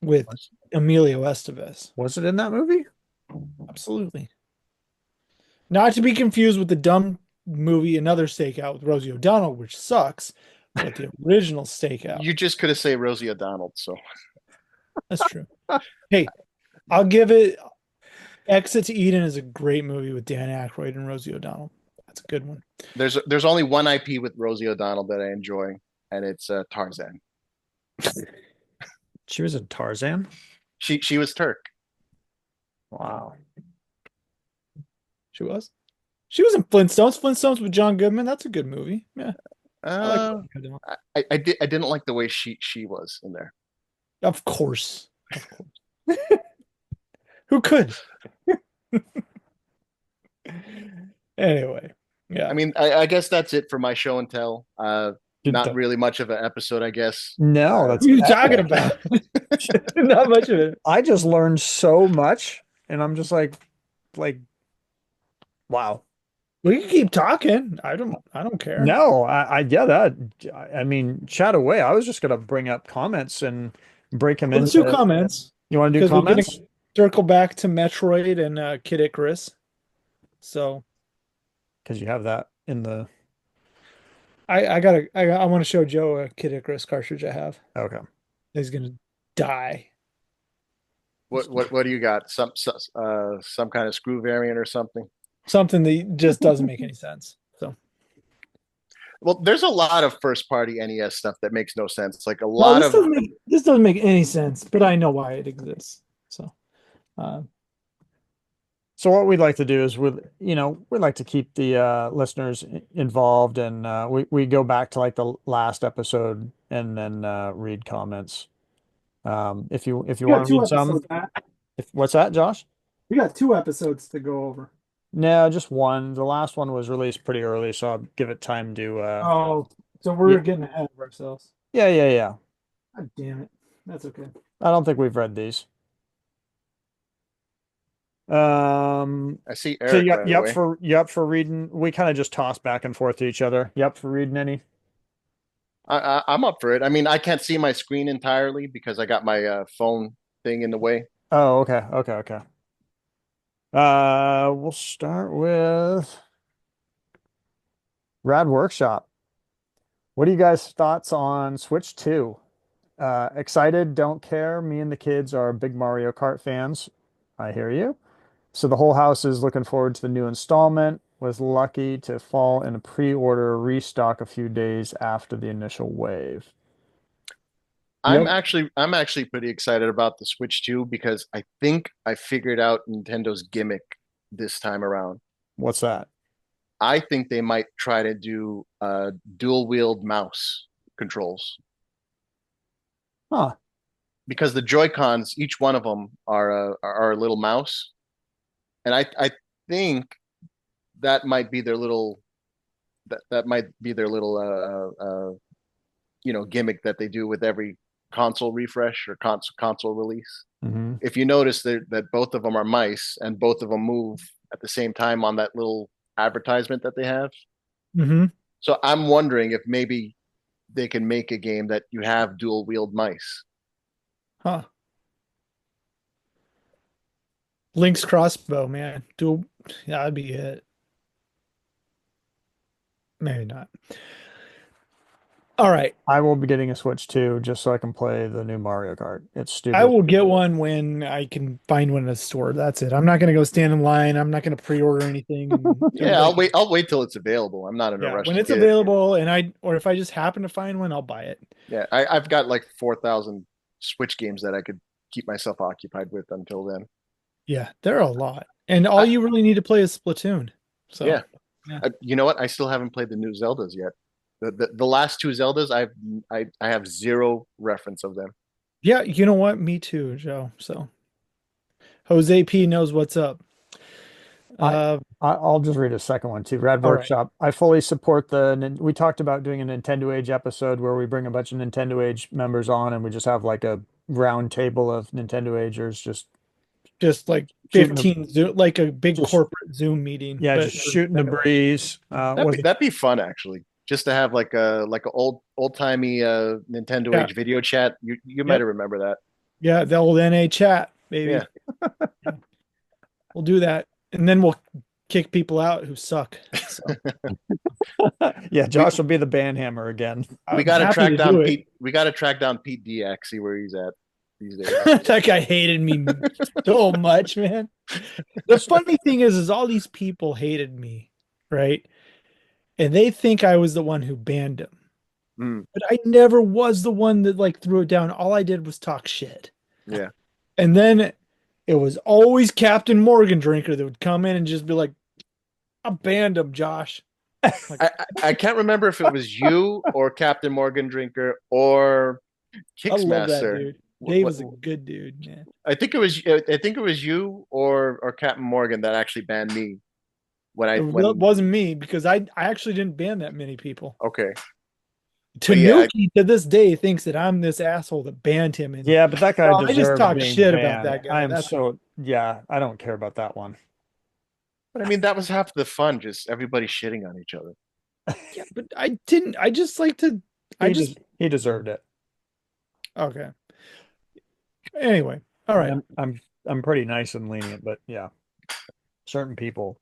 with was, Emilio Estevez. was it in that movie? Absolutely. Not to be confused with the dumb movie Another Stakeout with Rosie O'Donnell, which sucks, but the original Stakeout. You just could have say Rosie O'Donnell. So That's true. Hey, I'll give it Exit to Eden is a great movie with Dan Aykroyd and Rosie O'Donnell. That's a good one. there's only one IP with Rosie O'Donnell that I enjoy, and it's Tarzan. She was in Tarzan. She was Turk. Wow. She was. She was in Flintstones. Flintstones with John Goodman. That's a good movie. Yeah, I like Uh, Rosie O'Donnell. I didn't like the way she was in there. Of course. Of course. Who could? Anyway, I yeah. mean, I guess that's it for my show and tell. Did Not the- really much of an episode, I guess. no, What that's are you talking epic. about? Not much of it. I just learned so much, and I'm just like, wow. We can keep talking. I don't care. No, yeah, that, I mean, chat away. I was just gonna bring up comments and break them Let's do into. comments You want to do because we're gonna comments? circle back to Metroid and Kid Icarus. So Because you have that in the. I want to show Joe a Kid Icarus cartridge I have. Okay. He's gonna die. What do you got? Some kind of screw variant or something? Something that just doesn't make any sense. So Well, there's a lot of first party NES stuff that makes no sense. Like a no, lot of this doesn't make any sense, but I know why it exists. So uh, So what we'd like to do is we'd like to keep the listeners involved, and we go back to like the last episode and then read comments. If you we got want to two read some, episodes, Matt. what's that, Josh? We got two episodes to go over. No, just one. The last one was released pretty early, so I'll give it time to Oh, so yeah, we're getting ahead of ourselves. yeah. God damn it. That's okay. I don't think we've read these. I see So Eric, by the way. you up for reading? We kind of just toss back and forth to each other. You up for reading any? I'm up for it. I mean, I can't see my screen entirely because I got my phone thing in the way. Oh, okay. We'll start with Rad Workshop. What are you guys' thoughts on Switch 2? Excited, don't care. Me and the kids are big Mario Kart fans. I hear you. So the whole house is looking forward to the new installment. Was lucky to fall in a pre-order restock a few days after the initial wave. I'm Yep. actually pretty excited about the Switch 2 because I think I figured out Nintendo's gimmick this time around. What's that? I think they might try to do dual wield mouse controls Huh. because the Joy Cons, each one of them are a little mouse, and I think that might be their little that might be their little gimmick that they do with every console refresh or console release. Hmm. If you notice that both of them are mice and both of them move at the same time on that little advertisement that they have. Mm-hmm. So I'm wondering if maybe they can make a game that you have dual wield mice. Huh. Link's crossbow, man. Dual, yeah, that'd be it. Maybe not. All right. I will be getting a Switch 2 just so I can play the new Mario Kart. It's I stupid. will get one when I can find one in a store. That's it. I'm not gonna go stand in line. I'm not gonna pre-order anything. And Yeah, everybody, I'll wait till it's available. I'm not in a yeah, rush when to it's get it. available, or if I just happen to find one, I'll buy it. Yeah, I've got like 4,000 Switch games that I could keep myself occupied with until then. Yeah, there are a lot, and all I, you really need to play is Splatoon. So, yeah, yeah. you know what? I still haven't played the new Zeldas yet. The last two Zeldas, I have zero reference of them. Yeah, you know what? Me too, Joe. So Jose P knows what's up. I, Uh, I'll just read a second one too. Rad all right. Workshop. I fully support we talked about doing a Nintendoage episode where we bring a bunch of Nintendoage members on and we just have like a round table of Nintendoagers just Just like shooting the 15 Zoom, like a big just corporate Zoom meeting, yeah, but just shooting the breeze. Was it? That'd be fun actually. Just to have like a old timey Nintendo yeah, Age video chat. You might yep, have remember that. yeah, the old NA chat, Yeah. baby. Yeah, we'll do that, and then we'll kick people out who suck. So Yeah, We Josh will be the band hammer again. we I'm got to happy track to down do it. Pete. We got to track down Pete Diak, see where he's at these days. That guy hated me so much, man. The funny thing is all these people hated me, right? And they think I was the one who banned him. Mm, But I never was the one that like threw it down. All I did was talk shit. yeah. And then it was always Captain Morgan Drinker that would come in and just be like, I banned him, Josh. Like, I can't remember if it was you or Captain Morgan Drinker or I love that Kixmaster. dude. Dave is a good dude, man. I think it was you or Captain Morgan that actually banned me It when wasn't me because I actually didn't ban that many people. okay. But yeah, Tanuki to this day thinks that I'm this asshole that banned him. And Yeah, but that guy well, I just deserves talk being shit about banned. that guy. That's all. Yeah, I don't care about that one. but I mean that was half the fun, just everybody shitting on each other. Yeah, but I didn't. I just like to. I just He deserved it. okay. Anyway, all I mean, right. I'm pretty nice and lenient, but yeah, certain people.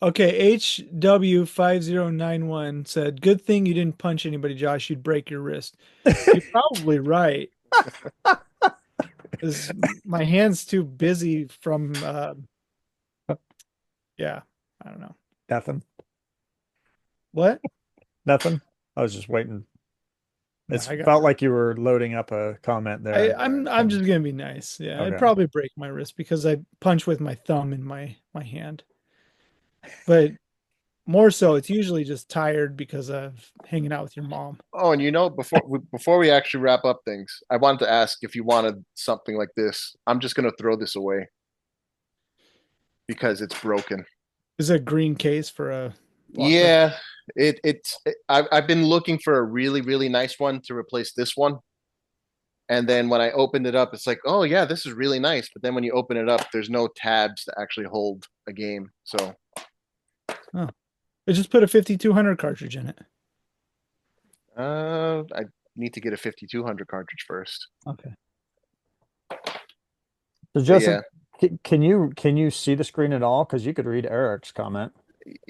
Okay, HW5091 said, "Good thing you didn't punch anybody, Josh. You'd break your wrist." You're probably right. 'Cause my hand's too busy from yeah, I don't know. Nothing. What? Nothing. I was just waiting. No, It I got felt like you were loading up a comment there. I'm just gonna be nice. Yeah, I'd Okay. probably break my wrist because I punch with my thumb in my hand. But more so, it's usually just tired because of hanging out with your mom. Oh, and before we actually wrap up things, I wanted to ask if you wanted something like this. I'm just gonna throw this away because it's broken. Is a green case for a locker? Yeah, I've been looking for a really nice one to replace this one. And then when I opened it up, it's like, oh yeah, this is really nice. But then when you open it up, there's no tabs to actually hold a game. So Oh, I just put a 5200 cartridge in it. I need to get a 5200 cartridge first. Okay. So But Joseph, yeah, can you see the screen at all? Because you could read Eric's comment.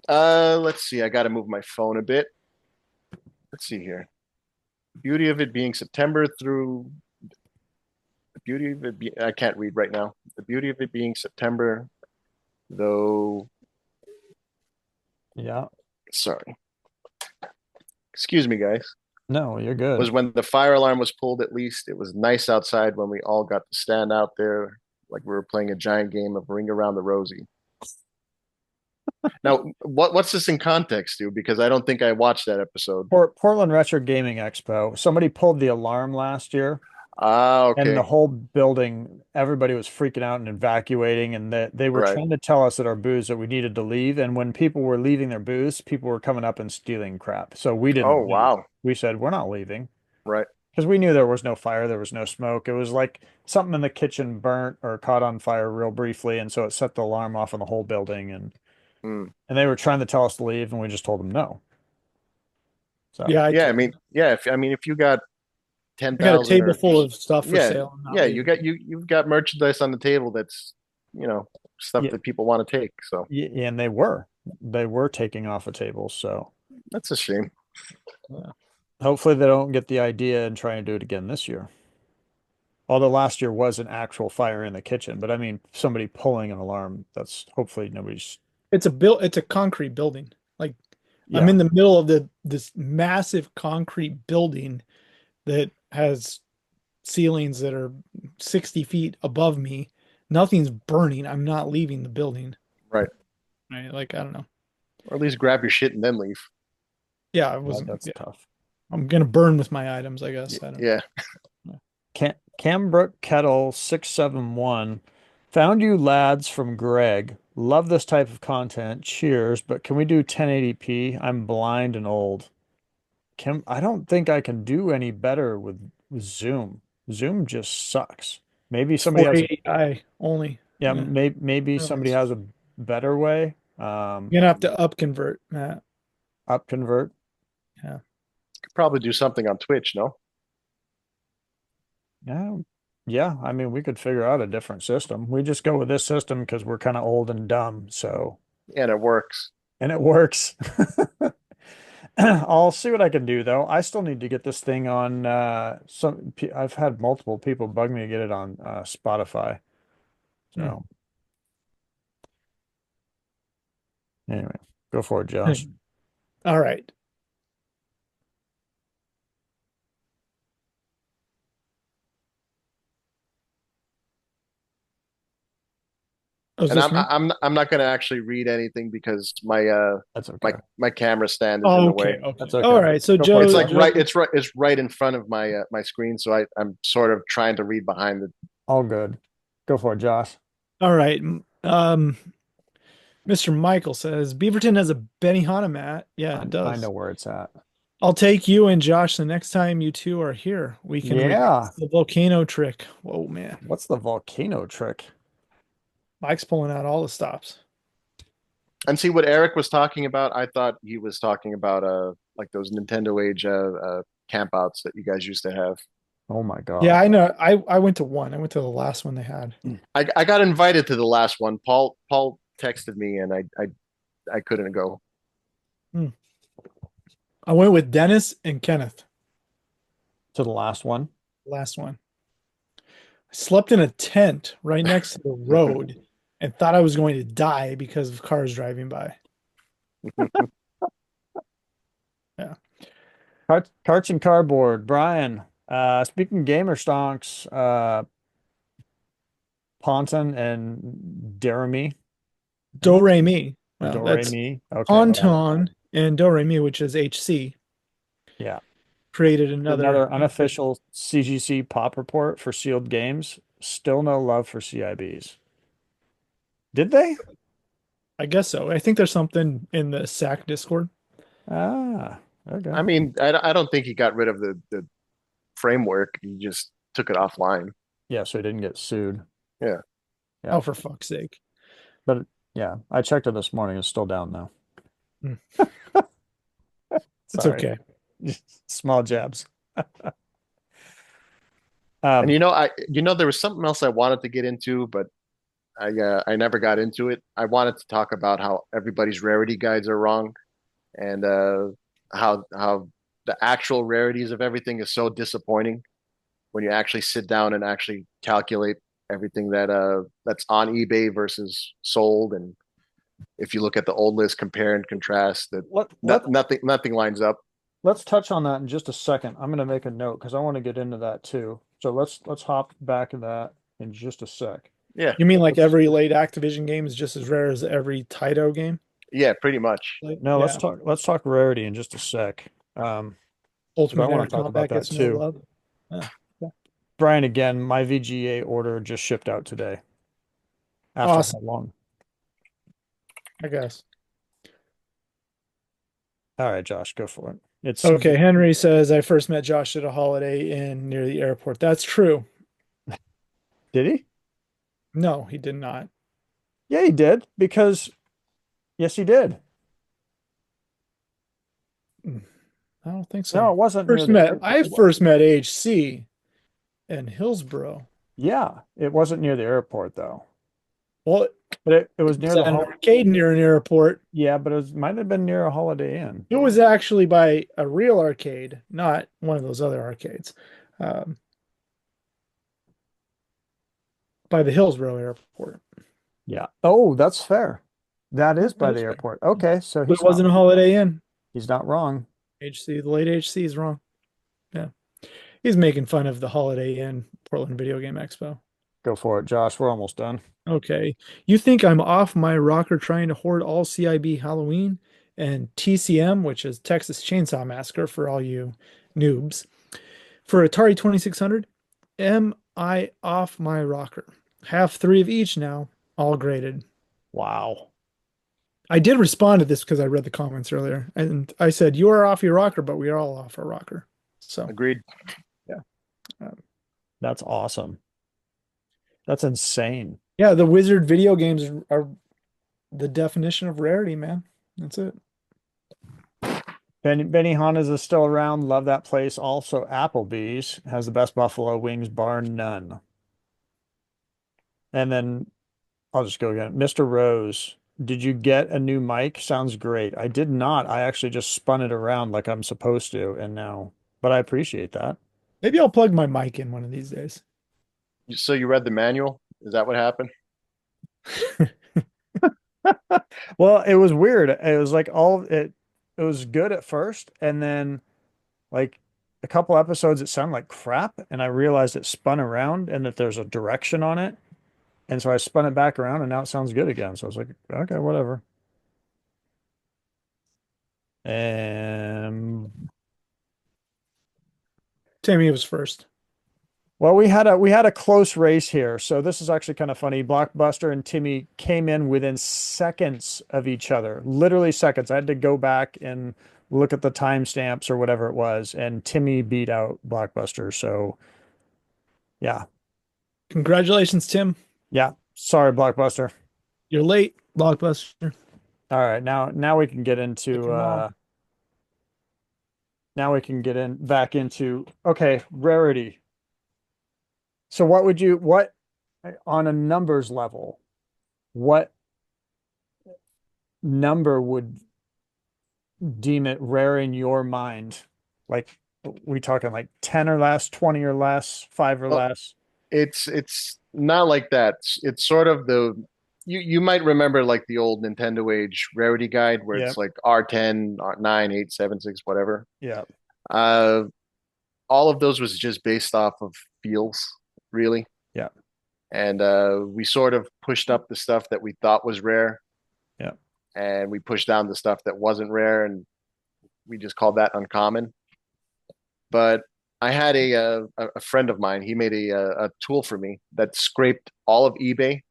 let's see. I got to move my phone a bit. Let's see here. Beauty of it being September through the beauty of it. I can't read right now. The beauty of it being September, though. Yeah. Sorry. Excuse me, guys. No, you're Was good. when the fire alarm was pulled. At least it was nice outside when we all got to stand out there like we were playing a giant game of Ring Around the Rosie. Now, what's this in context, dude? Because I don't think I watched that episode. Portland Retro Gaming Expo. Somebody pulled the alarm last year, Ah, and the okay, whole building, everybody was freaking out and evacuating, and they were right. trying to tell us at our booths that we needed to leave. And when people were leaving their booths, people were coming up and stealing crap. So we Oh, didn't leave. wow, We said we're not leaving right. because we knew there was no fire, there was no smoke. It was like something in the kitchen burnt or caught on fire real briefly, and so it set the alarm off on the whole building. Hmm. And they were trying to tell us to leave, and we just told them no. So Yeah, Yeah, I mean, yeah. If you got ten I got a thousand table or full of stuff for yeah, sale. I'm not yeah, you leaving. got you've got merchandise on the table that's you know stuff yeah, that people want to take. So yeah, and they were taking off a table. So that's a shame. Yeah. hopefully they don't get the idea and try and do it again this year. Although last year was an actual fire in the kitchen, but I mean somebody pulling an alarm. That's hopefully nobody's. It's a concrete building. Like I'm Yeah, in the middle of this massive concrete building that has ceilings that are 60 feet above me. Nothing's burning. I'm not leaving the building. Right. Right. Like, I don't know. Or at least grab your shit and then leave. Yeah, I Yeah, wasn't. that's Yeah, tough. I'm gonna burn with my items, I guess. I don't Yeah. know. Cambrook Kettle 671. Found you lads from Greg. Love this type of content. Cheers, but can we do 1080p? I'm blind and old. I don't think I can do any better with Zoom. Zoom just sucks. Maybe It's somebody has, 480i only. yeah, Yeah, maybe somebody has a better way. you're gonna have to up convert, Matt. Up convert. Yeah. Could probably do something on Twitch, no? Yeah, yeah. I mean, we could figure out a different system. We just go with this system because we're kind of old and dumb. So, And it works. and it works. I'll see what I can do though. I still need to get this thing on I've had multiple people bug me to get it on Spotify. Hmm. So anyway, go for it, Josh. All right. Oh, is And this me? I'm not going to actually read anything because That's my okay. my camera stand is in Oh, the okay, way. okay. That's All okay. right. So Go for it, It's Joe, like Josh. Joe, it's right in front of my my screen, so I'm sort of trying to read behind it. All good. Go for it, Josh. all right. Mr. Michael says Beaverton has a Benihana mat. Yeah, it I know does. where it's at. I'll take you and Josh the next time you two are here. We can repeat Yeah. the volcano trick. Whoa, man. What's the volcano trick? Mike's pulling out all the stops. And see what Eric was talking about. I thought he was talking about like those Nintendoage campouts that you guys used to have. Oh my Yeah, God. I know. I went to one. I went to the last one they had. I got invited to the last one. Paul texted me and I couldn't go. Hmm. I went with Dennis and Kenneth. To the last one. Last one. I slept in a tent right next to the road and thought I was going to die because of cars driving by. Yeah. Carts and cardboard. Brian. Speaking gamer stonks, Ponton and Jeremy. Do re mi. Well, Do re that's mi. Okay. Well, Ponton and Do re mi, which is HC, yeah. created another. Another unofficial CGC pop report for sealed games. Still no love for CIBs. Did they? I guess so. I think there's something in the SAC Discord. Ah, okay. I mean, I don't think he got rid of the framework. He just took it offline. Yeah, so he didn't get sued. Yeah. Yeah. Oh, for fuck's sake. But yeah, I checked it this morning. It's still down though. Hmm. It's Sorry. okay. Small jabs. And Um, there was something else I wanted to get into, but I never got into it. I wanted to talk about how everybody's rarity guides are wrong and how the actual rarities of everything is so disappointing when you actually sit down and actually calculate everything that's on eBay versus sold. And if you look at the old list, compare and contrast, that let let nothing lines up. let's touch on that in just a second. I'm going to make a note because I want to get into that too. So let's hop back to that in just a sec. Yeah, You mean like every late Activision game is just as rare as every Taito game? yeah, pretty much. Like, No, yeah. let's talk rarity in just a sec. So I Ultimate want Air to talk about Combat that gets no too. love. Yeah. Yeah. Brian, again, my VGA order just shipped out today after how Awesome, long? I guess. All right, Josh, go for it. It's Okay, Henry says I first met Josh at a Holiday Inn near the airport. That's true. did he? No, he did not. Yeah, he did because yes, he did. Hmm, I don't think No, so. it wasn't near First the met airport. I first met HC in Hillsboro. Yeah, it wasn't near the airport though. Well, But it was it's near the at an hol arcade near an airport. yeah, but might have been near a Holiday Inn. It was actually by a real arcade, not one of those other arcades. Um, by the Hillsboro Airport. Yeah. Oh, that's fair. That is That by the is fair. airport. Okay, so But it wasn't a Holiday Inn. he's not wrong. HC, the late HC is wrong. Yeah. He's making fun of the Holiday Inn Portland Video Game Expo. Go for it, Josh. We're almost done. Okay. You think I'm off my rocker trying to hoard all CIB Halloween? and TCM, which is Texas Chainsaw Massacre for all you noobs. For Atari 2600, am I off my rocker? Have three of each now, all graded. Wow. I did respond to this because I read the comments earlier, and I said, "You are off your rocker, but we are all off our rocker." So, Agreed. yeah. Um, That's awesome. That's insane. yeah, the Wizard video games are the definition of rarity, man. That's it. Benihana's is still around. Love that place. Also, Applebee's has the best buffalo wings, bar none. And then I'll just go again. Mr. Rose, did you get a new mic? Sounds great. I did not. I actually just spun it around like I'm supposed to, and now, but I appreciate that. Maybe I'll plug my mic in one of these days. So you read the manual? Is that what happened? Well, it was weird. It was like it was good at first, and then like a couple episodes it sounded like crap, and I realized it spun around and that there's a direction on it. And so I spun it back around and now it sounds good again. So I was like, okay, whatever. And Tammy was first. well, we had a close race here. So this is actually kind of funny. Blockbuster and Timmy came in within seconds of each other, literally seconds. I had to go back and look at the timestamps or whatever it was, and Timmy beat out Blockbuster. So yeah, Congratulations, Tim. yeah. Sorry, Blockbuster. You're late, Blockbuster. All right, now we can get Took into 'em all. now we can get in back into okay, Rarity. So what on a numbers level, what number would deem it rare in your mind? Like we talking like 10 or less, 20 or less, 5 or Well, less? it's not like that. It's sort of the you might remember like the old Nintendoage rarity guide where Yeah, it's like R10, R9, 876, whatever. yeah, Uh, all of those was just based off of feels, really. yeah, And we sort of pushed up the stuff that we thought was rare, yeah. and we pushed down the stuff that wasn't rare, and we just called that uncommon. But I had a friend of mine. He made a tool for me that scraped all of eBay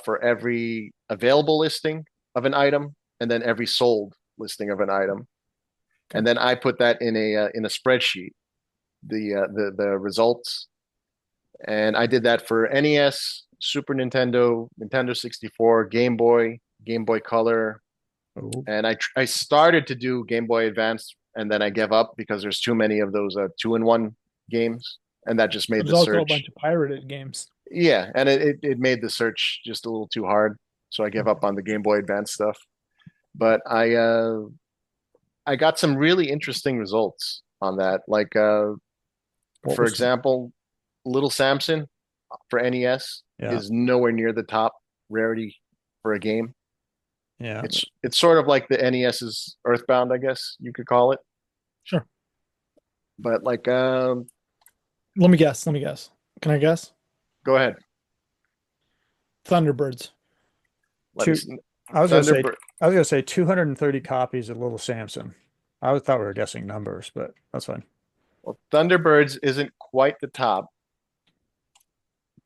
for every available listing of an item, and then every sold listing of an item. Okay. And then I put that in a spreadsheet, the results, and I did that for NES, Super Nintendo, Nintendo 64, Game Boy Color, Oh, and I started to do Game Boy Advance, and then I gave up because there's too many of those two-in-one games, and that just made There's the also a search. bunch of pirated games. Yeah, and it made the search just a little too hard, so I gave up on the Game Boy Advance stuff. But I got some really interesting results on that. Like what for was example, Little Samson for NES yeah, is nowhere near the top rarity for a game. yeah. It's sort of like the NES's Earthbound, I guess you could call it. Sure. But like, Let me guess. Let me guess. Can I guess? go ahead. Thunderbirds. Let me. Two I was gonna say Thunderbird. 230 copies of Little Samson. Thought we were guessing numbers, but that's fine. Well, Thunderbirds isn't quite the top,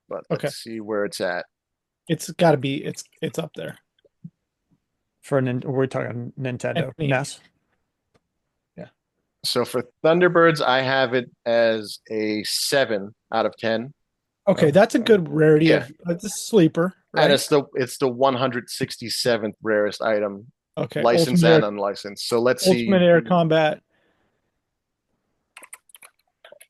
but Okay. let's see where it's at. It's got to be. It's up there. We're talking Nintendo SNES. NES. Yeah. So for Thunderbirds, I have it as a 7 out of 10. Okay, Oh, that's a good rarity Yeah, of it's a sleeper, and right? it's the 167th rarest item, Okay. licensed and unlicensed. So let's Ultimate see. Air Combat,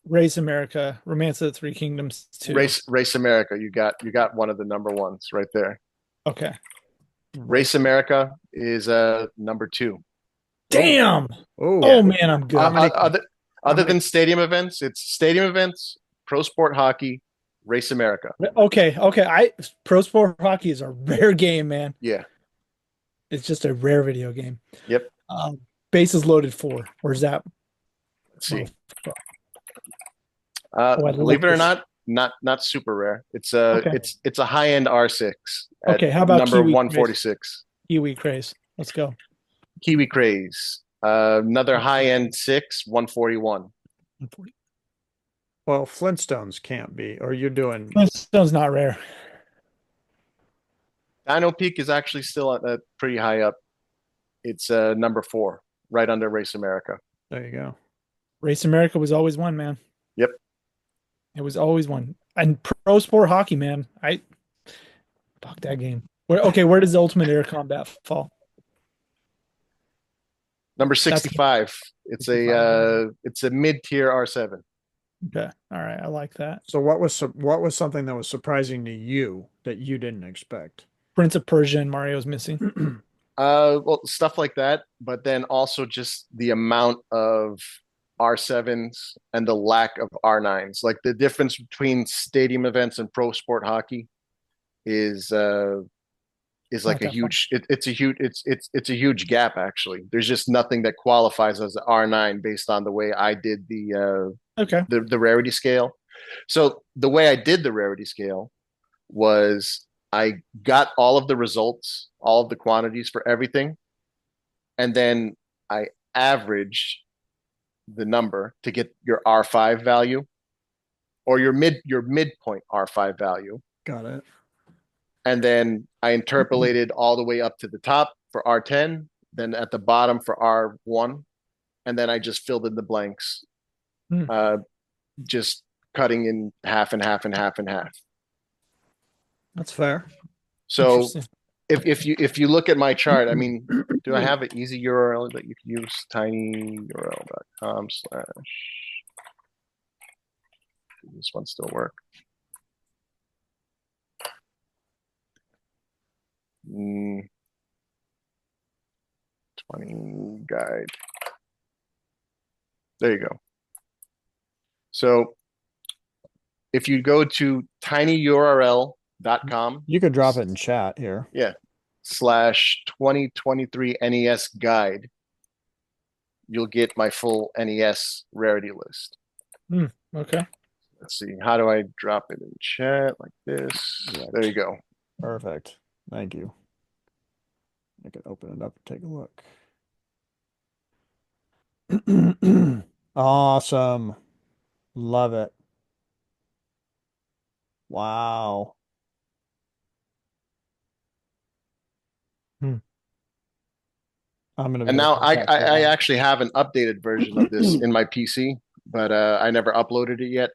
Race America, Romance of the Three Kingdoms 2. Race America, you got one of the number ones right there. Okay. Race America is number two. Damn. oh, Oh Yeah. man, I'm good. How many? Other How other many? than stadium events, it's stadium events, pro sport hockey, Race America. Okay, okay. Pro Sport Hockey is a rare game, man. Yeah. It's just a rare video game. Yep. Bases Loaded 4. Where's that? Let's see. Motherfucker? Oh, I Believe like it or this. not super rare. Okay. It's a high end R6 at Okay. How about number Kiwi Craze? 146. Kiwi Craze. Let's go. Kiwi Craze. Another high end 141. Well, Flintstones can't be, or you're doing. Flintstone's not rare. Dino Peak is actually still pretty high up. It's number 4, right under Race America. There you go. Race America was always one, man. Yep. It was always one. And Pro Sport Hockey, man. I fuck that game. Where does Ultimate Air Combat fall? Number That's 65. It's 65. a mid-tier R7. Okay. All right. I like that. So what was something that was surprising to you that you didn't expect? Prince of Persia and Mario's missing. Well, stuff like that, but then also just the amount of R7s and the lack of R9s. Like the difference between stadium events and pro sport hockey is like Not a that far. huge it's a huge gap actually. There's just nothing that qualifies as an R9 based on the way I did Okay. the rarity scale. So the way I did the rarity scale was I got all of the results, all of the quantities for everything, and then I averaged the number to get your R5 value or your midpoint R5 value. Got it. And then I interpolated all the way up to the top for R10, then at the bottom for R1, and then I just filled in the blanks, Hmm. just cutting in half and half and half and half. That's fair. So Interesting. if you look at my chart, I mean, do I have an easy URL that you can use? tinyurl.com/ this one still work? 20 guide. There you go. So if you go to tinyurl.com, You could drop it in chat here. yeah, /2023 NES guide, you'll get my full NES rarity list. Okay. Let's see. How do I drop it in chat like this? Right. There you go. Perfect. Thank you. I can open it up and take a look. Awesome. Love it. Wow. Hmm. I'm gonna And now visit that I too. actually have an updated version of this in my PC, but I never uploaded it yet.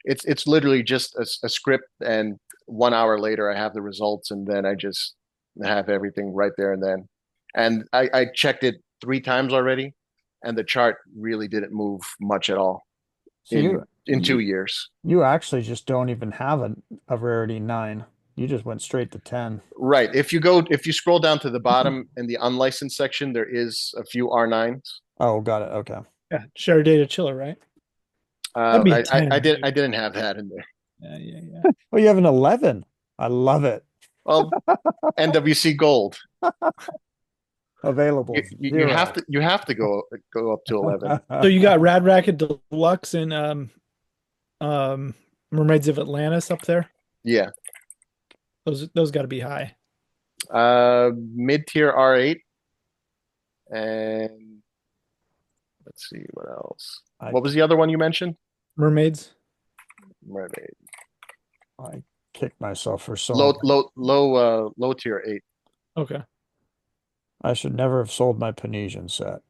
It's literally just a script, and 1 hour later I have the results, and then I just have everything right there and then. And I checked it 3 times already, and the chart really didn't move much at all So in 2 years. you actually just don't even have a rarity 9. You just went straight to 10. Right. If you scroll down to the bottom in the unlicensed section, there is a few R9s. Oh, got it. Okay. Yeah. Share data chiller, right? That'd be a 10. I didn't have that in there. Yeah. Yeah. Yeah. Oh, you have an 11. I love it. Well, NWC Gold. Available. You have to go up to 11. So you got Rad Racket Deluxe and Mermaids of Atlantis up there. Yeah. Those got to be high. Mid-tier R8, and let's see what else. What was the other one you mentioned? Mermaids. Mermaid. I kicked myself for so Low tier 8. Okay. I should never have sold my Panesian set.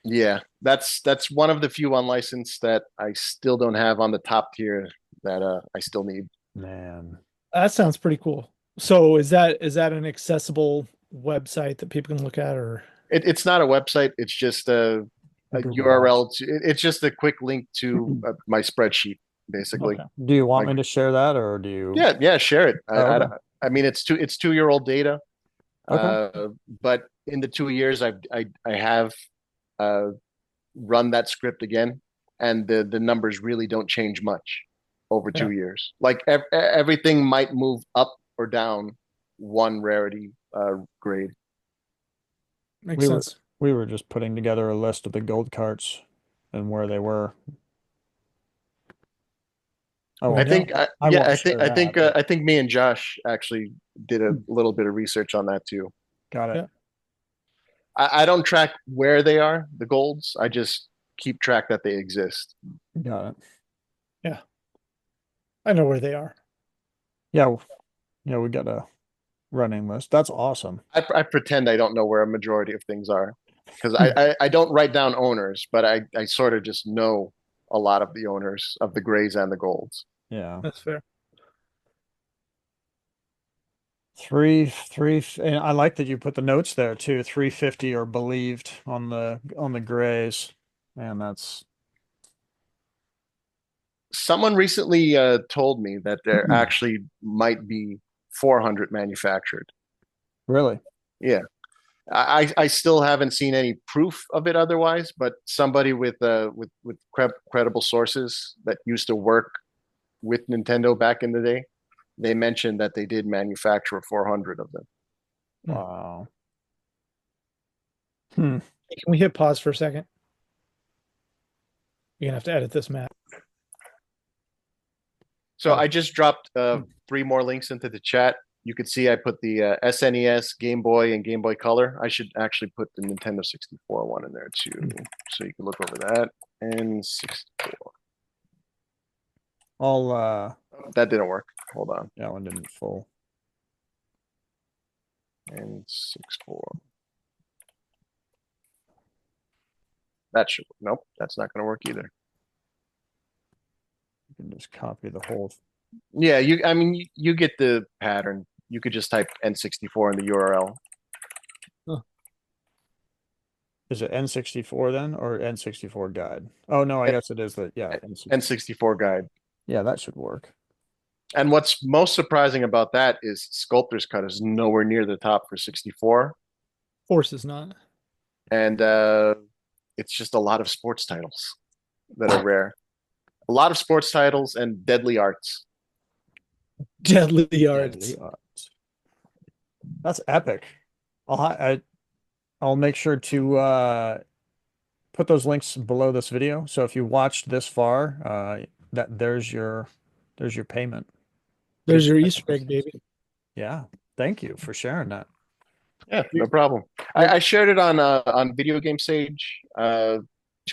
Yeah, that's one of the few unlicensed that I still don't have on the top tier that I still need. Man. That sounds pretty cool. So is that an accessible website that people can look at, or It's not a website. It's just a URL. It's just a quick link to my spreadsheet, basically. okay. Do you want Like, me to share that or do you? yeah, share it. okay. I mean, it's 2-year-old data, Okay. but in the 2 years, I have run that script again, and the numbers really don't change much over Yeah. 2 years. Like everything might move up or down one rarity grade. Makes sense. We were just putting together a list of the gold carts and where they were. Oh, I think, I think me and Josh actually did a little bit of research on that too. Got it. Yeah. I don't track where they are, the golds. I just keep track that they exist. Got it. Yeah, I know where they are. Yeah, yeah, we got a running list. That's awesome. I pretend I don't know where a majority of things are because I don't write down owners, but I sort of just know a lot of the owners of the grays and the golds. Yeah. That's fair. Three, and I like that you put the notes there too. 350 are believed on the grays. Man, that's Someone recently told me that there actually might be 400 manufactured. really Yeah, I still haven't seen any proof of it otherwise, but somebody with credible sources that used to work with Nintendo back in the day, they mentioned that they did manufacture 400 of them. Hmm. wow. Hmm. Hey, can we hit pause for a second? You're gonna have to edit this, Matt. So Oh, I just dropped three more links into the chat. You could see I put the SNES, Game Boy, and Game Boy Color. I should actually put the Nintendo 64 one in there too, so you can look over that. And 64. I'll Oh, that didn't work. Hold on. that one didn't full. And 64. That should nope. That's not going to work either. You can just copy the whole. Yeah, you. I mean, you get the pattern. You could just type N64 in the URL. huh. Is it N64 then or N64 guide? Oh no, I guess it is that. Yeah, N64. N64 guide. Yeah, that should work. And what's most surprising about that is Sculptor's Cut is nowhere near the top for 64, Force is not. and it's just a lot of sports titles that are rare. A lot of sports titles and Deadly Arts. Deadly Deadly Arts. odds. That's epic. I'll make sure to put those links below this video. So if you watched this far, that there's your payment. There's Good. your Easter egg, baby. Yeah. Thank you for sharing that. Yeah, no problem. Well, I shared it on Video Game Sage 2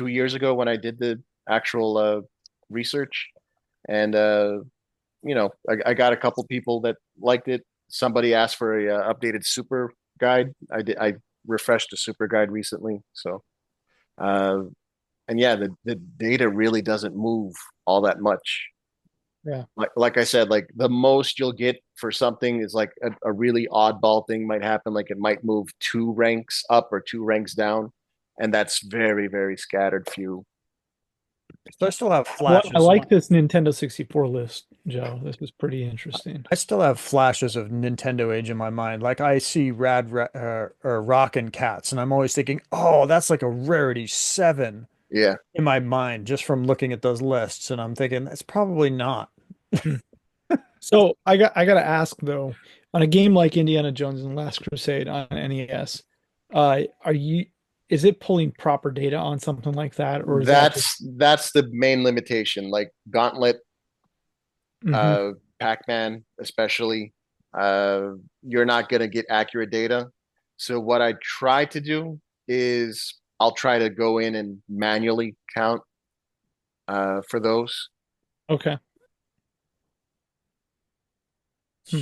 years ago when I did the actual research, and I got a couple people that liked it. Somebody asked for a updated super guide. I refreshed the super guide recently, so uh, and yeah, the data really doesn't move all that much. Yeah. Like I said, like the most you'll get for something is like a really oddball thing might happen, like it might move two ranks up or two ranks down, and that's very, very scattered few. so I still have Well, I flashes of like this Nintendo 64 list, Joe. This is pretty interesting. I still have flashes of Nintendoage in my mind. Like I see or Rockin' Cats, and I'm always thinking, oh, that's like a Rarity 7 Yeah, in my mind just from looking at those lists. And I'm thinking that's probably not. Hmm. So I gotta ask though, on a game like Indiana Jones and Last Crusade on NES, are you is it pulling proper data on something like that, or is that just that's the main limitation. Like Gauntlet, Mhm. uh, Pac-Man, especially, uh, you're not gonna get accurate data. So what I try to do is I'll try to go in and manually count for those. Okay. Hmm.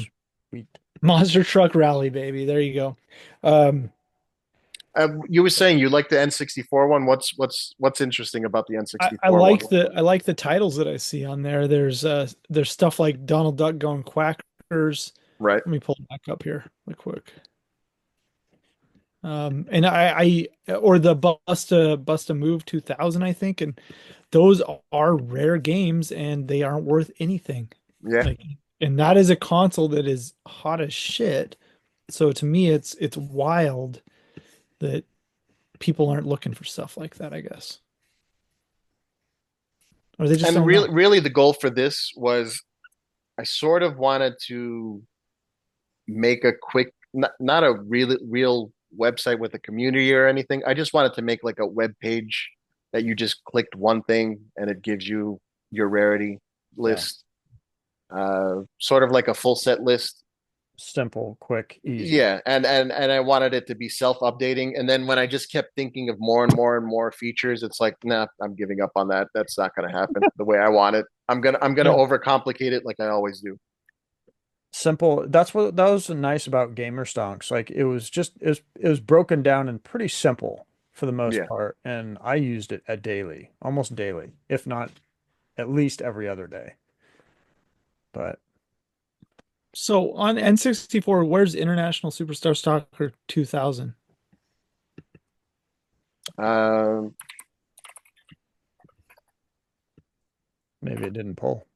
Sweet. Monster Truck Rally, baby. There you go. Um, You were saying you like the N64 one. What's interesting about the I N64 one? like the titles that I see on there. There's stuff like Donald Duck going quackers. Right. Let me pull it back up here real quick. And or the Bust a Move 2000, I think, and those are rare games and they aren't worth anything. Yeah. Like, and that is a console that is hot as shit. So to me, it's wild that people aren't looking for stuff like that, I guess. Or they just And don't know. really, the goal for this was I sort of wanted to make a quick, not a real website with a community or anything. I just wanted to make like a web page that you just clicked one thing and it gives you your rarity Yeah. list, sort of like a full set list. Simple, quick, easy. Yeah, and I wanted it to be self-updating. And then when I just kept thinking of more and more and more features, it's like, nah, I'm giving up on that. That's not going to happen the way I want it. I'm gonna Yeah. overcomplicate it like I always do. Simple. That's what that was nice about gamer stonks. Like it was broken down and pretty simple for the most Yeah. part, and I used it a daily, almost daily, if not at least every other day. But So on N64, where's International Superstar Soccer 2000? Um, maybe it didn't pull.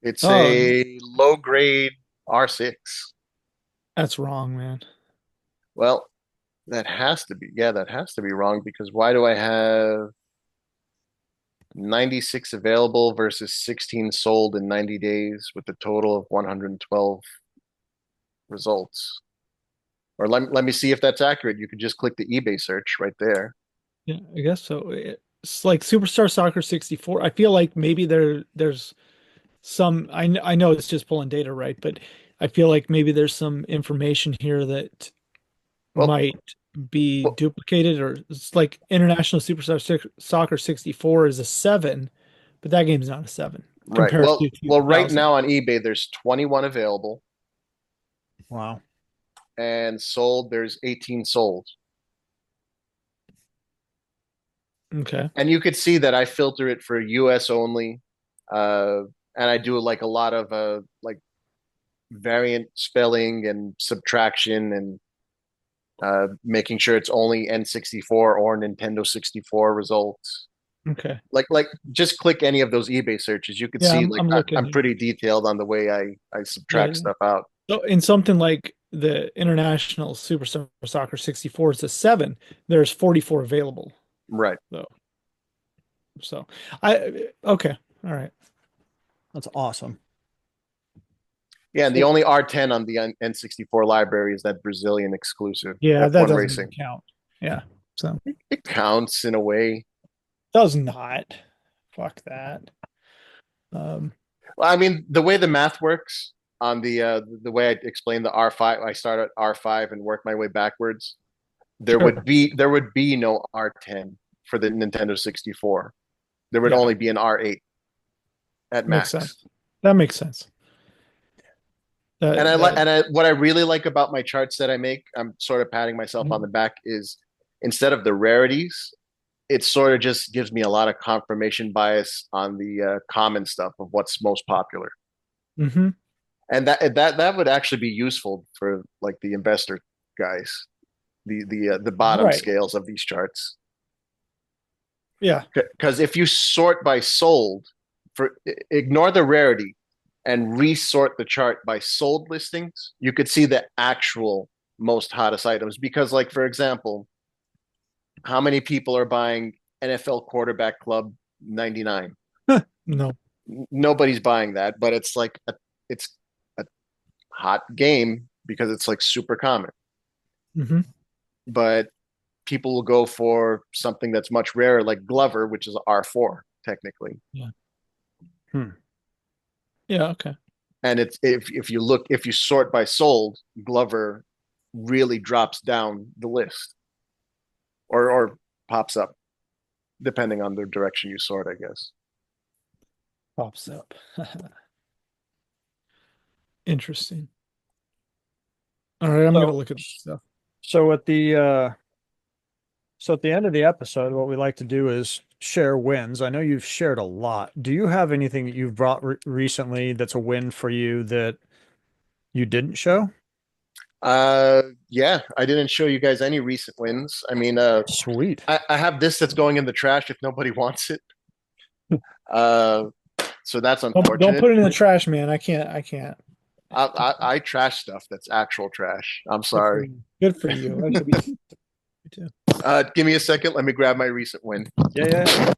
it's Oh, a low grade R6. that's wrong, man. Well, that has to be wrong because why do I have 96 available versus 16 sold in 90 days with a total of 112 results? Or let me see if that's accurate. You could just click the eBay search right there. Yeah, I guess so. It's like Superstar Soccer 64. I feel like maybe there's some I know it's just pulling data, right? But I feel like maybe there's some information here that Well, might be well, duplicated, or it's like International Soccer 64 is a 7, but that game's not a 7 right. compared to Well, right 2000. now on eBay, there's 21 available Wow. and sold, there's 18 sold. Okay. And you could see that I filter it for US only. Uh, and I do like a lot of like variant spelling and subtraction and making sure it's only N64 or Nintendo 64 results. Okay. Like just click any of those eBay searches. You could Yeah, see I'm looking I'm here. pretty detailed on the way I Yeah, subtract yeah. stuff out. So in something like the International Superstar Soccer 64 is a 7, there's 44 available Right. though. So I okay. All right. That's awesome. Yeah, and the So only R10 on the N64 library is that Brazilian exclusive yeah, that F1 doesn't even Racing. count. Yeah. So It counts in a way. does not. Fuck that. Um, Well, I mean, the way the math works on the way I explained the R5, I start at R5 and work my way backwards. sure. There would be no R10 for the Nintendo 64. There would Yeah, only be an R8 at makes max. sense. That makes sense. And That I like that and I what I really like about my charts that I make, I'm sort of patting myself on the back, is instead of the rarities, it sort of just gives me a lot of confirmation bias on the common stuff of what's most popular. hmm And that would actually be useful for like the investor guys, the bottom right. scales of these charts. Yeah. Because if you sort by sold, for ignore the rarity and resort the chart by sold listings, you could see the actual most hottest items. Because, like for example, how many people are buying NFL quarterback club 99? No. Nobody's buying that, but it's a hot game because it's like super common. hmm But people will go for something that's much rarer, like Glover, which is R4 technically. Yeah. Hmm. Yeah, okay. And it's if you sort by sold, Glover really drops down the list or pops up depending on the direction you sort, I guess. Pops up. Interesting. All right, I'm gonna So look at this stuff. so at the so at the end of the episode, what we like to do is share wins. I know you've shared a lot. Do you have anything that you've brought recently that's a win for you that you didn't show? Yeah, I didn't show you guys any recent wins. I mean, Sweet. I have this that's going in the trash if nobody wants it. Uh, so that's Don't unfortunate. put it in the trash, man. I can't. I trash stuff that's actual trash. I'm Good for sorry. you. Good for you. That should be too. Give me a second. Let me grab my recent win. Yeah, yeah.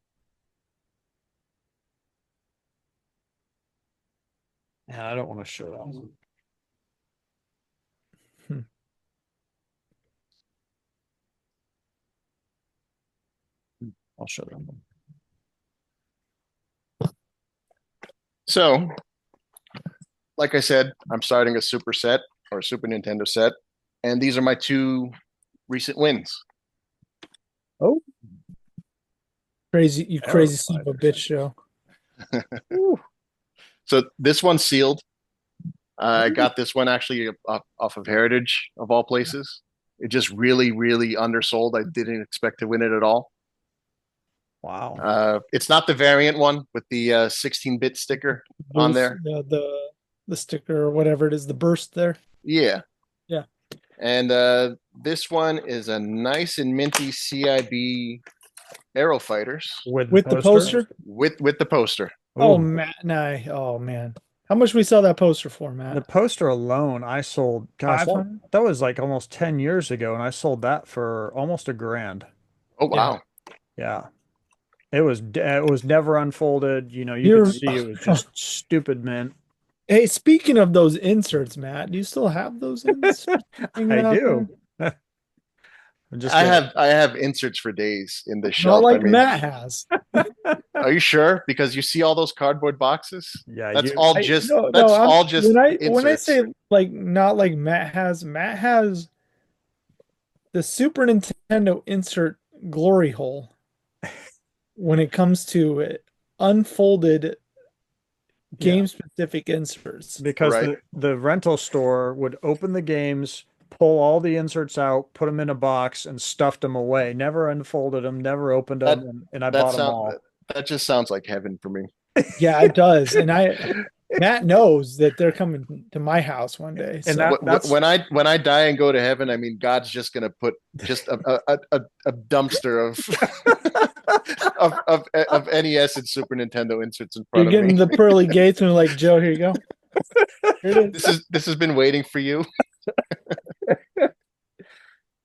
Yeah, I don't want to show that one. Hmm. I'll show that one. So, like I said, I'm starting a superset or Super Nintendo set. And these are my two recent wins. Oh, Crazy, you arrow crazy son of a fighters. bitch, Joe. Ooh, So this one's sealed. I ooh, got this one actually off of Heritage, of all places. It just really, really undersold. I didn't expect to win it at all. wow. It's not the variant one with the 16-bit sticker on Boost there. the sticker or whatever it is, the burst there. Yeah. Yeah. And this one is a nice and minty CIB Aero Fighters With the With the poster? poster. with the poster. Oh Ooh. Matt, nah. Oh man, how much we sell that poster for, The Matt? poster alone, I sold, gosh, Five that, hundred. that was like almost 10 years ago, and I sold that for almost a grand. Oh Yeah. wow. Yeah. It was never unfolded. You could You're. see it was just stupid mint. Hey, speaking of those inserts, Matt, do you still have those inserts hanging I out there? do. I'm just getting I have inserts for days in this Not shelf. I like mean, Matt has. are you sure? Because you see all those cardboard boxes? yeah, That's you all I just no no. that's I'm all just when I inserts. say like not like Matt has. Matt has the Super Nintendo insert glory hole when it comes to unfolded yeah, game specific inserts. because Right. the rental store would open the games, pull all the inserts out, put them in a box, and stuffed them away. Never unfolded them, never opened That them, and I that bought them sound all. that just sounds like heaven for me. Yeah, it does. And Matt knows that they're coming to my house one day. And So that's When I die and go to heaven, I mean God's just gonna put just a dumpster of NES and Super Nintendo inserts in you're front of me. getting the pearly gates and like, Joe, here you go. Here it is. This has been waiting for you.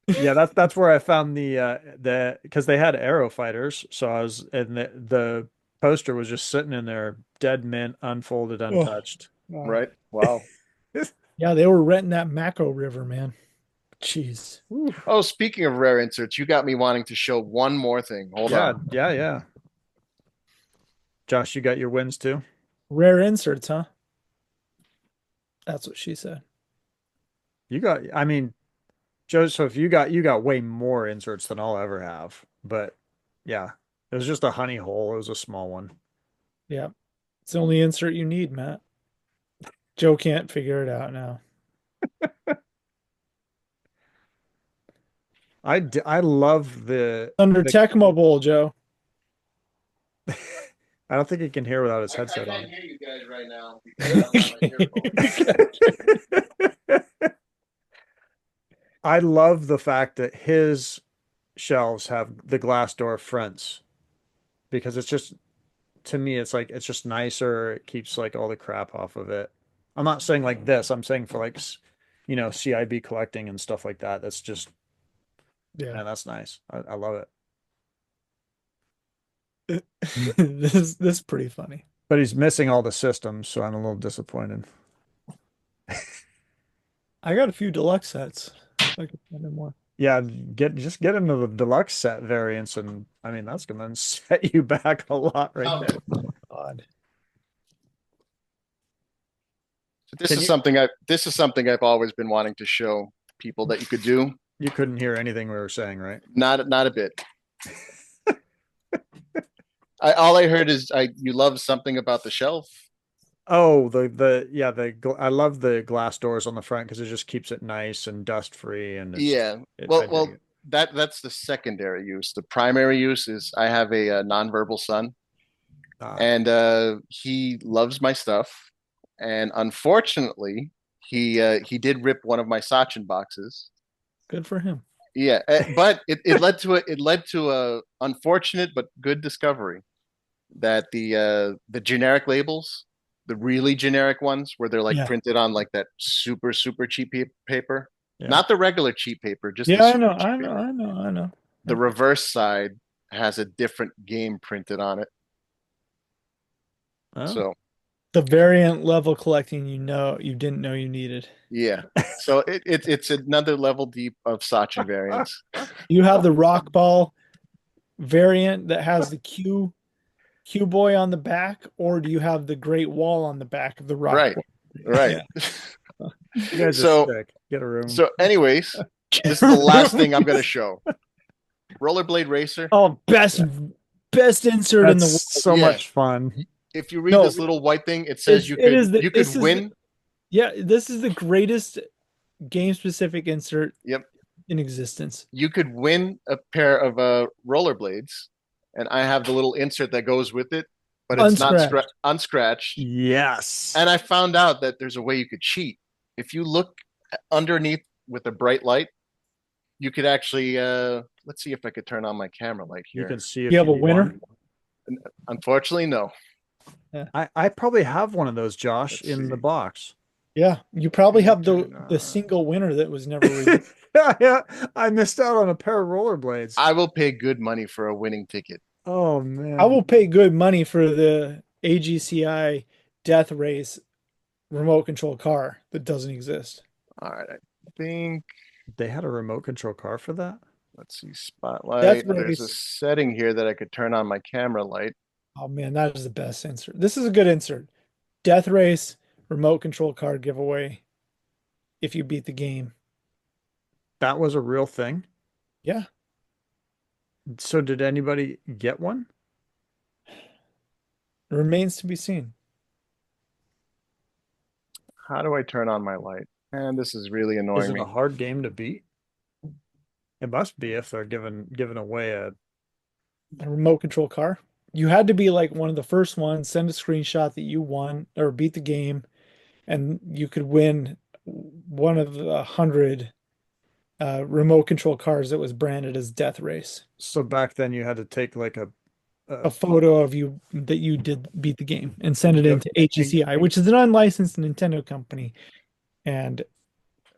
yeah, that's where I found the because they had Aero Fighters, so I was and the poster was just sitting in there, dead mint, unfolded, Oh, untouched. wow. Right. Wow. Yeah, they were renting that Mako River, man. Jeez. Ooh. Oh, speaking of rare inserts, you got me wanting to show one more thing. Hold Yeah, on. yeah, yeah. Josh, you got your wins too? Rare inserts, huh? That's what she said. I mean, Joseph, you got way more inserts than I'll ever have. But yeah, it was just a honey hole. It was a small one. Yeah. It's the only insert you need, Matt. Joe can't figure it out now. I love Under the Tecmo Bowl, Joe. I don't think he can hear without his I headset can't on. hear you guys right now because I'm on my earphones. I love the fact that his shelves have the glass door fronts because it's just to me it's like it's just nicer. It keeps like all the crap off of it. I'm not saying like this. I'm saying for like CIB collecting and stuff like that. That's just Yeah. man, that's nice. I love it. This is pretty funny. But he's missing all the systems, so I'm a little disappointed. I got a few deluxe sets. I could find them more. Yeah, get into the deluxe set variants, and I mean that's gonna set you back a lot right Oh, there. God. Can you this is something I've always been wanting to show people that you could do. you couldn't hear anything we were saying, right? Not a bit. All I heard is you love something about the shelf. Oh, I love the glass doors on the front because it just keeps it nice and dust free, and Yeah. I dig it. That's the secondary use. The primary use is I have a nonverbal son, Ah, and he loves my stuff. And unfortunately, he did rip one of my Sachin boxes. Good for him. Yeah, but it led to a unfortunate but good discovery that the generic labels, the really generic ones, where they're like Yeah. printed on like that super cheap paper, yeah. not the regular cheap paper, just the Yeah, I super know, cheap I know, paper. I know, I know. The reverse side has a different game printed on it. Oh. So The variant level collecting you didn't know you needed. yeah, so it's another level deep of Sachin variants. You have the rock ball variant that has the Q boy on the back, or do you have the Great Wall on the back of the rock Right, ball? right. Yeah. You guys are So sick. Get a room. anyways, this is the last thing I'm gonna show. Rollerblade Racer. Oh, best insert in That's the world. so Yeah. much fun. If you read No, this little white thing, it says it's it is the you could this is win. yeah, this is the greatest game specific insert Yep. in existence. You could win a pair of rollerblades, and I have the little insert that goes with it, but it's not Unscratched. unscratched. Yes. And I found out that there's a way you could cheat. If you look underneath with a bright light, you could actually let's see if I could turn on my camera light You here. can see You if have you a winner? won. Unfortunately, no. Yeah. I probably have one of those, Josh, Let's in see. the box. Yeah, you probably have Turn the on. single winner that was never revealed. Yeah, I missed out on a pair of rollerblades. I will pay good money for a winning ticket. Oh I man. will pay good money for the AGCI Death Race remote control car that doesn't exist. All right, I think They had a remote control car for that? let's see Death spotlight. There's a Race. setting here that I could turn on my camera light. Oh man, that is the best insert. This is a good insert. Death Race remote control car giveaway if you beat the game. That was a real thing. Yeah, So did anybody get one? it remains to be seen. How do I turn on my light? And this is really Is annoying it a me. hard game to beat? It must be if they're giving away a The remote control car. You had to be like one of the first ones, send a screenshot that you won or beat the game, and you could win one of the 100 remote control cars that was branded as Death Race. so back then you had to take like A a photo of you that you did beat the game and send and it go into and, HECI, which is an unlicensed Nintendo company. And There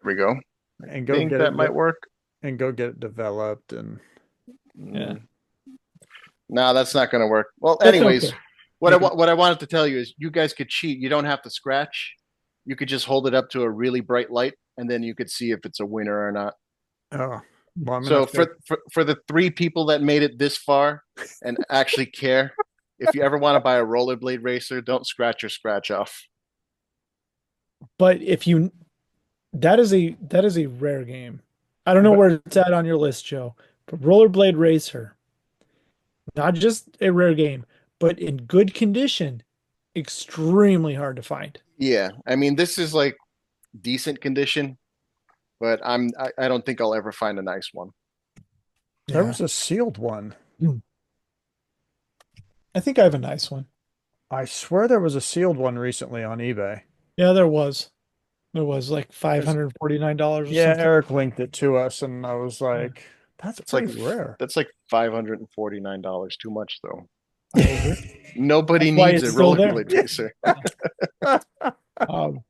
we go. I and go think get that it might work. and go get it developed and yeah, No, that's not going to work. Well, that's anyways, okay. You can, what I wanted to tell you is you guys could cheat. You don't have to scratch. You could just hold it up to a really bright light, and then you could see if it's a winner or not. oh well I'm gonna So have to for the three people that made it this far and actually care, if you ever want to buy a rollerblade racer, don't scratch your scratch off. but if you that is a rare game. I don't know but where it's at on your list, Joe. But Rollerblade Racer, not just a rare game, but in good condition, extremely hard to find. Yeah, I mean this is like decent condition, but I don't think I'll ever find a nice one. there Yeah. was a sealed one. I think I have a nice one. I swear there was a sealed one recently on eBay. Yeah, there was. There was like There's $549 or Yeah, something. Eric linked it to us and I was Yeah. like, that's That's like pretty rare. $549 too much though. I agree. Nobody That's why needs a it's still there. rollerblade racer. Um,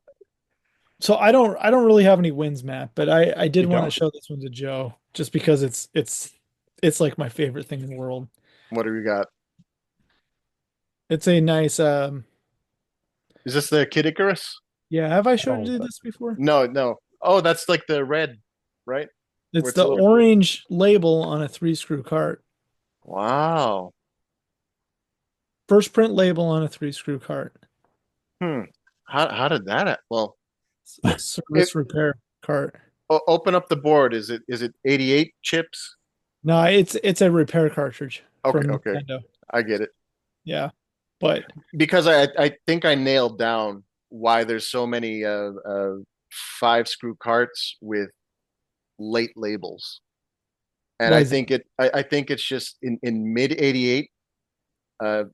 so I don't really have any wins, Matt, but I did You want to don't? show this one to Joe just because it's like my favorite thing in the world. What do we got? It's a nice Is this the Kid Icarus? yeah, have I showed Oh, you this before? No, no. Oh, that's like the red, right? Where It's it's a the little. orange label on a three screw cart. Wow. First print label on a three screw cart. Hmm. How did that? Well, It's a it service repair cart. open up the board. Is it 88 chips? No, it's a repair cartridge Okay, from okay. Nintendo. I get it. Yeah. But Because I think I nailed down why there's so many five screw carts with late labels. And why I is it? think I think it's just in mid 88 uh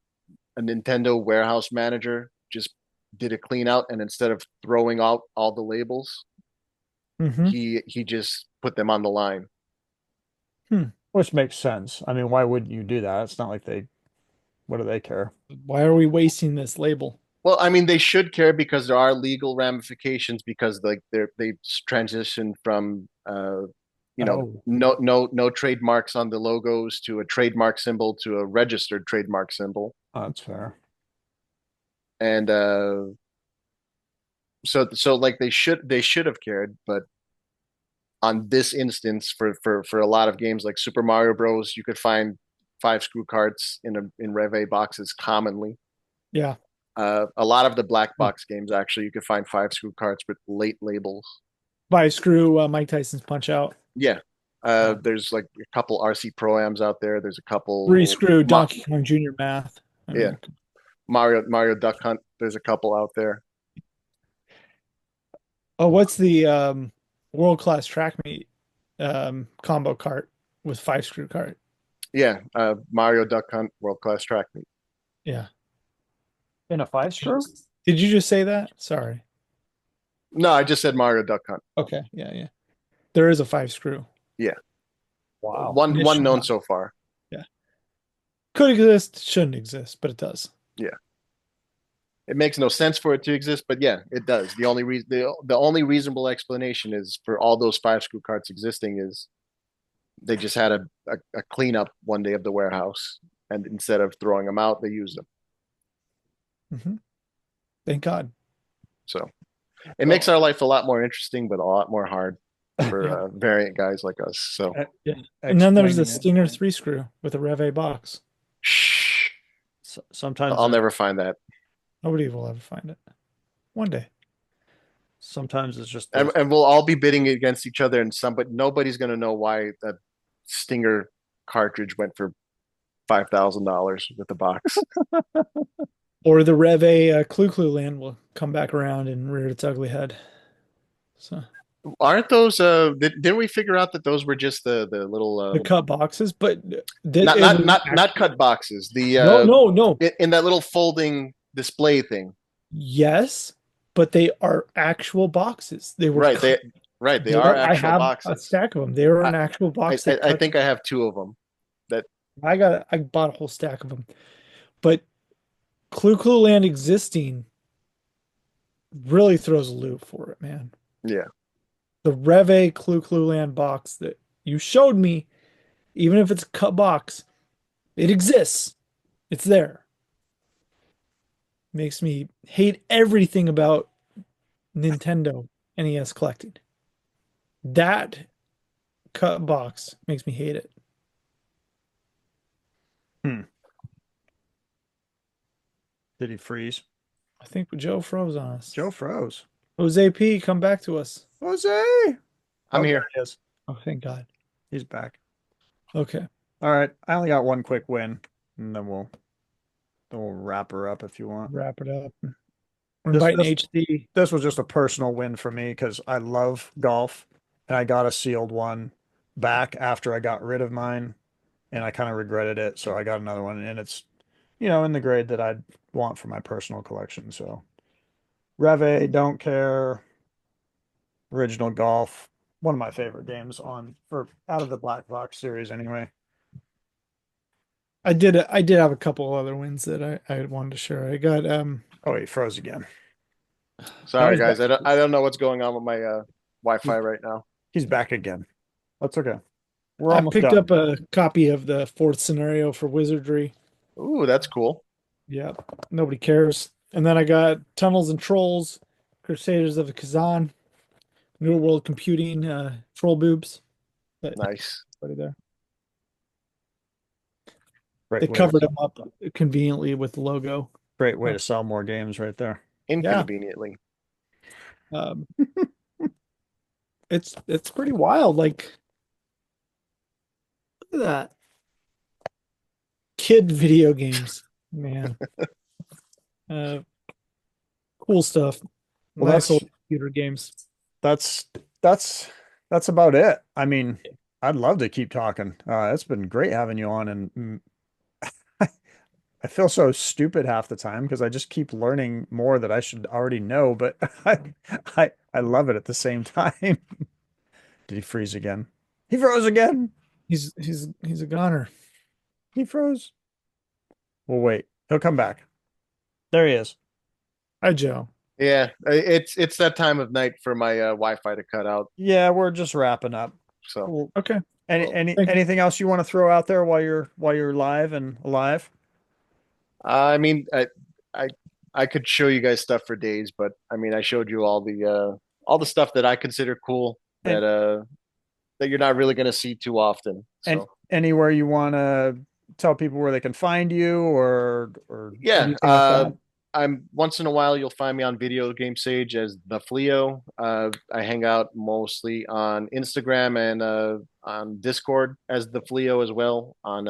a Nintendo warehouse manager just did a clean out, and instead of throwing out all the labels, Hmm. he just put them on the line. Which makes sense. I mean, why wouldn't you do that? It's not like what do they care? Why are we wasting this label? Well, I mean, they should care because there are legal ramifications because like they transitioned from Oh. no trademarks on the logos to a trademark symbol to a registered trademark symbol, Oh, that's fair. and so like they should have cared, but on this instance for a lot of games like Super Mario Bros, you could find five screw carts in Rev A boxes commonly. Yeah. A lot of the black box games actually, you can find 5 screw carts with late labels. By screw Mike Tyson's Punch Out. Yeah. Oh. There's like a couple RC Pro-Ams out there. There's a couple Three screw Ma- Donkey Kong Jr. Math. I yeah, mean, Mario Duck Hunt. There's a couple out there. oh, what's the world class track meet combo cart with 5 screw cart? Yeah, Mario Duck Hunt World Class Track Meet. Yeah. In a 5 screw? Did you just say that? Sorry. No, I just said Mario Duck Hunt. Okay. Yeah, yeah. There is a 5 screw. Yeah, Wow. one known so far. Yeah. Could exist, shouldn't exist, but it does. Yeah, it makes no sense for it to exist, but yeah, it does. The only reason the only reasonable explanation is for all those 5 screw carts existing is they just had a cleanup one day of the warehouse, and instead of throwing them out, they used them. Hmm. Thank God. So it makes our life a lot more interesting, but a lot more hard for Yeah. variant guys like us. So Yeah. And then there's the Explaining it. Stinger 3 screw with a Rev A box. shh, Sometimes I'll never find that. Nobody will ever find it. One day. sometimes it's just And we'll all be bidding against each other, and but nobody's going to know why that Stinger cartridge went for $5,000 with the box. Or the Rev A Clue Clue Land will come back around and rear its ugly head. So Aren't those? Didn't we figure out that those were just the little the cut boxes, but not it not was not not actually, cut boxes? The no. in that little folding display thing. Yes, but they are actual boxes. They were Right. cut. They are I actual have a boxes. stack of them. They were I, an actual box. They I cut. think I have 2 of them. That I bought a whole stack of them. But Clue Clue Land existing really throws a loop for it, man. yeah. The Rev A Clue Clue Land box that you showed me, even if it's a cut box, it exists. It's there. Makes me hate everything about Nintendo NES collecting. That cut box makes me hate it. Hmm. Did he freeze? I think Joe froze on us. Joe froze. Jose P, come back to us. Jose. I'm Oh, here. there he is. Oh, thank God. He's back. Okay. All right. I only got one quick win, and then we'll wrap her up if you want. Wrap it up. We're This inviting this HD. this was just a personal win for me because I love golf, and I got a sealed one back after I got rid of mine, and I kind of regretted it. So I got another one, and it's, in the grade that I'd want for my personal collection. So Reve, Don't Care, Original Golf, one of my favorite games on for out of the Black Box series anyway. I did have a couple other wins that I wanted to share. I got Oh, he froze again. Sorry, he's back. guys. I don't know what's going on with my Wi-Fi right now. He's back again. That's okay. We're I almost picked done. up a copy of the fourth scenario for Wizardry. Ooh, that's cool. Yeah, nobody cares. And then I got Tunnels and Trolls, Crusaders of the Kazan, New World Computing, Troll Boobs. But Nice. buddy there. Great They way to, covered them up conveniently with the logo. great way to sell more games right there. Yeah. Inconveniently. Um, it's pretty wild. Like, look at that. Kid video games, man. Uh, cool stuff. Well, Nice old computer games. that's that's that's about it. I mean, I'd love to keep talking. It's been great having you on, and I feel so stupid half the time because I just keep learning more that I should already know, but I love it at the same time. Did he freeze again? He froze again. He's a goner. He froze. We'll wait. He'll come back. There he is. Hi, Joe. Yeah, it's that time of night for my Wi-Fi to cut out. Yeah, we're just wrapping up. So Cool. Okay. Thank you. Anything else you want to throw out there while you're live and alive? I mean, I I could show you guys stuff for days, but I mean, I showed you all the stuff that I consider cool And that you're not really going to see too often. and So anywhere you want to tell people where they can find you or yeah, anything like that. I'm once in a while you'll find me on Video Game Sage as the Fleo. I hang out mostly on Instagram and on Discord as the Fleo as well on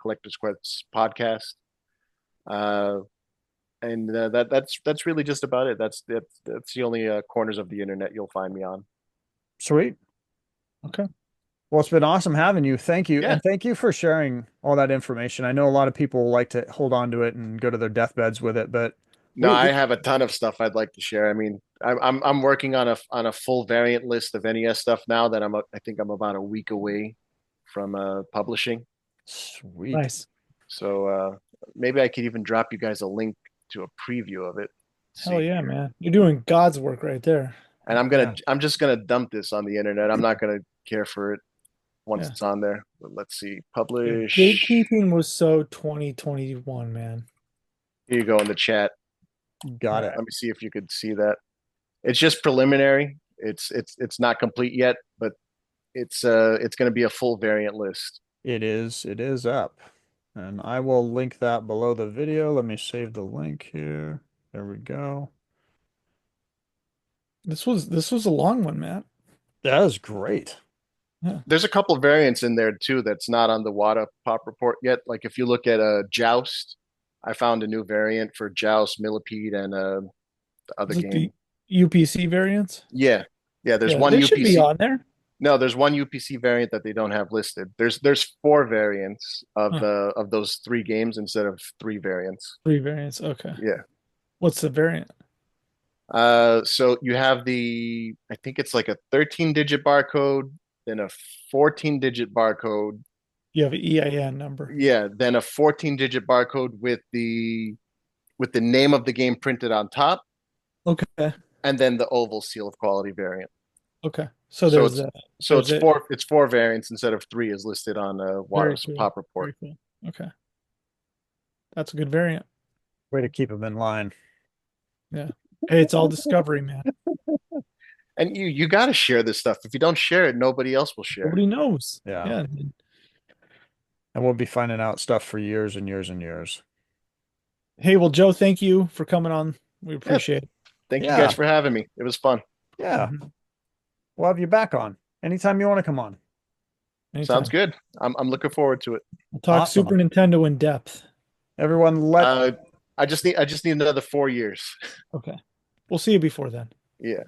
Collector's Quest podcast. Uh, and that's really just about it. That's the only corners of the internet you'll find me on. Sweet. Okay. Well, it's been awesome having you. Thank you. Yeah. And thank you for sharing all that information. I know a lot of people like to hold on to it and go to their deathbeds with it, but No, we I have a ton of stuff I'd like to share. I mean, I'm working on a full variant list of NES stuff now that I think I'm about a week away from publishing. sweet. Nice. So maybe I could even drop you guys a link to a preview of it. Let's Hell see yeah, here. man. You're doing God's work right there. And Yeah. I'm just gonna dump this on the internet. I'm not gonna care for it once Yeah. it's on there. But let's see. Dude, Publish. gatekeeping was so 2021, man. Here you go in the chat. All Got it. right. Let me see if you could see that. It's just preliminary. It's not complete yet, but it's going to be a full variant list. It is. It is up. And I will link that below the video. Let me save the link here. There we go. This was a long one, Matt. That is great. Yeah. There's a couple variants in there too that's not on the WADA pop report yet. Like if you look at a Joust, I found a new variant for Joust, Millipede, and the other Is it the game. UPC variants? Yeah, yeah. There's Yeah, one they should be UPC. on there. No, there's one UPC variant that they don't have listed. There's four variants Huh. of those three games instead of three variants. Three variants. Okay. Yeah. What's the variant? So you have I think it's like a 13-digit barcode, then a 14-digit barcode. You have an EIN number. Yeah, then a 14-digit barcode with the name of the game printed on top, Okay. and then the oval seal of quality variant. Okay. So So there's it's that. so There's it. it's four variants instead of three as listed on Very Waters cool. pop report. Very cool. Okay. That's a good variant. Way to keep them in line. Yeah. Hey, it's all discovery, man. And you got to share this stuff. If you don't share it, nobody else will share. Nobody knows. Yeah. Yeah. And we'll be finding out stuff for years and years and years. Hey, well, Joe, thank you for coming on. We Yeah, appreciate it. thank you Yeah. guys for having me. It was fun. Yeah. Mhm. We'll have you back on anytime you want to come on. Sounds Anytime. good. I'm looking forward to it. We'll talk Awesome. Super Nintendo in depth. Everyone let Uh, I just need another 4 years. Okay. We'll see you before then. Yeah.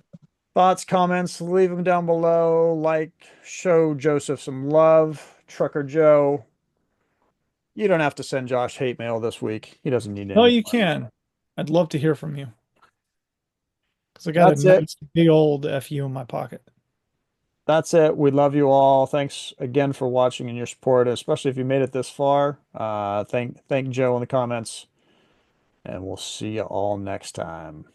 thoughts, comments, leave them down below. Like, show Joseph some love. Trucker Joe, you don't have to send Josh hate mail this week. He doesn't need No, any. you can. I'd love to hear from you because I got a That's it. nice big old FU in my pocket. That's it. We love you all. Thanks again for watching and your support, especially if you made it this far. Thank Joe in the comments, and we'll see you all next time.